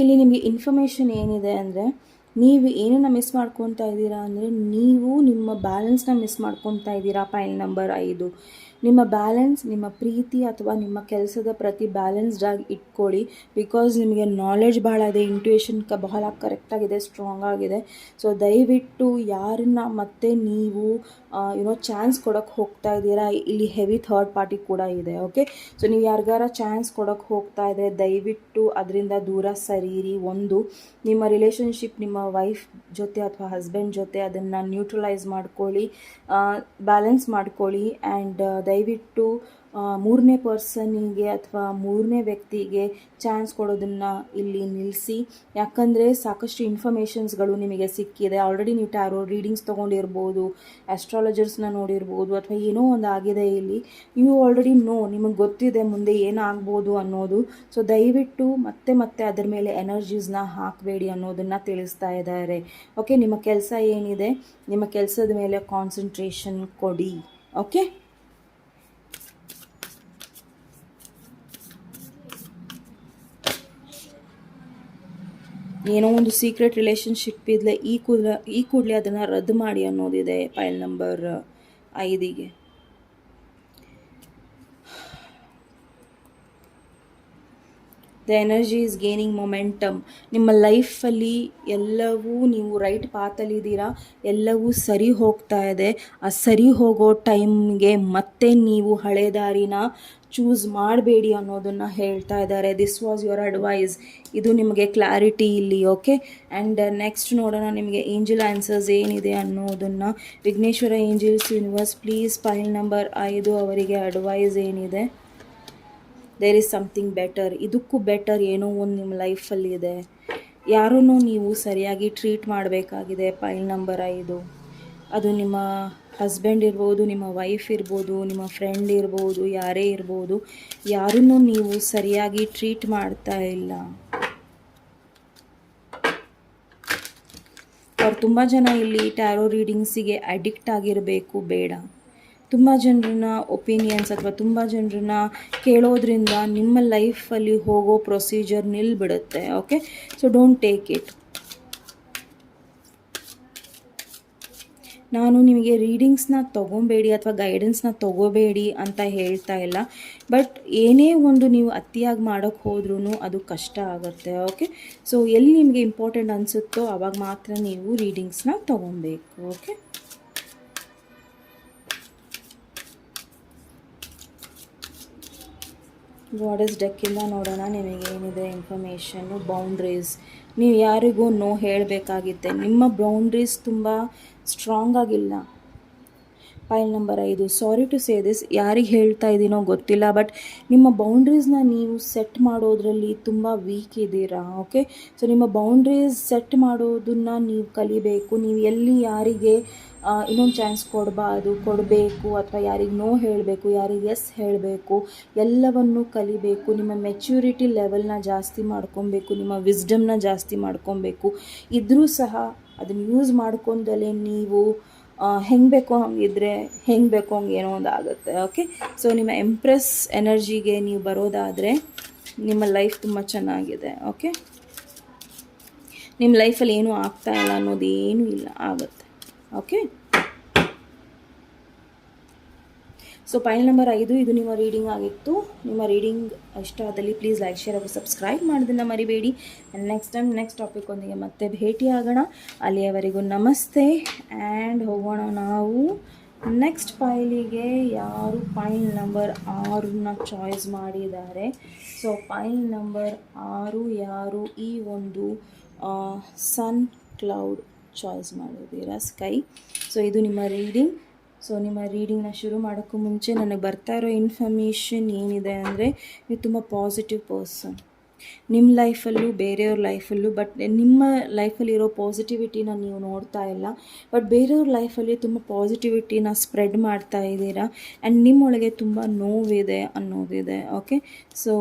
Speaker 1: ಇಲ್ಲಿ ನಿಮಗೆ ಇನ್ಫಾರ್ಮೇಷನ್ ಏನಿದೆ ಅಂದರೆ, ನೀವು ಏನನ್ನು ಮಿಸ್ ಮಾಡ್ಕೊತಾ ಇದ್ದೀರಾ ಅಂದರೆ, ನೀವು ನಿಮ್ಮ ಬ್ಯಾಲೆನ್ಸ್ನ ಮಿಸ್ ಮಾಡ್ಕೊತಾ ಇದ್ದೀರಾ. ಫೈಲ್ ನಂಬರ್ 5, ನಿಮ್ಮ ಬ್ಯಾಲೆನ್ಸ್, ನಿಮ್ಮ ಪ್ರೀತಿ ಅಥವಾ ನಿಮ್ಮ ಕೆಲಸದ ಪ್ರತಿ ಬ್ಯಾಲೆನ್ಸ್ಡ್ ಆಗಿ ಇಟ್ಕೊಳ್ಳಿ. ಬಿಕಾಸ್ ನಿಮಗೆ ನಾಲೆಡ್ಜ್ ಭಾಳ ಇದೆ, ಇಂಟ್ಯೂಷನ್ ಬಹಳ ಕರೆಕ್ಟಾಗಿದೆ, ಸ್ಟ್ರಾಂಗ್ ಆಗಿದೆ. ಸೊ ದಯವಿಟ್ಟು ಯಾರನ್ನ ಮತ್ತೆ ನೀವು ಚಾನ್ಸ್ ಕೊಡೋಕ್ಕೆ ಹೋಗ್ತಾ ಇದ್ದೀರಾ, ಇಲ್ಲಿ ಹೆವಿ ಥರ್ಡ್ ಪಾರ್ಟಿ ಕೂಡ ಇದೆ. ಓಕೆ, ಸೊ ನೀವು ಯಾರಿಗಾರ ಚಾನ್ಸ್ ಕೊಡೋಕ್ಕೆ ಹೋಗ್ತಾ ಇದ್ದರೆ ದಯವಿಟ್ಟು ಅದರಿಂದ ದೂರ ಸರೀರಿ. ಒಂದು, ನಿಮ್ಮ ರಿಲೇಷನ್ಶಿಪ್ ನಿಮ್ಮ ವೈಫ್ ಜೊತೆ ಅಥವಾ ಹಸ್ಬೆಂಡ್ ಜೊತೆ ಅದನ್ನು ನ್ಯೂಟ್ರಲೈಸ್ ಮಾಡ್ಕೊಳ್ಳಿ, ಬ್ಯಾಲೆನ್ಸ್ ಮಾಡ್ಕೊಳ್ಳಿ. ಆ್ಯಂಡ್ ದಯವಿಟ್ಟು ಮೂರನೇ ಪರ್ಸನಿಗೆ ಅಥವಾ ಮೂರನೇ ವ್ಯಕ್ತಿಗೆ ಚಾನ್ಸ್ ಕೊಡೋದನ್ನು ಇಲ್ಲಿ ನಿಲ್ಲಿಸಿ. ಯಾಕಂದರೆ ಸಾಕಷ್ಟು ಇನ್ಫಾರ್ಮೇಷನ್ಸ್ಗಳು ನಿಮಗೆ ಸಿಕ್ಕಿದೆ. ಆಲ್ರೆಡಿ ನೀವು ಟ್ಯಾರೋ ರೀಡಿಂಗ್ಸ್ ತೊಗೊಂಡಿರ್ಬೋದು, ಆಸ್ಟ್ರಾಲಜರ್ಸ್ನ ನೋಡಿರ್ಬೋದು, ಅಥವಾ ಏನೋ ಒಂದು ಆಗಿದೆ ಇಲ್ಲಿ. ನೀವು ಆಲ್ರೆಡಿ ನಿಮಗೆ ಗೊತ್ತಿದೆ ಮುಂದೆ ಏನಾಗ್ಬೋದು ಅನ್ನೋದು. ಸೊ ದಯವಿಟ್ಟು ಮತ್ತೆ ಮತ್ತೆ ಅದರ ಮೇಲೆ ಎನರ್ಜೀಸ್ನ ಹಾಕಬೇಡಿ ಅನ್ನೋದನ್ನು ತಿಳಿಸ್ತಾ ಇದ್ದಾರೆ. ಓಕೆ, ನಿಮ್ಮ ಕೆಲಸ ಏನಿದೆ, ನಿಮ್ಮ ಕೆಲಸದ ಮೇಲೆ ಕಾನ್ಸಂಟ್ರೇಷನ್ ಕೊಡಿ. ಓಕೆ, ಏನೋ ಒಂದು ಸೀಕ್ರೆಟ್ ರಿಲೇಷನ್ಶಿಪ್ ಇದ್ದರೆ ಈ ಕೂಡಲೇ ಅದನ್ನು ರದ್ದು ಮಾಡಿ ಅನ್ನೋದಿದೆ ಫೈಲ್ ನಂಬರ್ 5ಗೆ. The energy is gaining momentum. ನಿಮ್ಮ ಲೈಫಲ್ಲಿ ಎಲ್ಲವೂ ನೀವು ರೈಟ್ ಪಾತಲ್ಲಿದ್ದೀರಾ, ಎಲ್ಲವೂ ಸರಿ ಹೋಗ್ತಾ ಇದೆ. ಆ ಸರಿ ಹೋಗೋ ಟೈಮ್ಗೆ ಮತ್ತೆ ನೀವು ಹಳೆ ದಾರಿನ ಚೂಸ್ ಮಾಡಬೇಡಿ ಅನ್ನೋದನ್ನು ಹೇಳ್ತಾ ಇದ್ದಾರೆ. This was your advice. ಇದು ನಿಮಗೆ ಕ್ಲಾರಿಟಿ ಇಲ್ಲಿ. ಓಕೆ, ಆ್ಯಂಡ್ ನೆಕ್ಸ್ಟ್ ನೋಡೋಣ ನಿಮಗೆ ಏಂಜಲ್ ಆನ್ಸರ್ಸ್ ಏನಿದೆ ಅನ್ನೋದನ್ನು. Vighneshwara angels universe, please file number 5 ಅವರಿಗೆ ಅಡ್ವೈಸ್ ಏನಿದೆ. There is something better. ಇದಕ್ಕೂ ಬೆಟರ್ ಏನೋ ಒಂದು ನಿಮ್ಮ ಲೈಫಲ್ಲಿದೆ. ಯಾರನ್ನೂ ನೀವು ಸರಿಯಾಗಿ ಟ್ರೀಟ್ ಮಾಡಬೇಕಾಗಿದೆ. ಫೈಲ್ ನಂಬರ್ 5, ಅದು ನಿಮ್ಮ ಹಸ್ಬೆಂಡ್ ಇರ್ಬೋದು, ನಿಮ್ಮ ವೈಫ್ ಇರ್ಬೋದು, ನಿಮ್ಮ ಫ್ರೆಂಡ್ ಇರ್ಬೋದು, ಯಾರೇ ಇರ್ಬೋದು, ಯಾರನ್ನೂ ನೀವು ಸರಿಯಾಗಿ ಟ್ರೀಟ್ ಮಾಡ್ತಾ ಇಲ್ಲ. ಅವ್ರು ತುಂಬ ಜನ ಇಲ್ಲಿ ಟ್ಯಾರೋ ರೀಡಿಂಗ್ಸಿಗೆ ಅಡಿಕ್ಟ್ ಆಗಿರಬೇಕು, ಬೇಡ. ತುಂಬ ಜನರನ್ನ ಒಪಿನಿಯನ್ಸ್ ಅಥವಾ ತುಂಬ ಜನರನ್ನ ಕೇಳೋದ್ರಿಂದ ನಿಮ್ಮ ಲೈಫಲ್ಲಿ ಹೋಗೋ ಪ್ರೊಸೀಜರ್ ನಿಲ್ಬಿಡುತ್ತೆ. Okay, so don't take it. ನಾನು ನಿಮಗೆ ರೀಡಿಂಗ್ಸ್ನ ತೊಗೊಬೇಡಿ ಅಥವಾ ಗೈಡೆನ್ಸ್ನ ತೊಗೋಬೇಡಿ ಅಂತ ಹೇಳ್ತಾ ಇಲ್ಲ. ಬಟ್ ಏನೇ ಒಂದು ನೀವು ಅತಿಯಾಗಿ ಮಾಡೋಕ್ಕೆ ಹೋದ್ರೂ ಅದು ಕಷ್ಟ ಆಗುತ್ತೆ. ಓಕೆ, ಸೊ ಎಲ್ಲಿ ನಿಮಗೆ ಇಂಪಾರ್ಟೆಂಟ್ ಅನಿಸುತ್ತೋ ಆವಾಗ ಮಾತ್ರ ನೀವು ರೀಡಿಂಗ್ಸ್ನ ತೊಗೊಬೇಕು. ಓಕೆ, ಗಾಡೆಸ್ ಡೆಕ್ಕಿಂದ ನೋಡೋಣ ನಿಮಗೆ ಏನಿದೆ ಇನ್ಫಾರ್ಮೇಷನ್ನು. ಬೌಂಡ್ರೀಸ್, ನೀವು ಯಾರಿಗೂ ನೋ ಹೇಳಬೇಕಾಗಿತ್ತೆ. ನಿಮ್ಮ ಬೌಂಡ್ರೀಸ್ ತುಂಬ ಸ್ಟ್ರಾಂಗ್ ಆಗಿಲ್ಲ. File number 5, sorry to say this, ಯಾರಿಗೆ ಹೇಳ್ತಾ ಇದ್ದೀನೋ ಗೊತ್ತಿಲ್ಲ, ಬಟ್ ನಿಮ್ಮ ಬೌಂಡ್ರೀಸ್ನ ನೀವು ಸೆಟ್ ಮಾಡೋದ್ರಲ್ಲಿ ತುಂಬ ವೀಕ್ ಇದ್ದೀರಾ. ಓಕೆ, ಸೊ ನಿಮ್ಮ ಬೌಂಡ್ರೀಸ್ ಸೆಟ್ ಮಾಡೋದನ್ನು ನೀವು ಕಲಿಬೇಕು. ನೀವು ಎಲ್ಲಿ ಯಾರಿಗೆ ಇನ್ನೊಂದು ಚಾನ್ಸ್ ಕೊಡಬೇಕು ಅಥವಾ ಯಾರಿಗೆ ನೋ ಹೇಳಬೇಕು, ಯಾರಿಗೆ ಎಸ್ ಹೇಳಬೇಕು, ಎಲ್ಲವನ್ನು ಕಲಿಬೇಕು. ನಿಮ್ಮ ಮೆಚ್ಯೂರಿಟಿ ಲೆವೆಲ್ನ ಜಾಸ್ತಿ ಮಾಡ್ಕೊಬೇಕು, ನಿಮ್ಮ ವಿಸ್ಡಮ್ನ ಜಾಸ್ತಿ ಮಾಡ್ಕೊಬೇಕು. ಇದ್ರೂ ಸಹ ಅದನ್ನು ಯೂಸ್ ಮಾಡ್ಕೊಂಡಲೇ ನೀವು ಹೆಂಗೆ ಬೇಕೋ ಹಂಗಿದ್ರೆ ಹೆಂಗೆ ಬೇಕೋ ಹಂಗೆ ಏನೋ ಒಂದು ಆಗುತ್ತೆ. ಓಕೆ, ಸೊ ನಿಮ್ಮ ಎಂಪ್ರೆಸ್ ಎನರ್ಜಿಗೆ ನೀವು ಬರೋದಾದರೆ ನಿಮ್ಮ ಲೈಫ್ ತುಂಬ ಚೆನ್ನಾಗಿದೆ. ಓಕೆ, ನಿಮ್ಮ ಲೈಫಲ್ಲಿ ಏನೂ ಆಗ್ತಾ ಇಲ್ಲ ಅನ್ನೋದೇನೂ ಇಲ್ಲ, ಆಗುತ್ತೆ. ಓಕೆ, ಸೊ ಪೈಲ್ ನಂಬರ್ 5 ಇದು ನಿಮ್ಮ ರೀಡಿಂಗ್ ಆಗಿತ್ತು. ನಿಮ್ಮ ರೀಡಿಂಗ್ ಇಷ್ಟ ಆದಲ್ಲಿ ಪ್ಲೀಸ್ ಲೈಕ್, ಶೇರ್ ಹಾಗೂ ಸಬ್ಸ್ಕ್ರೈಬ್ ಮಾಡೋದನ್ನು ಮರಿಬೇಡಿ. ಆ್ಯಂಡ್ ನೆಕ್ಸ್ಟ್ ಟೈಮ್ ನೆಕ್ಸ್ಟ್ ಟಾಪಿಕ್ಕೊಂದಿಗೆ ಮತ್ತೆ ಭೇಟಿಯಾಗೋಣ. ಅಲ್ಲಿಯವರೆಗೂ ನಮಸ್ತೆ. ಆ್ಯಂಡ್ ಹೋಗೋಣ ನಾವು ನೆಕ್ಸ್ಟ್ ಪೈಲಿಗೆ. ಯಾರು ಪೈಲ್ ನಂಬರ್ 6ನ ಚಾಯ್ಸ್ ಮಾಡಿದ್ದಾರೆ? ಸೊ ಪೈಲ್ ನಂಬರ್ 6 ಯಾರು ಈ ಒಂದು ಸನ್ ಕ್ಲೌಡ್ ಚಾಯ್ಸ್ ಮಾಡಿದ್ದೀರಾ, ಸ್ಕೈ. ಸೊ ಇದು ನಿಮ್ಮ ರೀಡಿಂಗ್. ಸೊ ನಿಮ್ಮ ರೀಡಿಂಗ್ನ ಶುರು ಮಾಡೋಕ್ಕೂ ಮುಂಚೆ ನನಗೆ ಬರ್ತಾ ಇರೋ ಇನ್ಫಾರ್ಮೇಷನ್ ಏನಿದೆ ಅಂದರೆ, ನೀವು ತುಂಬ ಪಾಸಿಟಿವ್ ಪರ್ಸನ್ ನಿಮ್ಮ ಲೈಫಲ್ಲೂ ಬೇರೆಯವ್ರ ಲೈಫಲ್ಲೂ. ಬಟ್ ನಿಮ್ಮ ಲೈಫಲ್ಲಿರೋ ಪಾಸಿಟಿವಿಟಿನ ನೀವು ನೋಡ್ತಾ ಇಲ್ಲ, ಬಟ್ ಬೇರೆಯವ್ರ ಲೈಫಲ್ಲಿ ತುಂಬ ಪಾಸಿಟಿವಿಟಿನ ಸ್ಪ್ರೆಡ್ ಮಾಡ್ತಾ ಇದ್ದೀರಾ. ಆ್ಯಂಡ್ ನಿಮ್ಮೊಳಗೆ ತುಂಬ ನೋವಿದೆ ಅನ್ನೋದಿದೆ. ಓಕೆ, ಸೊ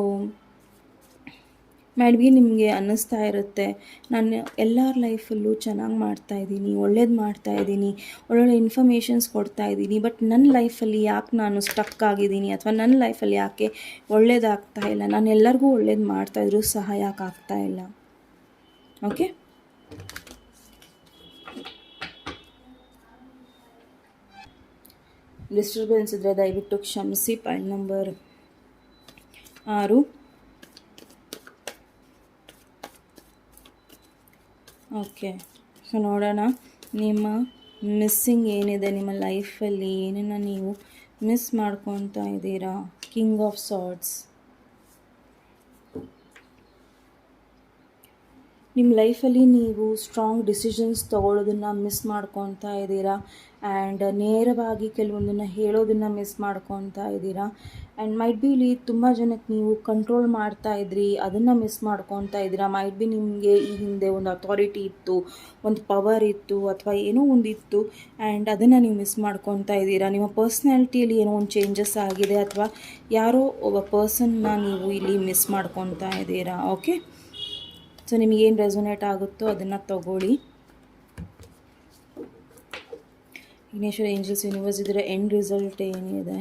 Speaker 1: ಬಿ ನಿಮಗೆ ಅನ್ನಿಸ್ತಾ ಇರುತ್ತೆ, ನಾನು ಎಲ್ಲರ ಲೈಫಲ್ಲೂ ಚೆನ್ನಾಗಿ ಮಾಡ್ತಾಯಿದ್ದೀನಿ, ಒಳ್ಳೇದು ಮಾಡ್ತಾಯಿದ್ದೀನಿ, ಒಳ್ಳೊಳ್ಳೆ ಇನ್ಫಾರ್ಮೇಷನ್ಸ್ ಕೊಡ್ತಾಯಿದ್ದೀನಿ, ಬಟ್ ನನ್ನ ಲೈಫಲ್ಲಿ ಯಾಕೆ ನಾನು ಸ್ಟಕ್ ಆಗಿದ್ದೀನಿ, ಅಥವಾ ನನ್ನ ಲೈಫಲ್ಲಿ ಯಾಕೆ ಒಳ್ಳೇದಾಗ್ತಾ ಇಲ್ಲ, ನಾನು ಎಲ್ಲರಿಗೂ ಒಳ್ಳೇದು ಮಾಡ್ತಾಯಿದ್ರು ಸಹ ಯಾಕೆ ಆಗ್ತಾಯಿಲ್ಲ. ಓಕೆ, ಡಿಸ್ಟರ್ಬೆನ್ಸ್ ಇದ್ದರೆ ದಯವಿಟ್ಟು ಕ್ಷಮಿಸಿ. ಪೈಲ್ ನಂಬರ್ 6. ಓಕೆ, ಸೊ ನೋಡೋಣ ನಿಮ್ಮ ಮಿಸ್ಸಿಂಗ್ ಏನಿದೆ ನಿಮ್ಮ ಲೈಫಲ್ಲಿ, ಏನನ್ನು ನೀವು ಮಿಸ್ ಮಾಡ್ಕೊತಾ ಇದ್ದೀರಾ. King of swords. ನಿಮ್ಮ ಲೈಫಲ್ಲಿ ನೀವು ಸ್ಟ್ರಾಂಗ್ ಡಿಸಿಷನ್ಸ್ ತೊಗೊಳ್ಳೋದನ್ನು ಮಿಸ್ ಮಾಡ್ಕೊತಾ ಇದ್ದೀರಾ. ಆ್ಯಂಡ್ ನೇರವಾಗಿ ಕೆಲವೊಂದನ್ನು ಹೇಳೋದನ್ನು ಮಿಸ್ ಮಾಡ್ಕೊತಾ ಇದ್ದೀರಾ. ಆ್ಯಂಡ್ ಮೈಟ್ ಬಿ ಇಲ್ಲಿ ತುಂಬ ಜನಕ್ಕೆ ನೀವು ಕಂಟ್ರೋಲ್ ಮಾಡ್ತಾ ಇದ್ರಿ, ಅದನ್ನು ಮಿಸ್ ಮಾಡ್ಕೊತಾ ಇದ್ದೀರಾ. ಮೈಟ್ ಬಿ ನಿಮಗೆ ಈ ಹಿಂದೆ ಒಂದು ಅಥಾರಿಟಿ ಇತ್ತು, ಒಂದು ಪವರ್ ಇತ್ತು, ಅಥವಾ ಏನೋ ಒಂದು ಇತ್ತು, ಆ್ಯಂಡ್ ಅದನ್ನು ನೀವು ಮಿಸ್ ಮಾಡ್ಕೊತಾ ಇದ್ದೀರಾ. ನಿಮ್ಮ ಪರ್ಸ್ನಾಲಿಟಿಯಲ್ಲಿ ಏನೋ ಒಂದು ಚೇಂಜಸ್ ಆಗಿದೆ, ಅಥವಾ ಯಾರೋ ಒಬ್ಬ ಪರ್ಸನ್ನ ನೀವು ಇಲ್ಲಿ ಮಿಸ್ ಮಾಡ್ಕೊತಾ ಇದ್ದೀರಾ. ಓಕೆ, ಸೊ ನಿಮಗೇನು ರೆಸೊನೇಟ್ ಆಗುತ್ತೋ ಅದನ್ನು ತಗೊಳ್ಳಿ. ವಿಘ್ನೇಶ್ವರ ಏಂಜಲ್ಸ್ ಯೂನಿವರ್ಸ್ ಇದರ ಎಂಡ್ ರಿಸಲ್ಟ್ ಏನಿದೆ?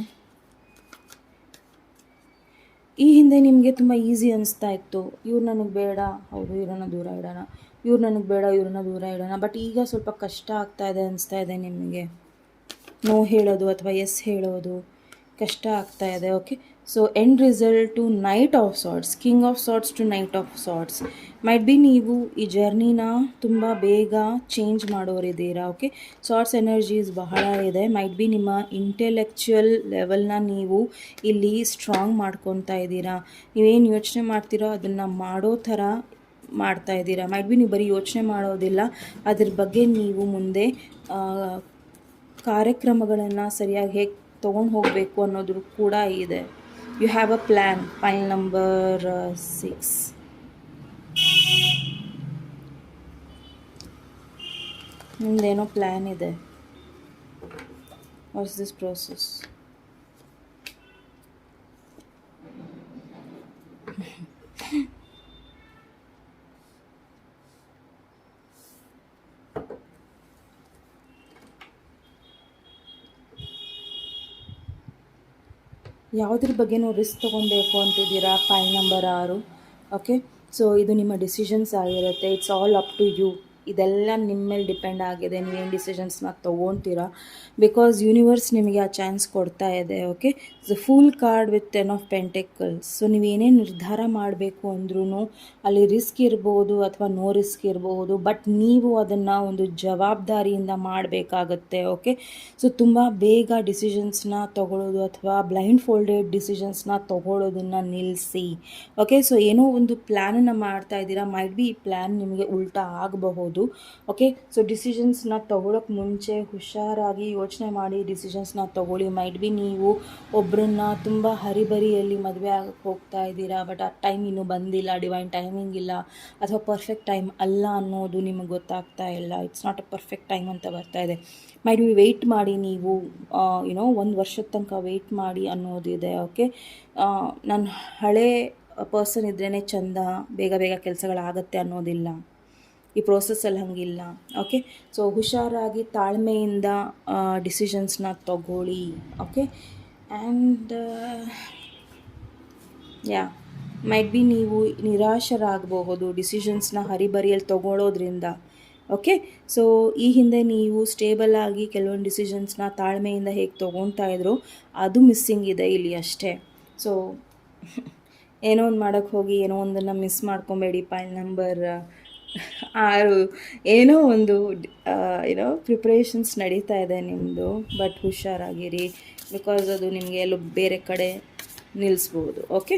Speaker 1: ಈ ಹಿಂದೆ ನಿಮಗೆ ತುಂಬ ಈಸಿ ಅನಿಸ್ತಾ ಇತ್ತು, ಇವ್ರು ನನಗೆ ಬೇಡ, ಹೌದು ಇವ್ರನ್ನ ದೂರ ಇಡೋಣ, ಇವ್ರು ನನಗೆ ಬೇಡ, ಇವ್ರನ್ನ ದೂರ ಇಡೋಣ. ಬಟ್ ಈಗ ಸ್ವಲ್ಪ ಕಷ್ಟ ಆಗ್ತಾ ಇದೆ ಅನಿಸ್ತಾ ಇದೆ ನಿಮಗೆ. ನೋ ಹೇಳೋದು ಅಥವಾ ಎಸ್ ಹೇಳೋದು ಕಷ್ಟ ಆಗ್ತಾ ಇದೆ. Okay, so end result to knight of swords, king of swords to knight of swords. Might be ನೀವು ಈ ಜರ್ನಿನ ತುಂಬ ಬೇಗ ಚೇಂಜ್ ಮಾಡೋರಿದ್ದೀರಾ. ಓಕೆ, ಸಾರ್ಟ್ಸ್ ಎನರ್ಜೀಸ್ ಬಹಳ ಇದೆ. ಮೈಟ್ ಬಿ ನಿಮ್ಮ ಇಂಟೆಲೆಕ್ಚುಯಲ್ ಲೆವೆಲ್ನ ನೀವು ಇಲ್ಲಿ ಸ್ಟ್ರಾಂಗ್ ಮಾಡ್ಕೊತಾ ಇದ್ದೀರಾ. ನೀವೇನು ಯೋಚನೆ ಮಾಡ್ತೀರೋ ಅದನ್ನು ಮಾಡೋ ಥರ ಮಾಡ್ತಾ ಇದ್ದೀರಾ. ಮೈಟ್ ಬಿ ನೀವು ಬರೀ ಯೋಚನೆ ಮಾಡೋದಿಲ್ಲ, ಅದ್ರ ಬಗ್ಗೆ ನೀವು ಮುಂದೆ ಕಾರ್ಯಕ್ರಮಗಳನ್ನು ಸರಿಯಾಗಿ ಹೇಗೆ ತೊಗೊಂಡು ಹೋಗಬೇಕು ಅನ್ನೋದು ಕೂಡ ಇದೆ. You have a plan. Pile number 6. ನಿಮ್ದೇನೋ ಪ್ಲ್ಯಾನ್ ಇದೆ. What's this process? ಯಾವುದ್ರ ಬಗ್ಗೆನೂ ರಿಸ್ಕ್ ತೊಗೊಬೇಕು ಅಂತಿದ್ದೀರಾ? Pile number 6. ಓಕೆ, ಸೊ ಇದು ನಿಮ್ಮ ಡಿಸಿಷನ್ಸ್ ಆಗಿರುತ್ತೆ. It's all up to you. ಇದೆಲ್ಲ ನಿಮ್ಮ ಮೇಲೆ ಡಿಪೆಂಡ್ ಆಗಿದೆ, ನೀವೇನು ಡಿಸಿಷನ್ಸ್ನ ತೊಗೊತೀರಾ. ಬಿಕಾಸ್ ಯೂನಿವರ್ಸ್ ನಿಮಗೆ ಆ ಚಾನ್ಸ್ ಕೊಡ್ತಾ ಇದೆ. Okay, so full card with 10 of pentacles. So ನೀವೇನೇ ನಿರ್ಧಾರ ಮಾಡಬೇಕು ಅಂದ್ರೂ ಅಲ್ಲಿ ರಿಸ್ಕ್ ಇರ್ಬೋದು ಅಥವಾ ನೋ ರಿಸ್ಕ್ ಇರಬಹುದು, ಬಟ್ ನೀವು ಅದನ್ನು ಒಂದು ಜವಾಬ್ದಾರಿಯಿಂದ ಮಾಡಬೇಕಾಗತ್ತೆ. ಓಕೆ, ಸೊ ತುಂಬ ಬೇಗ ಡಿಸಿಷನ್ಸ್ನ ತೊಗೊಳ್ಳೋದು ಅಥವಾ ಬ್ಲೈಂಡ್ ಫೋಲ್ಡೆಡ್ ಡಿಸಿಷನ್ಸ್ನ ತೊಗೊಳ್ಳೋದನ್ನು ನಿಲ್ಲಿಸಿ. ಓಕೆ, ಸೊ ಏನೋ ಒಂದು ಪ್ಲ್ಯಾನನ್ನು ಮಾಡ್ತಾ ಇದ್ದೀರಾ. ಮೈಟ್ ಬಿ ಈ ಪ್ಲ್ಯಾನ್ ನಿಮಗೆ ಉಲ್ಟಾ ಆಗಬಹುದು. ಓಕೆ, ಸೊ ಡಿಸಿಷನ್ಸ್ನ ತೊಗೊಳಕ್ಕೆ ಮುಂಚೆ ಹುಷಾರಾಗಿ ಯೋಚನೆ ಮಾಡಿ ಡಿಸಿಷನ್ಸ್ನ ತೊಗೊಳ್ಳಿ. ಮೈಟ್ ಬಿ ನೀವು ಒಬ್ಬರನ್ನ ತುಂಬ ಹರಿಬರಿಯಲ್ಲಿ ಮದುವೆ ಆಗಕ್ಕೆ ಹೋಗ್ತಾ ಇದ್ದೀರಾ, ಬಟ್ ಆ ಟೈಮ್ ಇನ್ನೂ ಬಂದಿಲ್ಲ, ಡಿವೈನ್ ಟೈಮಿಂಗ್ ಇಲ್ಲ, ಅಥವಾ ಪರ್ಫೆಕ್ಟ್ ಟೈಮ್ ಅಲ್ಲ ಅನ್ನೋದು ನಿಮಗೆ ಗೊತ್ತಾಗ್ತಾ ಇಲ್ಲ. It's not a perfect time ಅಂತ ಬರ್ತಾ ಇದೆ. ಮೈಟ್ ಬಿ ವೆಯ್ಟ್ ಮಾಡಿ, ನೀವು ಏನೋ 1 ವರ್ಷದ ತನಕ ವೆಯ್ಟ್ ಮಾಡಿ ಅನ್ನೋದಿದೆ. ಓಕೆ, ನಾನು ಹಳೇ ಪರ್ಸನ್ ಇದ್ರೇ ಚಂದ, ಬೇಗ ಬೇಗ ಕೆಲಸಗಳಾಗತ್ತೆ ಅನ್ನೋದಿಲ್ಲ. ಈ ಪ್ರೋಸೆಸ್ಸಲ್ಲಿ ಹಂಗಿಲ್ಲ. ಓಕೆ, ಸೊ ಹುಷಾರಾಗಿ ತಾಳ್ಮೆಯಿಂದ ಡಿಸಿಷನ್ಸ್ನ ತಗೊಳ್ಳಿ. ಓಕೆ, ಆ್ಯಂಡ್ ಮೈಟ್ ಬಿ ನೀವು ನಿರಾಶರಾಗಬಹುದು ಡಿಸಿಷನ್ಸ್ನ ಹರಿಬರಿಯಲ್ಲಿ ತೊಗೊಳೋದ್ರಿಂದ. ಓಕೆ. ಸೊ ಈ ಹಿಂದೆ ನೀವು ಸ್ಟೇಬಲ್ ಆಗಿ ಕೆಲವೊಂದು ಡಿಸಿಷನ್ಸ್ನ ತಾಳ್ಮೆಯಿಂದ ಹೇಗೆ ತೊಗೊಳ್ತಾ ಇದ್ರು ಅದು ಮಿಸ್ಸಿಂಗ್ ಇದೆ ಇಲ್ಲಿ ಅಷ್ಟೇ. ಸೊ ಏನೋ ಒಂದು ಮಾಡೋಕ್ಕೆ ಹೋಗಿ ಏನೋ ಒಂದನ್ನು ಮಿಸ್ ಮಾಡ್ಕೊಬೇಡಿ. ಪಾಯಿಂಟ್ ನಂಬರ್ 6 ಏನೋ ಒಂದು ಪ್ರಿಪ್ರೇಷನ್ಸ್ ನಡೀತಾ ಇದೆ ನಿಮ್ಮದು, ಬಟ್ ಹುಷಾರಾಗಿರಿ, ಬಿಕಾಸ್ ಅದು ನಿಮಗೆ ಎಲ್ಲೋ ಬೇರೆ ಕಡೆ ನಿಲ್ಲಿಸ್ಬೋದು. ಓಕೆ,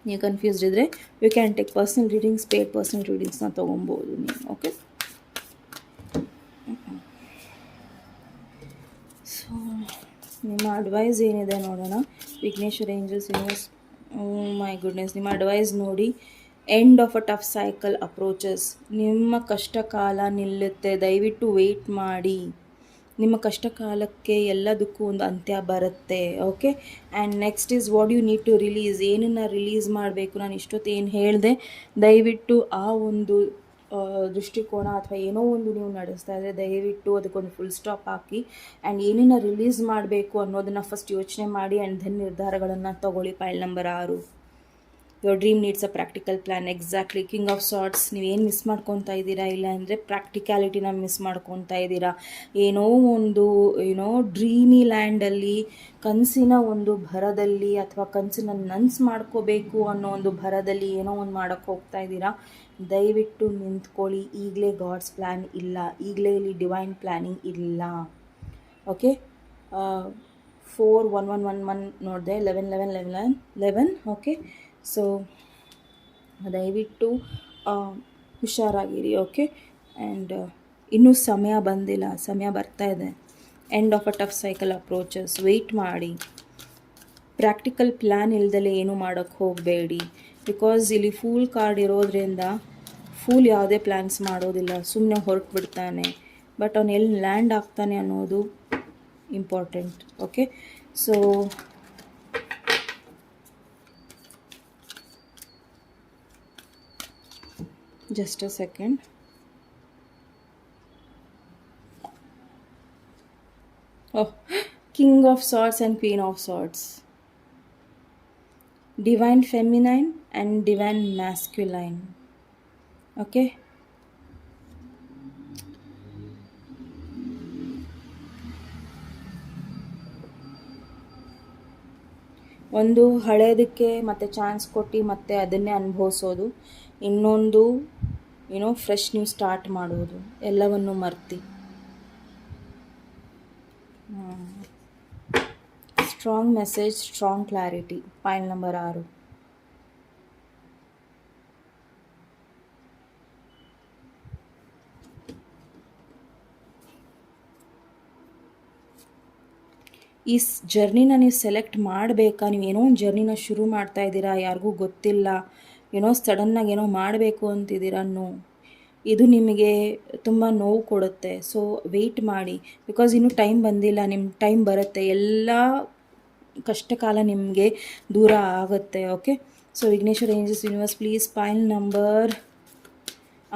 Speaker 1: ನೀವು ಕನ್ಫ್ಯೂಸ್ಡ್ ಇದ್ದರೆ you can take personal readings, paid personal ರೀಡಿಂಗ್ಸ್ನ ತೊಗೊಬೋದು ನೀವು. ಓಕೆ, ಸೊ ನಿಮ್ಮ ಅಡ್ವೈಸ್ ಏನಿದೆ ನೋಡೋಣ. Vighneshwara angels universe, my goodness, ನಿಮ್ಮ ಅಡ್ವೈಸ್ ನೋಡಿ. End of a tough cycle approaches. ನಿಮ್ಮ ಕಷ್ಟ ಕಾಲ ನಿಲ್ಲುತ್ತೆ, ದಯವಿಟ್ಟು ವೆಯ್ಟ್ ಮಾಡಿ. ನಿಮ್ಮ ಕಷ್ಟ ಕಾಲಕ್ಕೆ ಎಲ್ಲದಕ್ಕೂ ಒಂದು ಅಂತ್ಯ ಬರುತ್ತೆ. Okay, and next is what you need to release. ಏನನ್ನು ರಿಲೀಸ್ ಮಾಡಬೇಕು, ನಾನು ಇಷ್ಟೊತ್ತು ಏನು ಹೇಳಿದೆ, ದಯವಿಟ್ಟು ಆ ಒಂದು ದೃಷ್ಟಿಕೋನ ಅಥವಾ ಏನೋ ಒಂದು ನೀವು ನಡೆಸ್ತಾ ಇದ್ದರೆ ದಯವಿಟ್ಟು ಅದಕ್ಕೊಂದು ಫುಲ್ ಸ್ಟಾಪ್ ಹಾಕಿ. ಆ್ಯಂಡ್ ಏನನ್ನು ರಿಲೀಸ್ ಮಾಡಬೇಕು ಅನ್ನೋದನ್ನು ಫಸ್ಟ್ ಯೋಚನೆ ಮಾಡಿ ಆ್ಯಂಡ್ ದೆನ್ ನಿರ್ಧಾರಗಳನ್ನು ತಗೊಳ್ಳಿ. Point number 6, your dream needs a practical plan. Exactly, king of sorts. ನೀವೇನು ಮಿಸ್ ಮಾಡ್ಕೊತಾ ಇದ್ದೀರಾ, ಇಲ್ಲ ಅಂದರೆ ಪ್ರಾಕ್ಟಿಕ್ಯಾಲಿಟಿನ ಮಿಸ್ ಮಾಡ್ಕೊತಾ ಇದ್ದೀರಾ. ಏನೋ ಒಂದು ಡ್ರೀಮಿ ಲ್ಯಾಂಡಲ್ಲಿ, ಕನಸಿನ ಒಂದು ಭರದಲ್ಲಿ ಅಥವಾ ಕನಸನ್ನ ನನ್ಸು ಮಾಡ್ಕೋಬೇಕು ಅನ್ನೋ ಒಂದು ಭರದಲ್ಲಿ ಏನೋ ಒಂದು ಮಾಡೋಕ್ಕೆ ಹೋಗ್ತಾ ಇದ್ದೀರಾ. ದಯವಿಟ್ಟು ನಿಂತ್ಕೊಳ್ಳಿ. ಈಗಲೇ ಗಾಡ್ಸ್ ಪ್ಲ್ಯಾನ್ ಇಲ್ಲ, ಈಗಲೇ ಇಲ್ಲಿ ಡಿವೈನ್ ಪ್ಲ್ಯಾನಿಂಗ್ ಇಲ್ಲ. ಓಕೆ, 4-1-1-1-1 ನೋಡಿದೆ, 11-11-11-11. ಓಕೆ, ಸೊ ದಯವಿಟ್ಟು ಹುಷಾರಾಗಿರಿ. ಓಕೆ, ಆ್ಯಂಡ್ ಇನ್ನೂ ಸಮಯ ಬಂದಿಲ್ಲ, ಸಮಯ ಬರ್ತಾ ಇದೆ. End of a tough cycle approaches. Wait ಮಾಡಿ. ಪ್ರಾಕ್ಟಿಕಲ್ ಪ್ಲ್ಯಾನ್ ಇಲ್ದಲೇ ಏನೂ ಮಾಡೋಕ್ಕೆ ಹೋಗಬೇಡಿ, ಬಿಕಾಸ್ ಇಲ್ಲಿ ಫೂಲ್ ಕಾರ್ಡ್ ಇರೋದ್ರಿಂದ ಫೂಲ್ ಯಾವುದೇ ಪ್ಲ್ಯಾನ್ಸ್ ಮಾಡೋದಿಲ್ಲ, ಸುಮ್ಮನೆ ಹೊರಟು ಬಿಡ್ತಾನೆ. ಬಟ್ ಅವನು ಎಲ್ಲಿ ಲ್ಯಾಂಡ್ ಆಗ್ತಾನೆ ಅನ್ನೋದು important. Okay, so just a second. Oh, King of Swords and Queen of Swords. Divine Feminine and Divine Masculine. Okay. ಒಂದು ಹಳೇದಕ್ಕೆ ಮತ್ತೆ ಚಾನ್ಸ್ ಕೊಟ್ಟು ಮತ್ತೆ ಅದನ್ನೇ ಅನುಭವಿಸೋದು, ಇನ್ನೊಂದು ಫ್ರೆಶ್ ನ್ಯೂ ಸ್ಟಾರ್ಟ್ ಮಾಡೋದು, ಎಲ್ಲವನ್ನು ಮರ್ತಿ. Strong message, strong clarity. Point number 6. ಈ ಜರ್ನಿನ ನೀವು ಸೆಲೆಕ್ಟ್ ಮಾಡಬೇಕಾ? ನೀವು ಏನೋ ಒಂದು ಜರ್ನಿನ ಶುರು ಮಾಡ್ತಾ ಇದ್ದೀರಾ, ಯಾರಿಗೂ ಗೊತ್ತಿಲ್ಲ, ಸಡನ್ನಾಗಿ ಏನೋ ಮಾಡಬೇಕು ಅಂತಿದ್ದೀರಾ. ಇದು ನಿಮಗೆ ತುಂಬ ನೋವು ಕೊಡುತ್ತೆ. ಸೊ ವೆಯ್ಟ್ ಮಾಡಿ, ಬಿಕಾಸ್ ಇನ್ನೂ ಟೈಮ್ ಬಂದಿಲ್ಲ, ನಿಮ್ಮ ಟೈಮ್ ಬರುತ್ತೆ, ಎಲ್ಲ ಕಷ್ಟಕಾಲ ನಿಮಗೆ ದೂರ ಆಗುತ್ತೆ. Okay, so Vighneshwara angels universe please, point number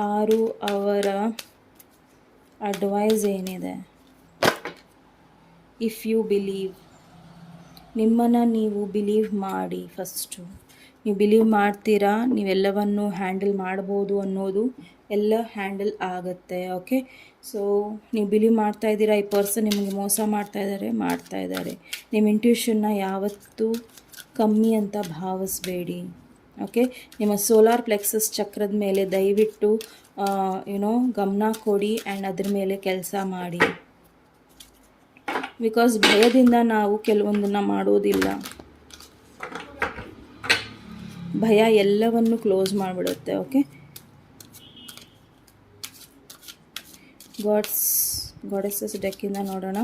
Speaker 1: 6 ಅವರ ಅಡ್ವೈಸ್ ಏನಿದೆ. ಇಫ್ ಯು ಬಿಲೀವ್, ನಿಮ್ಮನ್ನು ನೀವು ಬಿಲೀವ್ ಮಾಡಿ. ಫಸ್ಟು ನೀವು ಬಿಲೀವ್ ಮಾಡ್ತೀರಾ, ನೀವೆಲ್ಲವನ್ನು ಹ್ಯಾಂಡಲ್ ಮಾಡ್ಬೋದು ಅನ್ನೋದು ಎಲ್ಲ ಹ್ಯಾಂಡಲ್ ಆಗುತ್ತೆ. ಓಕೆ, ಸೊ ನೀವು ಬಿಲೀವ್ ಮಾಡ್ತಾ ಇದ್ದೀರಾ, ಈ ಪರ್ಸನ್ ನಿಮಗೆ ಮೋಸ ಮಾಡ್ತಾ ಇದ್ದಾರೆ. ನಿಮ್ಮ ಇಂಟ್ಯೂಷನ್ನ ಯಾವತ್ತೂ ಕಮ್ಮಿ ಅಂತ ಭಾವಿಸ್ಬೇಡಿ. ಓಕೆ, ನಿಮ್ಮ ಸೋಲಾರ್ ಪ್ಲೆಕ್ಸಸ್ ಚಕ್ರದ ಮೇಲೆ ದಯವಿಟ್ಟು ಗಮನ ಕೊಡಿ ಆ್ಯಂಡ್ ಅದ್ರ ಮೇಲೆ ಕೆಲಸ ಮಾಡಿ. ಬಿಕಾಸ್ ಭಯದಿಂದ ನಾವು ಕೆಲವೊಂದನ್ನು ಮಾಡೋದಿಲ್ಲ. ಭಯ ಎಲ್ಲವನ್ನು ಕ್ಲೋಸ್ ಮಾಡಿಬಿಡುತ್ತೆ. ಓಕೆ, ಗಾಡೆಸಸ್ ಡೆಕ್ಕಿಂದ ನೋಡೋಣ,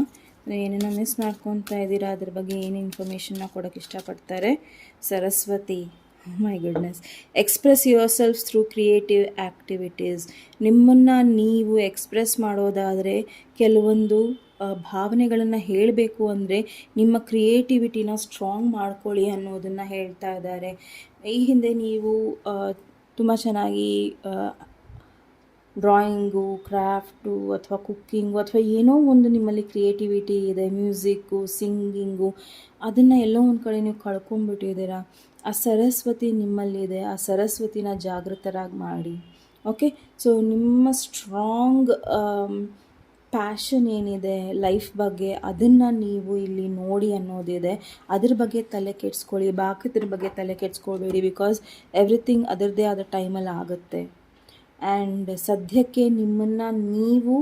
Speaker 1: ಏನೇನೋ ಮಿಸ್ ಮಾಡ್ಕೊತಾ ಇದ್ದೀರಾ, ಅದ್ರ ಬಗ್ಗೆ ಏನು ಇನ್ಫಾರ್ಮೇಷನ್ನ ಕೊಡೋಕ್ಕೆ ಇಷ್ಟಪಡ್ತಾರೆ. Saraswati, my goodness. Express your self through creative activities. ನಿಮ್ಮನ್ನು ನೀವು ಎಕ್ಸ್ಪ್ರೆಸ್ ಮಾಡೋದಾದರೆ, ಕೆಲವೊಂದು ಭಾವನೆಗಳನ್ನು ಹೇಳಬೇಕು ಅಂದರೆ ನಿಮ್ಮ ಕ್ರಿಯೇಟಿವಿಟಿನ ಸ್ಟ್ರಾಂಗ್ ಮಾಡ್ಕೊಳ್ಳಿ ಅನ್ನೋದನ್ನು ಹೇಳ್ತಾ ಇದ್ದಾರೆ. ಈ ಹಿಂದೆ ನೀವು ತುಂಬ ಚೆನ್ನಾಗಿ ಡ್ರಾಯಿಂಗು, ಕ್ರಾಫ್ಟು ಅಥವಾ ಕುಕ್ಕಿಂಗು ಅಥವಾ ಏನೋ ಒಂದು ನಿಮ್ಮಲ್ಲಿ ಕ್ರಿಯೇಟಿವಿಟಿ ಇದೆ, ಮ್ಯೂಸಿಕ್ಕು, ಸಿಂಗಿಂಗು, ಅದನ್ನು ಎಲ್ಲೋ ಒಂದು ಕಡೆ ನೀವು ಕಳ್ಕೊಂಡ್ಬಿಟ್ಟಿದ್ದೀರಾ. ಆ ಸರಸ್ವತಿ ನಿಮ್ಮಲ್ಲಿದೆ, ಆ ಸರಸ್ವತಿನ ಜಾಗೃತರಾಗಿ ಮಾಡಿ. ಓಕೆ. ಸೊ ನಿಮ್ಮ ಸ್ಟ್ರಾಂಗ್ ಪ್ಯಾಷನ್ ಏನಿದೆ ಲೈಫ್ ಬಗ್ಗೆ ಅದನ್ನು ನೀವು ಇಲ್ಲಿ ನೋಡಿ ಅನ್ನೋದಿದೆ. ಅದ್ರ ಬಗ್ಗೆ ತಲೆ ಕೆಡಿಸ್ಕೊಳ್ಳಿ, ಬಾಕಿದ್ರ ಬಗ್ಗೆ ತಲೆ ಕೆಡಿಸ್ಕೊಳ್ಬೇಡಿ. ಬಿಕಾಸ್ ಎವ್ರಿಥಿಂಗ್ ಅದರದ್ದೇ ಆದ ಟೈಮಲ್ಲಿ ಆಗುತ್ತೆ. ಆ್ಯಂಡ್ ಸದ್ಯಕ್ಕೆ ನಿಮ್ಮನ್ನು ನೀವು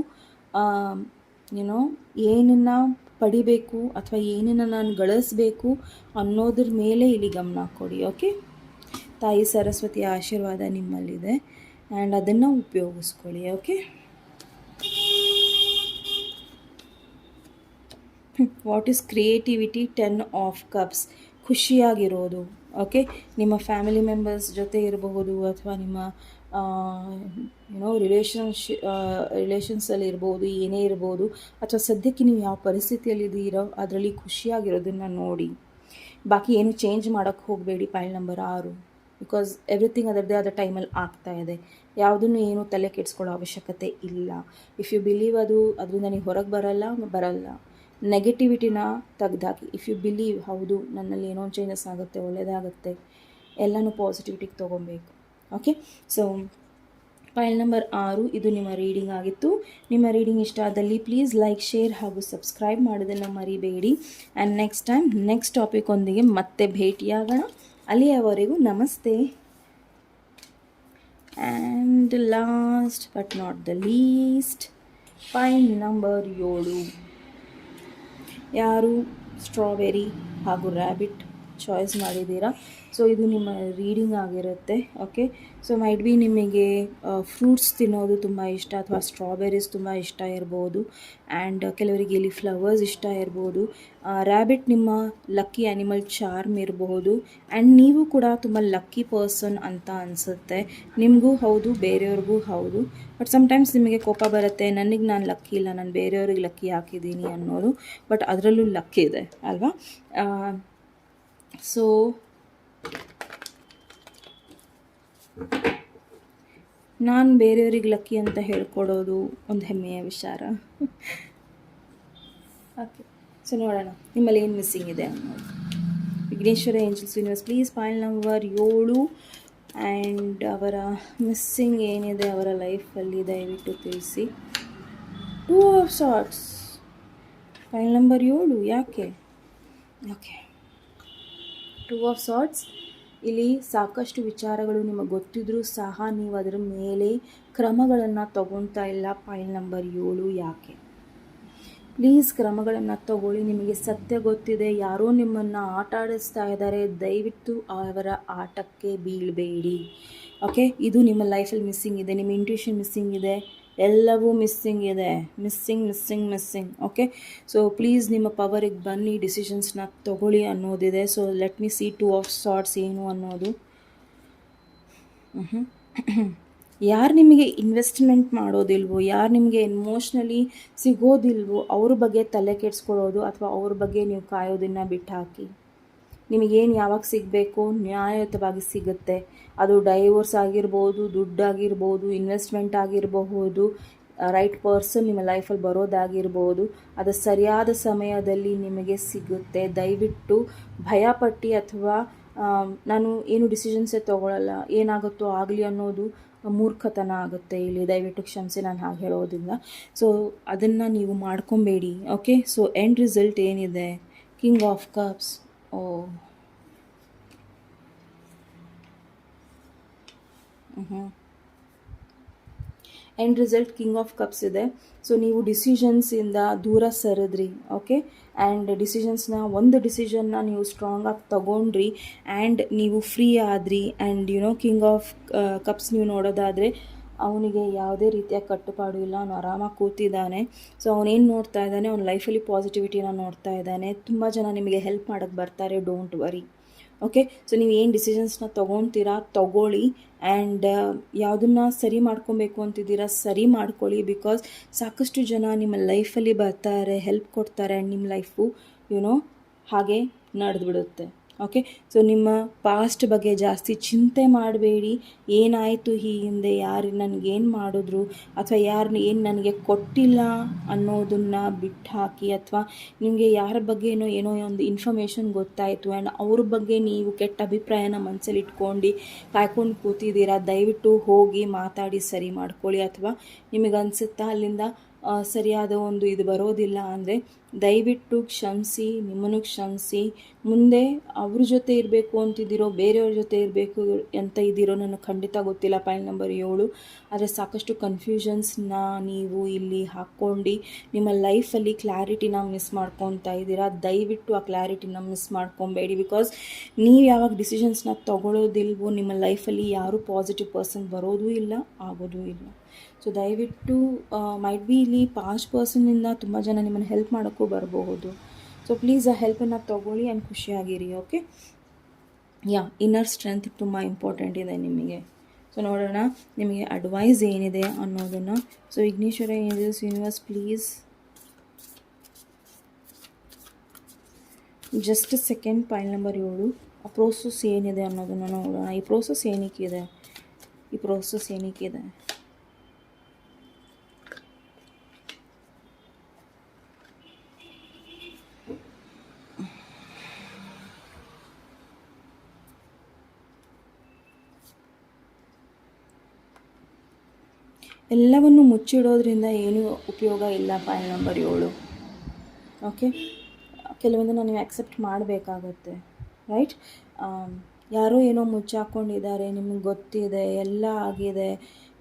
Speaker 1: ಏನೋ ಏನನ್ನು ಪಡಿಬೇಕು ಅಥವಾ ಏನನ್ನು ನಾನು ಗಳಿಸ್ಬೇಕು ಅನ್ನೋದ್ರ ಮೇಲೆ ಇಲ್ಲಿ ಗಮನ ಕೊಡಿ. ಓಕೆ. ತಾಯಿ ಸರಸ್ವತಿಯ ಆಶೀರ್ವಾದ ನಿಮ್ಮಲ್ಲಿದೆ ಆ್ಯಂಡ್ ಅದನ್ನು ಉಪಯೋಗಿಸ್ಕೊಳ್ಳಿ. Okay. What is creativity? 10 of cups. ಖುಷಿಯಾಗಿರೋದು. ಓಕೆ. ನಿಮ್ಮ ಫ್ಯಾಮಿಲಿ ಮೆಂಬರ್ಸ್ ಜೊತೆ ಇರಬಹುದು ಅಥವಾ ನಿಮ್ಮ ರಿಲೇಷನ್ಸಲ್ಲಿ ಇರ್ಬೋದು, ಏನೇ ಇರ್ಬೋದು, ಅಥವಾ ಸದ್ಯಕ್ಕೆ ನೀವು ಯಾವ ಪರಿಸ್ಥಿತಿಯಲ್ಲಿದ್ದೀರೋ ಅದರಲ್ಲಿ ಖುಷಿಯಾಗಿರೋದನ್ನು ನೋಡಿ. ಬಾಕಿ ಏನು ಚೇಂಜ್ ಮಾಡೋಕ್ಕೆ ಹೋಗಬೇಡಿ. ಪೈಲ್ ನಂಬರ್ 6. ಬಿಕಾಸ್ ಎವ್ರಿಥಿಂಗ್ ಅದರದ್ದೇ ಆದ ಟೈಮಲ್ಲಿ ಆಗ್ತಾ ಇದೆ. ಯಾವುದನ್ನು ಏನು ತಲೆ ಕೆಡಿಸ್ಕೊಳ್ಳೋ ಅವಶ್ಯಕತೆ ಇಲ್ಲ. ಇಫ್ ಯು ಬಿಲೀವ್ ಅದರಿಂದ ನೀವು ಹೊರಗೆ ಬರಲ್ಲ. ನೆಗೆಟಿವಿಟಿನ ತೆಗ್ದಾಕಿ. ಇಫ್ ಯು ಬಿಲೀವ್ ಹೌದು ನನ್ನಲ್ಲಿ ಏನೋ ಚೇಂಜಸ್ ಆಗುತ್ತೆ, ಒಳ್ಳೆಯದಾಗುತ್ತೆ, ಎಲ್ಲನೂ ಪಾಸಿಟಿವಿಟಿಗೆ ತೊಗೊಬೇಕು. ಓಕೆ. ಸೊ ಪೈಲ್ ನಂಬರ್ 6 ಇದು ನಿಮ್ಮ ರೀಡಿಂಗ್ ಆಗಿತ್ತು. ನಿಮ್ಮ ರೀಡಿಂಗ್ ಇಷ್ಟ ಆದಲ್ಲಿ ಪ್ಲೀಸ್ ಲೈಕ್, ಶೇರ್ ಹಾಗೂ ಸಬ್ಸ್ಕ್ರೈಬ್ ಮಾಡೋದನ್ನು ಮರಿಬೇಡಿ. ಆ್ಯಂಡ್ ನೆಕ್ಸ್ಟ್ ಟಾಪಿಕ್ ಒಂದಿಗೆ ಮತ್ತೆ ಭೇಟಿಯಾಗೋಣ. ಅಲ್ಲಿಯವರೆಗೂ ನಮಸ್ತೆ. And last but not the least, ಪೈಲ್ number 7. ಯಾರು ಸ್ಟ್ರಾಬೆರಿ ಹಾಗೂ ರ್ಯಾಬಿಟ್ ಚಾಯ್ಸ್ ಮಾಡಿದ್ದೀರಾ? ಸೊ ಇದು ನಿಮ್ಮ ರೀಡಿಂಗ್ ಆಗಿರುತ್ತೆ. ಓಕೆ. ಸೊ ಮೈಟ್ ಬಿ ನಿಮಗೆ ಫ್ರೂಟ್ಸ್ ತಿನ್ನೋದು ತುಂಬ ಇಷ್ಟ ಅಥವಾ ಸ್ಟ್ರಾಬೆರೀಸ್ ತುಂಬ ಇಷ್ಟ ಇರ್ಬೋದು. ಆ್ಯಂಡ್ ಕೆಲವರಿಗೆ ಇಲ್ಲಿ ಫ್ಲವರ್ಸ್ ಇಷ್ಟ ಇರ್ಬೋದು. ರ್ಯಾಬಿಟ್ ನಿಮ್ಮ ಲಕ್ಕಿ ಆ್ಯನಿಮಲ್ ಚಾರ್ಮ್ ಇರಬಹುದು. ಆ್ಯಂಡ್ ನೀವು ಕೂಡ ತುಂಬ ಲಕ್ಕಿ ಪರ್ಸನ್ ಅಂತ ಅನಿಸುತ್ತೆ. ನಿಮಗೂ ಹೌದು, ಬೇರೆಯವ್ರಿಗೂ ಹೌದು. ಬಟ್ ಸಮ್ಟೈಮ್ಸ್ ನಿಮಗೆ ಕೋಪ ಬರುತ್ತೆ, ನನಗೆ ನಾನು ಲಕ್ಕಿ ಇಲ್ಲ, ನಾನು ಬೇರೆಯವ್ರಿಗೆ ಲಕ್ಕಿ ಹಾಕಿದ್ದೀನಿ ಅನ್ನೋದು. ಬಟ್ ಅದರಲ್ಲೂ ಲಕ್ಕಿ ಇದೆ ಅಲ್ವಾ? ಸೊ ನಾನು ಬೇರೆಯವ್ರಿಗೆ ಲಕ್ಕಿ ಅಂತ ಹೇಳ್ಕೊಡೋದು ಒಂದು ಹೆಮ್ಮೆಯ ವಿಚಾರ. ಓಕೆ. ಸೊ ನೋಡೋಣ ನಿಮ್ಮಲ್ಲಿ ಏನು ಮಿಸ್ಸಿಂಗ್ ಇದೆ ಅನ್ನೋದು. Vighneshwara angels universe please pile number 7 and ಅವರ ಮಿಸ್ಸಿಂಗ್ ಏನಿದೆ ಅವರ ಲೈಫಲ್ಲಿ ದಯವಿಟ್ಟು ತಿಳಿಸಿ. 2 ಆಫ್ ಸಾರ್ಟ್ಸ್. ಪೈಲ್ ನಂಬರ್ 7 ಯಾಕೆ? ಓಕೆ. 2 of sorts. ಇಲ್ಲಿ ಸಾಕಷ್ಟು ವಿಚಾರಗಳು ನಿಮಗೆ ಗೊತ್ತಿದ್ರೂ ಸಹ ನೀವು ಅದರ ಮೇಲೆ ಕ್ರಮಗಳನ್ನು ತಗೊಳ್ತಾ ಇಲ್ಲ. ಪೈಲ್ ನಂಬರ್ 7 ಯಾಕೆ? ಪ್ಲೀಸ್ ಕ್ರಮಗಳನ್ನು ತಗೊಳ್ಳಿ. ನಿಮಗೆ ಸತ್ಯ ಗೊತ್ತಿದೆ, ಯಾರೋ ನಿಮ್ಮನ್ನು ಆಟ ಆಡಿಸ್ತಾ ಇದ್ದಾರೆ. ದಯವಿಟ್ಟು ಅವರ ಆಟಕ್ಕೆ ಬೀಳಬೇಡಿ. ಓಕೆ. ಇದು ನಿಮ್ಮ ಲೈಫಲ್ಲಿ ಮಿಸ್ಸಿಂಗ್ ಇದೆ. ನಿಮ್ಮ ಇಂಟ್ಯೂಷನ್ ಮಿಸ್ಸಿಂಗ್ ಇದೆ. ಎಲ್ಲವೂ ಮಿಸ್ಸಿಂಗ್ ಇದೆ. ಮಿಸ್ಸಿಂಗ್. ಓಕೆ. ಸೊ ಪ್ಲೀಸ್ ನಿಮ್ಮ ಪವರಿಗೆ ಬನ್ನಿ, ಡಿಸಿಷನ್ಸ್ನ ತಗೊಳ್ಳಿ ಅನ್ನೋದಿದೆ. So let me see 2 of swords ಏನು ಅನ್ನೋದು. ಯಾರು ನಿಮಗೆ ಇನ್ವೆಸ್ಟ್ಮೆಂಟ್ ಮಾಡೋದಿಲ್ವೋ, ಯಾರು ನಿಮಗೆ ಎಮೋಷ್ನಲಿ ಸಿಗೋದಿಲ್ವೋ ಅವ್ರ ಬಗ್ಗೆ ತಲೆ ಕೆಡಿಸ್ಕೊಳ್ಳೋದು ಅಥವಾ ಅವ್ರ ಬಗ್ಗೆ ನೀವು ಕಾಯೋದನ್ನು ಬಿಟ್ಟು ಹಾಕಿ. ನಿಮಗೇನು ಯಾವಾಗ ಸಿಗಬೇಕು ನ್ಯಾಯಯುತವಾಗಿ ಸಿಗುತ್ತೆ. ಅದು ಡೈವೋರ್ಸ್ ಆಗಿರ್ಬೋದು, ದುಡ್ಡಾಗಿರ್ಬೋದು, ಇನ್ವೆಸ್ಟ್ಮೆಂಟ್ ಆಗಿರಬಹುದು, ರೈಟ್ ಪರ್ಸನ್ ನಿಮ್ಮ ಲೈಫಲ್ಲಿ ಬರೋದಾಗಿರ್ಬೋದು. ಅದು ಸರಿಯಾದ ಸಮಯದಲ್ಲಿ ನಿಮಗೆ ಸಿಗುತ್ತೆ. ದಯವಿಟ್ಟು ಭಯಪಟ್ಟು ಅಥವಾ ನಾನು ಏನು ಡಿಸಿಷನ್ಸೇ ತೊಗೊಳ್ಳಲ್ಲ, ಏನಾಗುತ್ತೋ ಆಗಲಿ ಅನ್ನೋದು ಮೂರ್ಖತನ ಆಗುತ್ತೆ ಇಲ್ಲಿ. ದಯವಿಟ್ಟು ಕ್ಷಮಿಸಿ ನಾನು ಹಾಗೆ ಹೇಳೋದ್ರಿಂದ. ಸೊ ಅದನ್ನು ನೀವು ಮಾಡ್ಕೊಬೇಡಿ. ಓಕೆ. ಸೊ ಎಂಡ್ ರಿಸಲ್ಟ್ ಏನಿದೆ? King of cups. End result king of cups ಇದೆ. ಸೊ ನೀವು ಡಿಸಿಷನ್ಸಿಂದ ದೂರ ಸರಿದ್ರಿ. ಓಕೆ. ಆ್ಯಂಡ್ ಒಂದು ಡಿಸಿಷನ್ನ ನೀವು ಸ್ಟ್ರಾಂಗಾಗಿ ತಗೊಂಡ್ರಿ ಆ್ಯಂಡ್ ನೀವು ಫ್ರೀ ಆದ್ರಿ. ಆ್ಯಂಡ್ ಕಿಂಗ್ ಆಫ್ ಕಪ್ಸ್ ನೀವು ನೋಡೋದಾದರೆ ಅವನಿಗೆ ಯಾವುದೇ ರೀತಿಯ ಕಟ್ಟುಪಾಡು ಇಲ್ಲ. ಅವನು ಆರಾಮಾಗಿ ಕೂತಿದ್ದಾನೆ. ಸೊ ಅವನೇನು ನೋಡ್ತಾ ಇದ್ದಾನೆ, ಅವನ ಲೈಫಲ್ಲಿ ಪಾಸಿಟಿವಿಟಿನ ನೋಡ್ತಾ ಇದ್ದಾನೆ. ತುಂಬ ಜನ ನಿಮಗೆ ಹೆಲ್ಪ್ ಮಾಡೋಕ್ಕೆ ಬರ್ತಾರೆ. Don't worry. ಓಕೆ. ಸೊ ನೀವು ಏನು ಡಿಸಿಷನ್ಸ್ನ ತೊಗೊತೀರಾ ತಗೊಳ್ಳಿ. ಆ್ಯಂಡ್ ಯಾವುದನ್ನು ಸರಿ ಮಾಡ್ಕೊಬೇಕು ಅಂತಿದ್ದೀರಾ ಸರಿ ಮಾಡ್ಕೊಳ್ಳಿ. ಬಿಕಾಸ್ ಸಾಕಷ್ಟು ಜನ ನಿಮ್ಮ ಲೈಫಲ್ಲಿ ಬರ್ತಾರೆ, ಹೆಲ್ಪ್ ಕೊಡ್ತಾರೆ. ಆ್ಯಂಡ್ ನಿಮ್ಮ ಲೈಫು ಹಾಗೆ ನಡೆದುಬಿಡುತ್ತೆ. ಓಕೆ. ಸೊ ನಿಮ್ಮ ಪಾಸ್ಟ್ ಬಗ್ಗೆ ಜಾಸ್ತಿ ಚಿಂತೆ ಮಾಡಬೇಡಿ. ಏನಾಯಿತು ಈ ಹಿಂದೆ, ಯಾರು ನನಗೇನು ಮಾಡಿದ್ರು ಅಥವಾ ಯಾರು ಏನು ನನಗೆ ಕೊಟ್ಟಿಲ್ಲ ಅನ್ನೋದನ್ನು ಬಿಟ್ಟು ಹಾಕಿ, ಅಥವಾ ನಿಮಗೆ ಯಾರ ಬಗ್ಗೆನೋ ಏನೋ ಒಂದು ಇನ್ಫಾರ್ಮೇಷನ್ ಗೊತ್ತಾಯಿತು ಆ್ಯಂಡ್ ಅವ್ರ ಬಗ್ಗೆ ನೀವು ಕೆಟ್ಟ ಅಭಿಪ್ರಾಯನ ಮನಸ್ಸಲ್ಲಿ ಇಟ್ಕೊಂಡು ಕಾಯ್ಕೊಂಡು ಕೂತಿದ್ದೀರಾ, ದಯವಿಟ್ಟು ಹೋಗಿ ಮಾತಾಡಿ ಸರಿ ಮಾಡ್ಕೊಳ್ಳಿ. ಅಥವಾ ನಿಮಗೆ ಅನಿಸುತ್ತಾ ಅಲ್ಲಿಂದ ಸರಿಯಾದ ಒಂದು ಇದು ಬರೋದಿಲ್ಲ ಅಂದರೆ ದಯವಿಟ್ಟು ಕ್ಷಮಿಸಿ, ನಿಮ್ಮನ್ನು ಕ್ಷಮಿಸಿ. ಮುಂದೆ ಅವ್ರ ಜೊತೆ ಇರಬೇಕು ಅಂತಿದ್ದೀರೋ ಬೇರೆಯವ್ರ ಜೊತೆ ಇರಬೇಕು ಅಂತ ಇದ್ದೀರೋ ನನಗೆ ಖಂಡಿತ ಗೊತ್ತಿಲ್ಲ. Point number 7. ಆದರೆ ಸಾಕಷ್ಟು ಕನ್ಫ್ಯೂಷನ್ಸ್ನ ನೀವು ಇಲ್ಲಿ ಹಾಕ್ಕೊಂಡು ನಿಮ್ಮ ಲೈಫಲ್ಲಿ ಕ್ಲಾರಿಟಿನ ಮಿಸ್ ಮಾಡ್ಕೊತಾ ಇದ್ದೀರಾ. ದಯವಿಟ್ಟು ಆ ಕ್ಲಾರಿಟಿನ ಮಿಸ್ ಮಾಡ್ಕೊಬೇಡಿ. ಬಿಕಾಸ್ ನೀವು ಯಾವಾಗ ಡಿಸಿಷನ್ಸ್ನ ತೊಗೊಳ್ಳೋದಿಲ್ವೋ ನಿಮ್ಮ ಲೈಫಲ್ಲಿ ಯಾರೂ ಪಾಸಿಟಿವ್ ಪರ್ಸನ್ ಬರೋದೂ ಇಲ್ಲ, ಆಗೋದೂ ಇಲ್ಲ. ಸೊ ದಯವಿಟ್ಟು ಮೈಟ್ ಬಿ ಇಲ್ಲಿ ಪಾಸ್ಟ್ ಪರ್ಸನ್ನಿಂದ ತುಂಬ ಜನ ನಿಮ್ಮನ್ನು ಹೆಲ್ಪ್ ಮಾಡೋಕ್ಕೂ ಬರಬಹುದು. ಸೊ ಪ್ಲೀಸ್ ಆ ಹೆಲ್ಪನ್ನು ತೊಗೊಳ್ಳಿ ಆ್ಯಂಡ್ ಖುಷಿಯಾಗಿರಿ. ಓಕೆ. ಇನ್ನರ್ ಸ್ಟ್ರೆಂತ್ ತುಂಬ ಇಂಪಾರ್ಟೆಂಟ್ ಇದೆ ನಿಮಗೆ. ಸೊ ನೋಡೋಣ ನಿಮಗೆ ಅಡ್ವೈಸ್ ಏನಿದೆ ಅನ್ನೋದನ್ನು. ಸೊ ವಿಘ್ನೇಶ್ವರ ಏನಿದೆ universe please just second. Point number 7 ಆ ಪ್ರೋಸೆಸ್ ಏನಿದೆ ಅನ್ನೋದನ್ನು ನೋಡೋಣ. ಈ ಪ್ರೋಸೆಸ್ ಏನಕ್ಕಿದೆ, ಎಲ್ಲವನ್ನು ಮುಚ್ಚಿಡೋದ್ರಿಂದ ಏನೂ ಉಪಯೋಗ ಇಲ್ಲ. Point number 7. ಓಕೆ. ಕೆಲವೊಂದನ್ನು ನೀವು ಆಕ್ಸೆಪ್ಟ್ ಮಾಡಬೇಕಾಗತ್ತೆ, ರೈಟ್. ಯಾರೋ ಏನೋ ಮುಚ್ಚಾಕೊಂಡಿದ್ದಾರೆ, ನಿಮಗೆ ಗೊತ್ತಿದೆ, ಎಲ್ಲ ಆಗಿದೆ,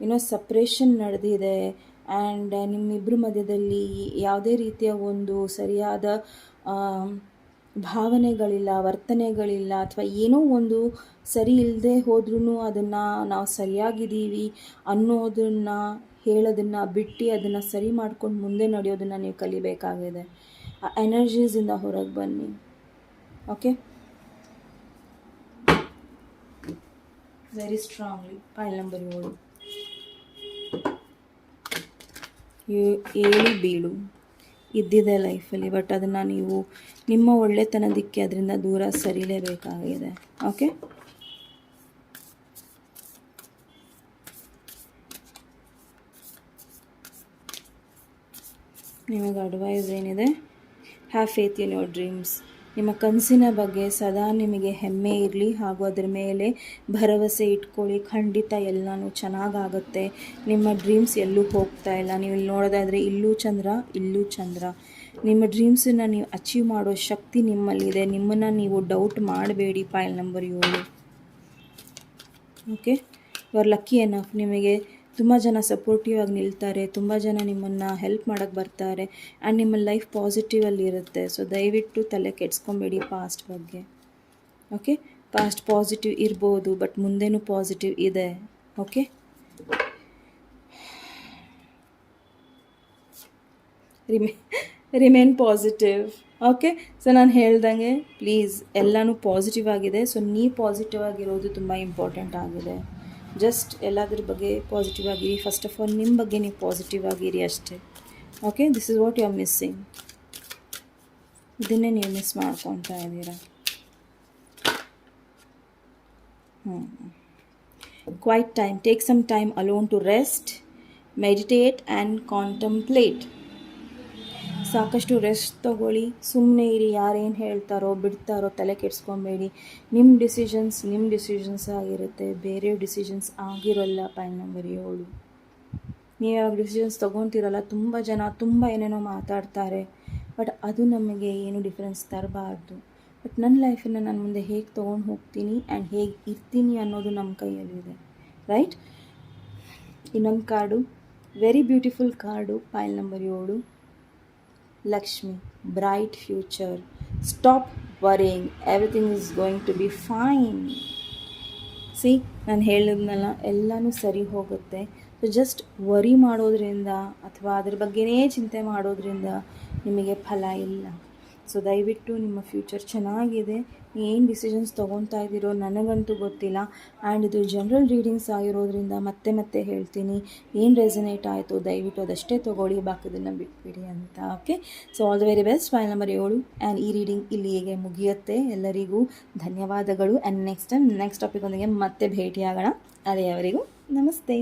Speaker 1: ಏನೋ ಸಪ್ರೇಷನ್ ನಡೆದಿದೆ ಆ್ಯಂಡ್ ನಿಮ್ಮಿಬ್ಬರ ಮಧ್ಯದಲ್ಲಿ ಯಾವುದೇ ರೀತಿಯ ಒಂದು ಸರಿಯಾದ ಭಾವನೆಗಳಿಲ್ಲ, ವರ್ತನೆಗಳಿಲ್ಲ, ಅಥವಾ ಏನೋ ಒಂದು ಸರಿ ಇಲ್ಲದೆ ಹೋದ್ರೂ ಅದನ್ನು ನಾವು ಸರಿಯಾಗಿದ್ದೀವಿ ಅನ್ನೋದನ್ನು ಹೇಳೋದನ್ನು ಬಿಟ್ಟು ಅದನ್ನು ಸರಿ ಮಾಡ್ಕೊಂಡು ಮುಂದೆ ನಡೆಯೋದನ್ನು ನೀವು ಕಲಿಬೇಕಾಗಿದೆ. ಆ ಎನರ್ಜೀಸಿಂದ ಹೊರಗೆ ಬನ್ನಿ. Okay. Very strongly. Point number 7 ಏಳು ಬೀಳು ಇದ್ದಿದೆ ಲೈಫಲ್ಲಿ, ಬಟ್ ಅದನ್ನು ನೀವು ನಿಮ್ಮ ಒಳ್ಳೆತನದಕ್ಕೆ ಅದರಿಂದ ದೂರ ಸರಿಲೇಬೇಕಾಗಿದೆ. ಓಕೆ. ನಿಮಗೆ ಅಡ್ವೈಸ್ ಏನಿದೆ, have faith in your dreams. ನಿಮ್ಮ ಕನಸಿನ ಬಗ್ಗೆ ಸದಾ ನಿಮಗೆ ಹೆಮ್ಮೆ ಇರಲಿ ಹಾಗೂ ಅದರ ಮೇಲೆ ಭರವಸೆ ಇಟ್ಕೊಳ್ಳಿ. ಖಂಡಿತ ಎಲ್ಲನೂ ಚೆನ್ನಾಗಾಗುತ್ತೆ. ನಿಮ್ಮ ಡ್ರೀಮ್ಸ್ ಎಲ್ಲೂ ಹೋಗ್ತಾ ಇಲ್ಲ. ನೀವು ಇಲ್ಲಿ ನೋಡೋದಾದರೆ ಇಲ್ಲೂ ಚಂದ್ರ. ನಿಮ್ಮ ಡ್ರೀಮ್ಸನ್ನು ನೀವು ಅಚೀವ್ ಮಾಡೋ ಶಕ್ತಿ ನಿಮ್ಮಲ್ಲಿದೆ. ನಿಮ್ಮನ್ನು ನೀವು ಡೌಟ್ ಮಾಡಬೇಡಿ. Point number 7. Okay. You are lucky enough. ನಿಮಗೆ ತುಂಬ ಜನ ಸಪೋರ್ಟಿವ್ ಆಗಿ ನಿಲ್ತಾರೆ, ತುಂಬ ಜನ ನಿಮ್ಮನ್ನು ಹೆಲ್ಪ್ ಮಾಡೋಕ್ಕೆ ಬರ್ತಾರೆ ಆ್ಯಂಡ್ ನಿಮ್ಮ ಲೈಫ್ ಪಾಸಿಟಿವಲ್ಲಿ ಇರುತ್ತೆ. ಸೊ ದಯವಿಟ್ಟು ತಲೆ ಕೆಡಿಸ್ಕೊಬೇಡಿ ಪಾಸ್ಟ್ ಬಗ್ಗೆ. ಓಕೆ. ಪಾಸ್ಟ್ ಪಾಸಿಟಿವ್ ಇರ್ಬೋದು, ಬಟ್ ಮುಂದೆನೂ ಪಾಸಿಟಿವ್ ಇದೆ. Okay. Remain positive. Okay. So ನಾನು ಹೇಳ್ದಂಗೆ ಪ್ಲೀಸ್ ಎಲ್ಲನೂ ಪಾಸಿಟಿವ್ ಆಗಿದೆ. ಸೊ ನೀವು ಪಾಸಿಟಿವ್ ಆಗಿರೋದು ತುಂಬ ಇಂಪಾರ್ಟೆಂಟ್ ಆಗಿದೆ. ಜಸ್ಟ್ ಎಲ್ಲದ್ರ ಬಗ್ಗೆ ಪಾಸಿಟಿವ್ ಆಗಿರಿ. ಫಸ್ಟ್ ಆಫ್ ಆಲ್ ನಿಮ್ಮ ಬಗ್ಗೆ ನೀವು ಪಾಸಿಟಿವ್ ಆಗಿರಿ ಅಷ್ಟೇ. Okay. This is what you are missing. ಇದನ್ನೇ ನೀವು ಮಿಸ್ ಮಾಡ್ಕೊತಾ ಇದ್ದೀರಾ. Quiet time. Take some time alone to rest, meditate and contemplate. ಸಾಕಷ್ಟು ರೆಸ್ಟ್ ತೊಗೊಳ್ಳಿ, ಸುಮ್ಮನೆ ಇರಿ. ಯಾರೇನು ಹೇಳ್ತಾರೋ ಬಿಡ್ತಾರೋ ತಲೆ ಕೆಡಿಸ್ಕೊಬೇಡಿ. ನಿಮ್ಮ ಡಿಸಿಷನ್ಸ್ ಆಗಿರುತ್ತೆ, ಬೇರೆ ಡಿಸಿಷನ್ಸ್ ಆಗಿರೋಲ್ಲ. Point number 7. ನೀವು ಯಾವಾಗ ಡಿಸಿಷನ್ಸ್ ತೊಗೊತಿರಲ್ಲ, ತುಂಬ ಜನ ತುಂಬ ಏನೇನೋ ಮಾತಾಡ್ತಾರೆ, ಬಟ್ ಅದು ನಮಗೆ ಏನು ಡಿಫ್ರೆನ್ಸ್ ತರಬಾರ್ದು. ಬಟ್ ನನ್ನ ಲೈಫನ್ನು ನಾನು ಮುಂದೆ ಹೇಗೆ ತೊಗೊಂಡು ಹೋಗ್ತೀನಿ ಆ್ಯಂಡ್ ಹೇಗೆ ಇರ್ತೀನಿ ಅನ್ನೋದು ನಮ್ಮ ಕೈಯಲ್ಲಿದೆ, ರೈಟ್. ಇನ್ನೊಂದು card, very beautiful card. Point number 7. Lakshmi, bright future. Stop worrying, everything is going to be fine. See, ನಾನು ಹೇಳಿದ್ನಲ್ಲ, ಎಲ್ಲನೂ ಸರಿ ಹೋಗುತ್ತೆ. ಸೊ ಜಸ್ಟ್ ವರಿ ಮಾಡೋದ್ರಿಂದ ಅಥವಾ ಅದ್ರ ಬಗ್ಗೆನೇ ಚಿಂತೆ ಮಾಡೋದ್ರಿಂದ ನಿಮಗೆ ಫಲ ಇಲ್ಲ. ಸೊ ದಯವಿಟ್ಟು ನಿಮ್ಮ ಫ್ಯೂಚರ್ ಚೆನ್ನಾಗಿದೆ. ಏನು ಡಿಸಿಷನ್ಸ್ ತೊಗೊತಾ ಇದ್ದೀರೋ ನನಗಂತೂ ಗೊತ್ತಿಲ್ಲ. ಆ್ಯಂಡ್ ಇದು ಜನರಲ್ ರೀಡಿಂಗ್ಸ್ ಆಗಿರೋದ್ರಿಂದ ಮತ್ತೆ ಹೇಳ್ತೀನಿ, ಏನು ರೆಸನೇಟ್ ಆಯಿತು ದಯವಿಟ್ಟು ಅದಷ್ಟೇ ತೊಗೊಳ್ಳಿ, ಬಾಕಿದನ್ನು ಬಿಟ್ಬಿಡಿ ಅಂತ. Okay, so all the very best. File number 7 and ಈ ರೀಡಿಂಗ್ ಇಲ್ಲಿಗೆ ಮುಗಿಯುತ್ತೆ. ಎಲ್ಲರಿಗೂ ಧನ್ಯವಾದಗಳು. ಆ್ಯಂಡ್ ನೆಕ್ಸ್ಟ್ ಟಾಪಿಕ್ ಒಂದಿಗೆ ಮತ್ತೆ ಭೇಟಿಯಾಗೋಣ. ಅಲ್ಲಿಯವರೆಗೂ ನಮಸ್ತೆ.